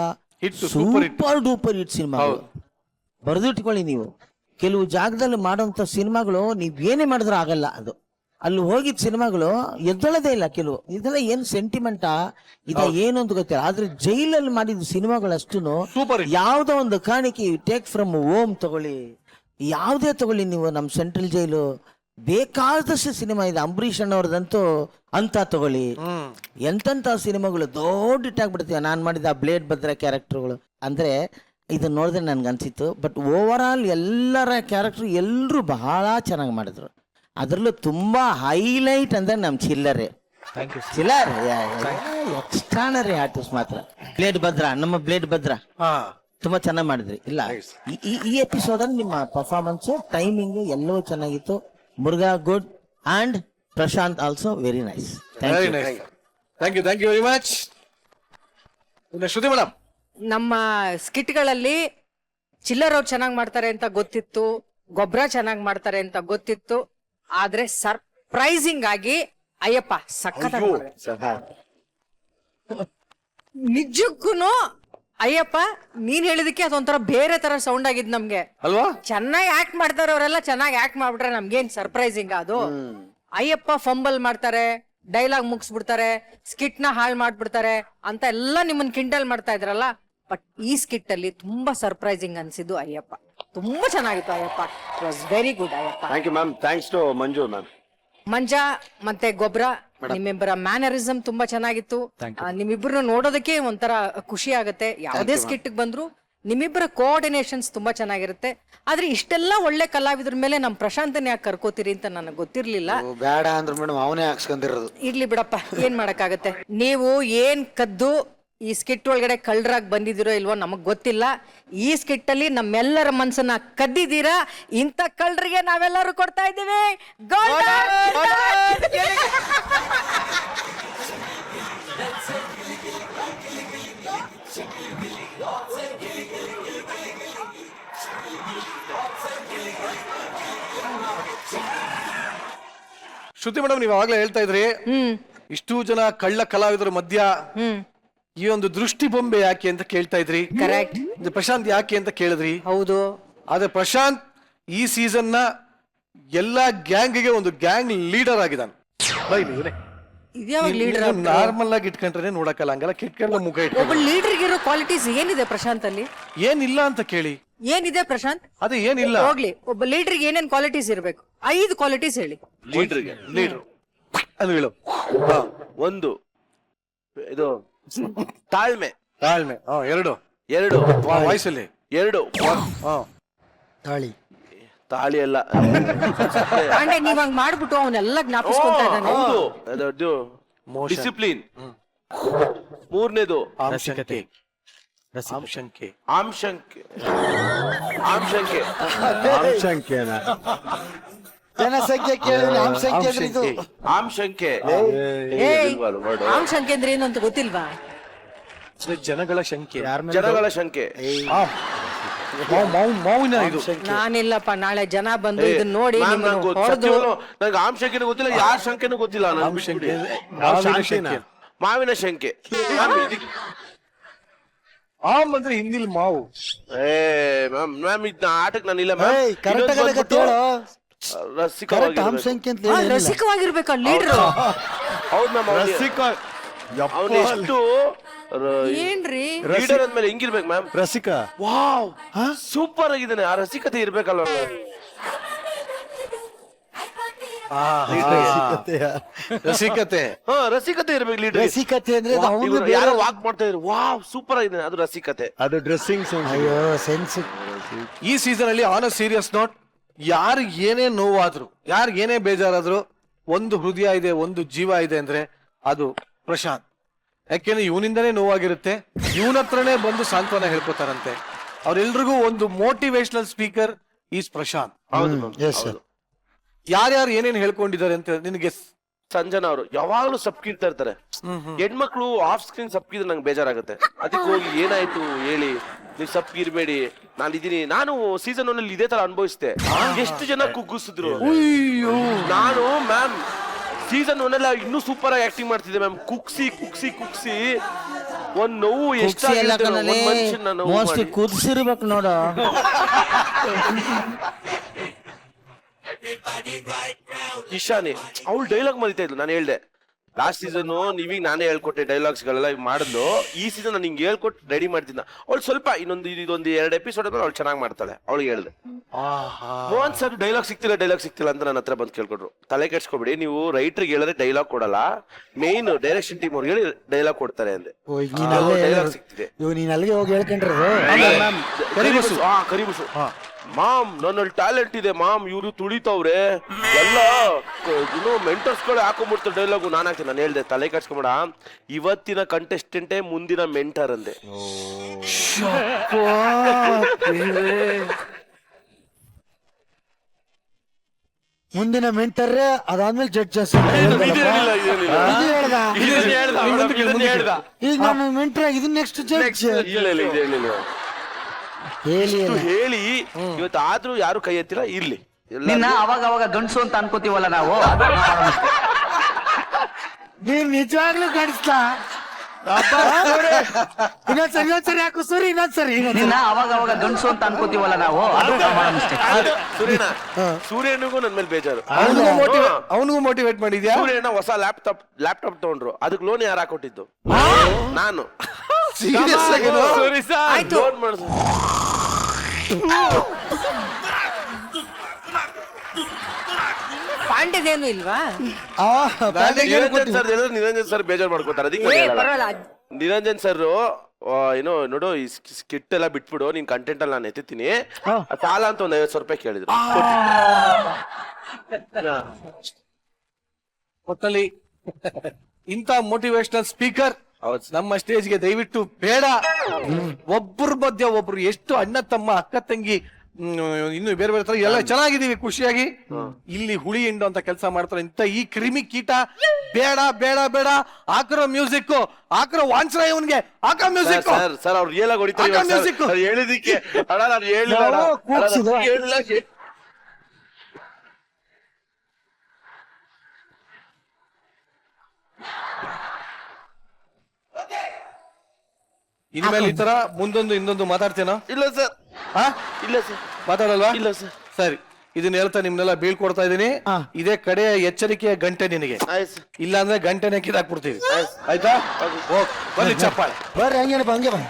ಸೂಪರ್ ಡೂಪರ್ ಹಿಟ್ ಸಿನಿಮಾಗಳು. ಬರೆದಿಟ್ಕೊಳ್ಳಿ ನೀವು. ಕೆಲವು ಜಾಗದಲ್ಲಿ ಮಾಡೋಂಥ ಸಿನಿಮಾಗಳು ನೀವ್ ಏನೇ ಮಾಡಿದ್ರು ಆಗಲ್ಲ. ಅದು ಅಲ್ಲಿ ಹೋಗಿದ್ ಸಿನಿಮಾಗಳು ಎದ್ದೊಳದೇ ಇಲ್ಲ. ಕೆಲವು ಇದೆಲ್ಲ ಏನ್ ಸೆಂಟಿಮೆಂಟಾ ಇದ ಏನು ಅಂತ ಗೊತ್ತಿಲ್ಲ. ಆದ್ರೆ ಜೈಲಲ್ಲಿ ಮಾಡಿದ ಸಿನಿಮಾಗಳಷ್ಟು ಯಾವ್ದೋ ಒಂದು ಕಾರಣಕ್ಕೆ ಟೇಕ್ ಫ್ರಮ್ ಹೋಮ್ ತಗೊಳ್ಳಿ, ಯಾವ್ದೇ ತಗೊಳ್ಳಿ ನೀವು, ನಮ್ ಸೆಂಟ್ರಲ್ ಜೈಲು ಬೇಕಾದಷ್ಟು ಸಿನಿಮಾ ಇದೆ. ಅಂಬರೀಷ್ ಅಣ್ಣವ್ರದಂತೂ ಅಂತ ತಗೊಳ್ಳಿ, ಎಂತೆಂತ ಸಿನಿಮಾಗಳು ದೊಡ್ಡ ಹಿಟ್ ಆಗ್ಬಿಡ್ತೀವಿ. ನಾನ್ ಮಾಡಿದ ಬ್ಲೇಡ್ ಭದ್ರ ಕ್ಯಾರೆಕ್ಟರ್ಗಳು ಅಂದ್ರೆ ಇದನ್ನ ನೋಡಿದ್ರೆ ನನ್ಗೆ ಅನ್ಸಿತ್ತು. ಬಟ್ ಓವರ್ ಆಲ್ ಎಲ್ಲರ ಕ್ಯಾರೆಕ್ಟರ್ ಎಲ್ಲರೂ ಬಹಳ ಚೆನ್ನಾಗಿ ಮಾಡಿದ್ರು. ಅದ್ರಲ್ಲೂ ತುಂಬಾ ಹೈಲೈಟ್ ಅಂದ್ರೆ ನಮ್ ಚಿಲ್ಲರೆ ಎಕ್ಸ್ಟ್ರಾನರಿ ಆರ್ಟಿಸ್ಟ್ ಮಾತ್ರ. ಬ್ಲೇಡ್ ಭದ್ರ, ನಮ್ಮ ಬ್ಲೇಡ್ ಭದ್ರ ತುಂಬಾ ಚೆನ್ನಾಗಿ ಮಾಡಿದ್ರಿ. ಇಲ್ಲ, ಈ ಎಪಿಸೋಡ್ ಅಲ್ಲಿ ನಿಮ್ಮ ಪರ್ಫಾರ್ಮೆನ್ಸ್, ಟೈಮಿಂಗ್ ಎಲ್ಲವೂ ಚೆನ್ನಾಗಿತ್ತು. Murugha good and Prashant also very nice. Thank you very much. Shruti madam, ನಮ್ಮ ಸ್ಕಿಟ್ಗಳಲ್ಲಿ ಚಿಲ್ಲರ್ ಅವ್ರು ಚೆನ್ನಾಗಿ ಮಾಡ್ತಾರೆ ಅಂತ ಗೊತ್ತಿತ್ತು, ಗೊಬ್ಬರ ಚೆನ್ನಾಗಿ ಮಾಡ್ತಾರೆ ಅಂತ ಗೊತ್ತಿತ್ತು. ಆದ್ರೆ ಸರ್ಪ್ರೈಸಿಂಗ್ ಆಗಿ ಅಯ್ಯಪ್ಪ ಸಖತ್ತಾಗಿ ನಿಜಕ್ಕೂನು ಅಯ್ಯಪ್ಪ ನೀನ್ ಹೇಳಿದಕ್ಕೆ ಅದೊಂಥರ ಬೇರೆ ತರ ಸೌಂಡ್ ಆಗಿದ್ ನಮ್ಗೆ ಅಲ್ವಾ? ಚೆನ್ನಾಗಿ ಆಕ್ಟ್ ಮಾಡ್ತಾರೆ ಅವರೆಲ್ಲ, ಚೆನ್ನಾಗಿ ಆಕ್ಟ್ ಮಾಡ್ಬಿಟ್ರೆ ನಮ್ಗೇನ್ ಸರ್ಪ್ರೈಸಿಂಗ್ ಅದು. ಅಯ್ಯಪ್ಪ ಫಂಬಲ್ ಮಾಡ್ತಾರೆ, ಡೈಲಾಗ್ ಮುಗಿಸ್ಬಿಡ್ತಾರೆ, ಸ್ಕಿಟ್ ನ ಹಾಳು ಮಾಡ್ಬಿಡ್ತಾರೆ ಅಂತ ಎಲ್ಲ ನಿಮ್ಮನ್ ಕಿಂಡಲ್ ಮಾಡ್ತಾ ಇದ್ರಲ್ಲ. ಬಟ್ ಈ ಸ್ಕಿಟ್ ಅಲ್ಲಿ ತುಂಬಾ ಸರ್ಪ್ರೈಸಿಂಗ್ ಅನ್ಸಿದ್ದು ಅಯ್ಯಪ್ಪ. ತುಂಬಾ ಚೆನ್ನಾಗಿತ್ತು Ayyappa. It was very good Ayyappa. Thank you ma'am. Thanks to Manju ma'am. ಮಂಜಾ ಮತ್ತೆ ಗೊಬ್ಬರ, ನಿಮ್ಮಿಬ್ಬರ ಮ್ಯಾನರಿಸಮ್ ತುಂಬಾ ಚೆನ್ನಾಗಿತ್ತು. ನಿಮ್ಮಿಬ್ಬರನ್ನ ನೋಡೋದಕ್ಕೆ ಒಂಥರ ಖುಷಿ ಆಗತ್ತೆ. ಯಾವುದೇ ಸ್ಕಿಟ್ ಬಂದ್ರು ನಿಮ್ಮಿಬ್ಬರ ಕೋಆರ್ಡಿನೇಷನ್ಸ್ ತುಂಬಾ ಚೆನ್ನಾಗಿರುತ್ತೆ. ಆದ್ರೆ ಇಷ್ಟೆಲ್ಲ ಒಳ್ಳೆ ಕಲಾವಿದ್ರ ಮೇಲೆ ನಮ್ ಪ್ರಶಾಂತನ ಯಾಕೆ ಕರ್ಕೋತೀರಿ ಅಂತ ನನಗೆ ಗೊತ್ತಿರ್ಲಿಲ್ಲ. ಬೇಡ ಅಂದ್ರೆ ಮೇಡಮ್ ಅವನೇ ಹಾಕ್ಸ್ಕೊಂಡಿರೋದು. ಇರ್ಲಿ ಬಿಡಪ್ಪ, ಏನ್ ಮಾಡಕ್ಕಾಗತ್ತೆ. ನೀವು ಏನ್ ಕದ್ದು ಈ ಸ್ಕಿಟ್ ಒಳಗಡೆ ಕಳ್ಳರಾಗಿ ಬಂದಿದಿರೋ ಇಲ್ವೋ ನಮಗ್ ಗೊತ್ತಿಲ್ಲ. ಈ ಸ್ಕಿಟ್ ಅಲ್ಲಿ ನಮ್ಮೆಲ್ಲರ ಮನ್ಸನ್ನ ಕದ್ದಿದ್ದೀರಾ. ಇಂಥ ಕಳ್ಳರಿಗೆ ನಾವೆಲ್ಲರೂ ಕೊಡ್ತಾ ಇದ್ದೀವಿ ಶ್ರುತಿ ಮೇಡಮ್, ನೀವು ಅವಾಗ್ಲೇ ಹೇಳ್ತಾ ಇದ್ರಿ ಇಷ್ಟು ಜನ ಕಳ್ಳ ಕಲಾವಿದರ ಮಧ್ಯ ಈ ಒಂದು ದೃಷ್ಟಿ ಬೊಂಬೆ ಯಾಕೆ ಅಂತ ಕೇಳ್ತಾ ಇದ್ರಿ. ಕರೆಕ್ಟ್. ಪ್ರಶಾಂತ್ ಯಾಕೆ ಅಂತ ಕೇಳಿದ್ರಿ. ಹೌದು. ಆದ್ರೆ ಪ್ರಶಾಂತ್ ಈ ಸೀಸನ್ ನ ಎಲ್ಲಾ ಗ್ಯಾಂಗ್ಗೆ ಒಂದು ಗ್ಯಾಂಗ್ ಲೀಡರ್ ಆಗಿದ್ದಾನೆ. ನಾರ್ಮಲ್ ಆಗಿ ಇಟ್ಕೊಂಡ್ರೆ ನೋಡಕ್ಕಲ್ಲ, ಹಂಗಲ್ಲ ಕಿಟ್ಕೊಂಡ ಮುಖ ಇಟ್ಕೊಂಡು ಒಬ್ಬ ಲೀಡರ್ ಇರೋ ಕ್ವಾಲಿಟೀಸ್ ಏನಿದೆ ಪ್ರಶಾಂತ್ ಅಲ್ಲಿ? ಏನಿಲ್ಲ ಅಂತ ಕೇಳಿ. ಏನಿದೆ ಪ್ರಶಾಂತ್? ಅದೇ ಏನಿಲ್ಲ. ಹೋಗ್ಲಿ, ಒಬ್ಬ ಲೀಡರ್ ಏನೇನ್ ಕ್ವಾಲಿಟೀಸ್ ಇರಬೇಕು? 5 ಕ್ವಾಲಿಟೀಸ್ ಹೇಳಿ. ಲೀಡರ್ ಅದು ಹೇಳು. ಒಂದು ಇದು ತಾಳ್ಮೆ. ಎರಡು ವಾಯ್ಸಲ್ಲಿ ಎರಡು ತಾಳಿ ತಾಳಿ ಅಲ್ಲ, ಪಾಂಡೆ ನೀವ್ ಹಂಗ್ ಮಾಡ್ಬಿಟ್ಟು ಅವನ್ನೆಲ್ಲ ಜ್ಞಾಪಿಸ್ಕೊಂತಾ ಇದ್ದಾನೆ. ಹೌದು, ಡಿಸಿಪ್ಲಿನ್. ಮೂರನೇದು ಆಮ್ಶಂಕೆ. ಜನಸಂಖ್ಯೆ ಕೇಳಿದ್ರೆ ಆಮ್ಸಂಖ್ಯೆ ಅಂದ್ರೆ ಇದು. ಆಮ್ಶಂಕೆ. ಆಮ್ಶಂಕೆ ಅಂದ್ರೆ ಏನು ಅಂತ ಗೊತ್ತಿಲ್ವಾ? ಜನಗಳ ಶಂಕೆ. ಮೌನ ಇದು. ನಾನಿಲ್ಲಪ್ಪ, ನಾಳೆ ಜನ ಬಂದು ಇದನ್ನ ನೋಡಿ ಹೊಡೆದು. ನಂಗೆ ಆಮ್ಶಂಕೆನೂ ಗೊತ್ತಿಲ್ಲ, ಯಾರ ಶಂಕೆನೂ ಗೊತ್ತಿಲ್ಲ. ಮಾವಿನ ಶಂಕೆ. ಆಮ್ ಅಂದ್ರೆ ಹಿಂದಿಲ್ ಮಾವು. ಮ್ಯಾಮ್ ಇದನ್ನ ಆಟಕ್ಕೆ ನಾನಿಲ್ಲ ರಸಿಕವಾಗಿರ್ಬೇಕ ಲೀಡರ್. ಹೌದು ಮ್ಯಾಮ್, ಅವನೆಷ್ಟು ಏನ್ರಿ ಲೀಡರ್ ಅಂದ್ಮೇಲೆ ಹೆಂಗಿರ್ಬೇಕು ಮ್ಯಾಮ್? ರಸಿಕ. ವಾವ್, ಸೂಪರ್ ಆಗಿದ್ದಾನೆ. ಆ ರಸಿಕತೆ ಇರ್ಬೇಕಲ್ವ? ರಸಿಕತೆ. ರಸಿಕತೆ ಇರ್ಬೇಕು ಲೀಡರ್. ರಸಿಕತೆ ಅಂದ್ರೆ ಯಾರೋ ವಾಕ್ ಮಾಡ್ತಾ ಇದ್ರು, ವಾವ್ ಸೂಪರ್ ಆಗಿದೆ, ಅದು ರಸಿಕತೆ. ಅದು ಡ್ರೆಸ್ಸಿಂಗ್ ಸೆನ್ಸ್. ಅಯ್ಯೋ ಸೆನ್ಸ್. ಈ ಸೀಸನ್ ಅಲ್ಲಿ ಆನ್ ಅ ಸೀರಿಯಸ್ ನೋಟ್, ಯಾರು ಏನೇ ನೋವಾದ್ರು, ಯಾರು ಏನೇ ಬೇಜಾರಾದ್ರು, ಒಂದು ಹೃದಯ ಇದೆ, ಒಂದು ಜೀವ ಇದೆ ಅಂದ್ರೆ ಅದು ಪ್ರಶಾಂತ್. ಯಾಕೆಂದ್ರೆ ಇವನಿಂದನೇ ನೋವಾಗಿರುತ್ತೆ, ಇವನ ಹತ್ರನೇ ಬಂದು ಸಾಂತ್ವನ ಹೇಳ್ಕೊತಾರಂತೆ. ಅವ್ರೆಲ್ರಿಗೂ ಒಂದು ಮೋಟಿವೇಶನಲ್ ಸ್ಪೀಕರ್ ಈಸ್ ಪ್ರಶಾಂತ್. ಹೌದು. ಯಾರ್ಯಾರು ಏನೇನ್ ಹೇಳ್ಕೊಂಡಿದ್ದಾರೆ ಅಂತ ನಿನಗೆ ಸಂಜನಾ ಅವರು ಯಾವಾಗ್ಲೂ ಸಪ್ಕಿರ್ತಾ ಇರ್ತಾರೆ. ಹೆಣ್ಮಕ್ಳು ಆಫ್ ಸ್ಕ್ರೀನ್ ಸಪ್ಕಿದ್ರೆ ನಂಗೆ ಬೇಜಾರಾಗುತ್ತೆ. ಅದಕ್ಕೆ ಹೋಗಿ ಏನಾಯ್ತು ಹೇಳಿ, ನೀವು ಸಪ್ಗಿರ್ಬೇಡಿ, ನಾನು ಸೀಸನ್ 1 ಅಲ್ಲಿ ಇದೇ ತರ ಅನುಭವಿಸ್ದೆ. ಎಷ್ಟು ಜನ ಕುಗ್ಗಿಸಿದ್ರು. ನಾನು ಮ್ಯಾಮ್ ಸೀಸನ್ 1 ಎಲ್ಲ ಇನ್ನೂ ಸೂಪರ್ ಆಗಿ ಆಕ್ಟಿಂಗ್ ಮಾಡ್ತಿದ್ದೆ ಮ್ಯಾಮ್. ಕುಗ್ಸಿ ಒಂದ್ ನೋವು ಎಷ್ಟಾಗಿರುತ್ತೆ ಮನುಷ್ಯನ ನೋವು ಮೋಸ್ಟ್ಲಿ ಕುದಿಸಿರ್ಬೇಕು ನೋಡು. ಇಶಾನಿ ಅವಳು ಡೈಲಾಗ್ ಮರಿತಾ ಇದ್ಲು. ನಾನು ಹೇಳ್ದೆ ಲಾಸ್ಟ್ ಸೀಸನ್ ನೀವೀಗ ನಾನೇ ಹೇಳ್ಕೊಟ್ಟೆ ಡೈಲಾಗ್ಸ್ ಗಳೆಲ್ಲ ಮಾಡಿದ್ಲು. ಈ ಸೀಸನ್ ನಾನು ಹಿಂಗೆ ಹೇಳ್ಕೊಟ್ಟು ರೆಡಿ ಮಾಡ್ತಿದ್ದ. ಅವಳು ಸ್ವಲ್ಪ ಇದೊಂದು 2 ಎಪಿಸೋಡ್ ಅವಳು ಚೆನ್ನಾಗಿ ಮಾಡ್ತಾಳೆ. ಅವಳಿಗೆ ಹೇಳ್ದೆ ಒಂದ್ ಸರ್ ಡೈಲಾಗ್ ಸಿಕ್ತಿಲ್ಲ ಅಂತ ನನ್ನ ಹತ್ರ ಬಂದು ಕೇಳ್ಕೊಟ್ರು. ತಲೆ ಕೆಡ್ಸ್ಕೊಬಿಡಿ, ನೀವು ರೈಟರ್ಗೆ ಹೇಳಿದ್ರೆ ಡೈಲಾಗ್ ಕೊಡಲ್ಲ, ಮೇನ್ ಡೈರೆಕ್ಷನ್ ಟೀಮ್ ಅವ್ರಿಗೆ ಹೇಳಿ ಡೈಲಾಗ್ ಕೊಡ್ತಾರೆ ಅಂದೆ. ಡೈಲಾಗ್ ಸಿಕ್ತಿದೆ. ನೀನ್ ಅಲ್ಲಿಗೆ ಹೋಗಿ ಹೇಳ್ಕೊಂಡ್ರೆ ಕರಿಬಸು ಮಾಮ್ ನನ್ನಲ್ಲಿ ಟ್ಯಾಲೆಂಟ್ ಇದೆ ಮಾಮ್, ಇವ್ರು ತುಳಿತವ್ರೆ ಎಲ್ಲ ಮೆಂಟರ್ಸ್ ಗಳು ಹಾಕೊಂಡ್ಬಿಡ್ತಾರೆ ಡೈಲಾಗು. ನಾನು ಹೇಳ್ದೆ ತಲೆ ಕಟ್ಸ್ಕೊಂಬೇಡ, ಇವತ್ತಿನ ಕಂಟೆಸ್ಟೆಂಟೇ ಮುಂದಿನ ಮೆಂಟರ್ ಅಂದೆ. ಮುಂದಿನ ಮೆಂಟರ್ ಅದಾದ್ಮೇಲೆ ಜಡ್ಜಸ್. ಈಗ ನಾನು ಮೆಂಟರ್ ಆಗಿದ್ದೀನಿ, ನೆಕ್ಸ್ಟ್ ಜಡ್ಜ್. ಹೇಳಿ ಇವತ್ತು ಆದ್ರೂ ಯಾರು ಕೈ ಎತ್ತಿಲ್ಲ. ಇರ್ಲಿ, ಅವಾಗ ಗಂಡಸು ಅಂತ ಅನ್ಕೋತೀವಲ್ಲ ನಾವು. ನೀನ್ ನಿಜವಾಗ್ಲೂ ಕಾಣಿಸ್ತಾ ಇನ್ನೊಂದ್ಸರಿ ಯಾಕೋ ಸರಿ ಇನ್ನೊಂದ್ಸರಿ ಅವಾಗ ಗಂಡಸು ಅಂತ ಅನ್ಕೋತೀವಲ್ಲ ನಾವು. ಸೂರ್ಯನಿಗೂ ನನ್ ಮೇಲೆ ಬೇಜಾರು. ಅವನಿಗೂ ಮೋಟಿವೇಟ್ ಮಾಡಿದ್ಯಾ? ಸೂರ್ಯನ ಹೊಸ ಲ್ಯಾಪ್ಟಾಪ್ ತಗೊಂಡ್ರು, ಅದಕ್ಕೆ ಲೋನ್ ಯಾರು ಹಾಕೊಟ್ಟಿದ್ದು? ನಾನು. ಲೋನ್ ಮಾಡಿದ್ರು. ಪಾಂಡೆದೇನು ಇಲ್ವಾ? ನಿರಂಜನ್ ಸರ್ ಬೇಜಾರು ಮಾಡ್ಕೋತಾರೆ. ಅದಕ್ಕೆ ನಿರಂಜನ್ ಸರ್ ಏನೋ ನೋಡು, ಈ ಸ್ಕಿಟ್ ಎಲ್ಲ ಬಿಟ್ಬಿಡು, ನೀನ್ ಕಂಟೆಂಟ್ ಅಲ್ಲಿ ನಾನು ಎತ್ತೀನಿ ಸಾಲ ಅಂತ ಒಂದ್ 50,000 ರೂಪಾಯಿ ಕೇಳಿದ್ರು. ಒಟ್ಟಲ್ಲಿ ಇಂಥ ಮೋಟಿವೇಶನಲ್ ಸ್ಪೀಕರ್ ನಮ್ಮ ಸ್ಟೇಜ್ಗೆ ದಯವಿಟ್ಟು ಬೇಡ. ಒಬ್ಬರ ಮಧ್ಯ ಒಬ್ರು ಎಷ್ಟು ಅಣ್ಣ ತಮ್ಮ ಅಕ್ಕ ತಂಗಿ ಇನ್ನು ಬೇರೆ ಬೇರೆ ತರ ಎಲ್ಲ ಚೆನ್ನಾಗಿದೀವಿ ಖುಷಿಯಾಗಿ. ಇಲ್ಲಿ ಹುಳಿ ಹಿಂಡು ಅಂತ ಕೆಲಸ ಮಾಡ್ತಾರೆ. ಇಂತ ಈ ಕ್ರಿಮಿ ಕೀಟ ಬೇಡ ಬೇಡ ಬೇಡ. ಹಾಕಿರೋ ಮ್ಯೂಸಿಕ್ ಹಾಕಿರೋ ವಾನ್ಸ್ರ ಇವನ್ಗೆ ಹಾಕ ಮ್ಯೂಸಿಕ್. ಸರ್ ಅವ್ರು ರಿಯಲ್ ಆಗಿ ಹೊಡಿತಾರೆ ಹೇಳಿದಿಕ್ಕೆ. ಅಣ್ಣ ನಾನು ಹೇಳಿಲ್ಲ. ಇನ್ಮೇಲೆ ಈ ತರ ಮುಂದೊಂದು ಇನ್ನೊಂದು ಮಾತಾಡ್ತೇನೋ? ಇಲ್ಲ ಸರ್. ಇಲ್ಲ ಸರ್. ಮಾತಾಡಲ್ವಾ? ಇಲ್ಲ ಸರ್. ಸರಿ, ಇದನ್ನ ಹೇಳ್ತಾ ನಿಮ್ನೆಲ್ಲ ಬೀಳ್ಕೊಡ್ತಾ ಇದೀನಿ. ಇದೇ ಕಡೆಯ ಎಚ್ಚರಿಕೆಯ ಗಂಟೆ ನಿನಗೆ. ಇಲ್ಲ ಅಂದ್ರೆ ಗಂಟೆನೆ ಕಿದಾಕ್ಬಿಡ್ತೀವಿ. ಆಯ್ತಾ? ಬನ್ನಿ ಚಪ್ಪಾಳೆ. ಬರ್ರಿ, ಹಂಗೇನಪ್ಪ, ಹಂಗೆ ಬಾ.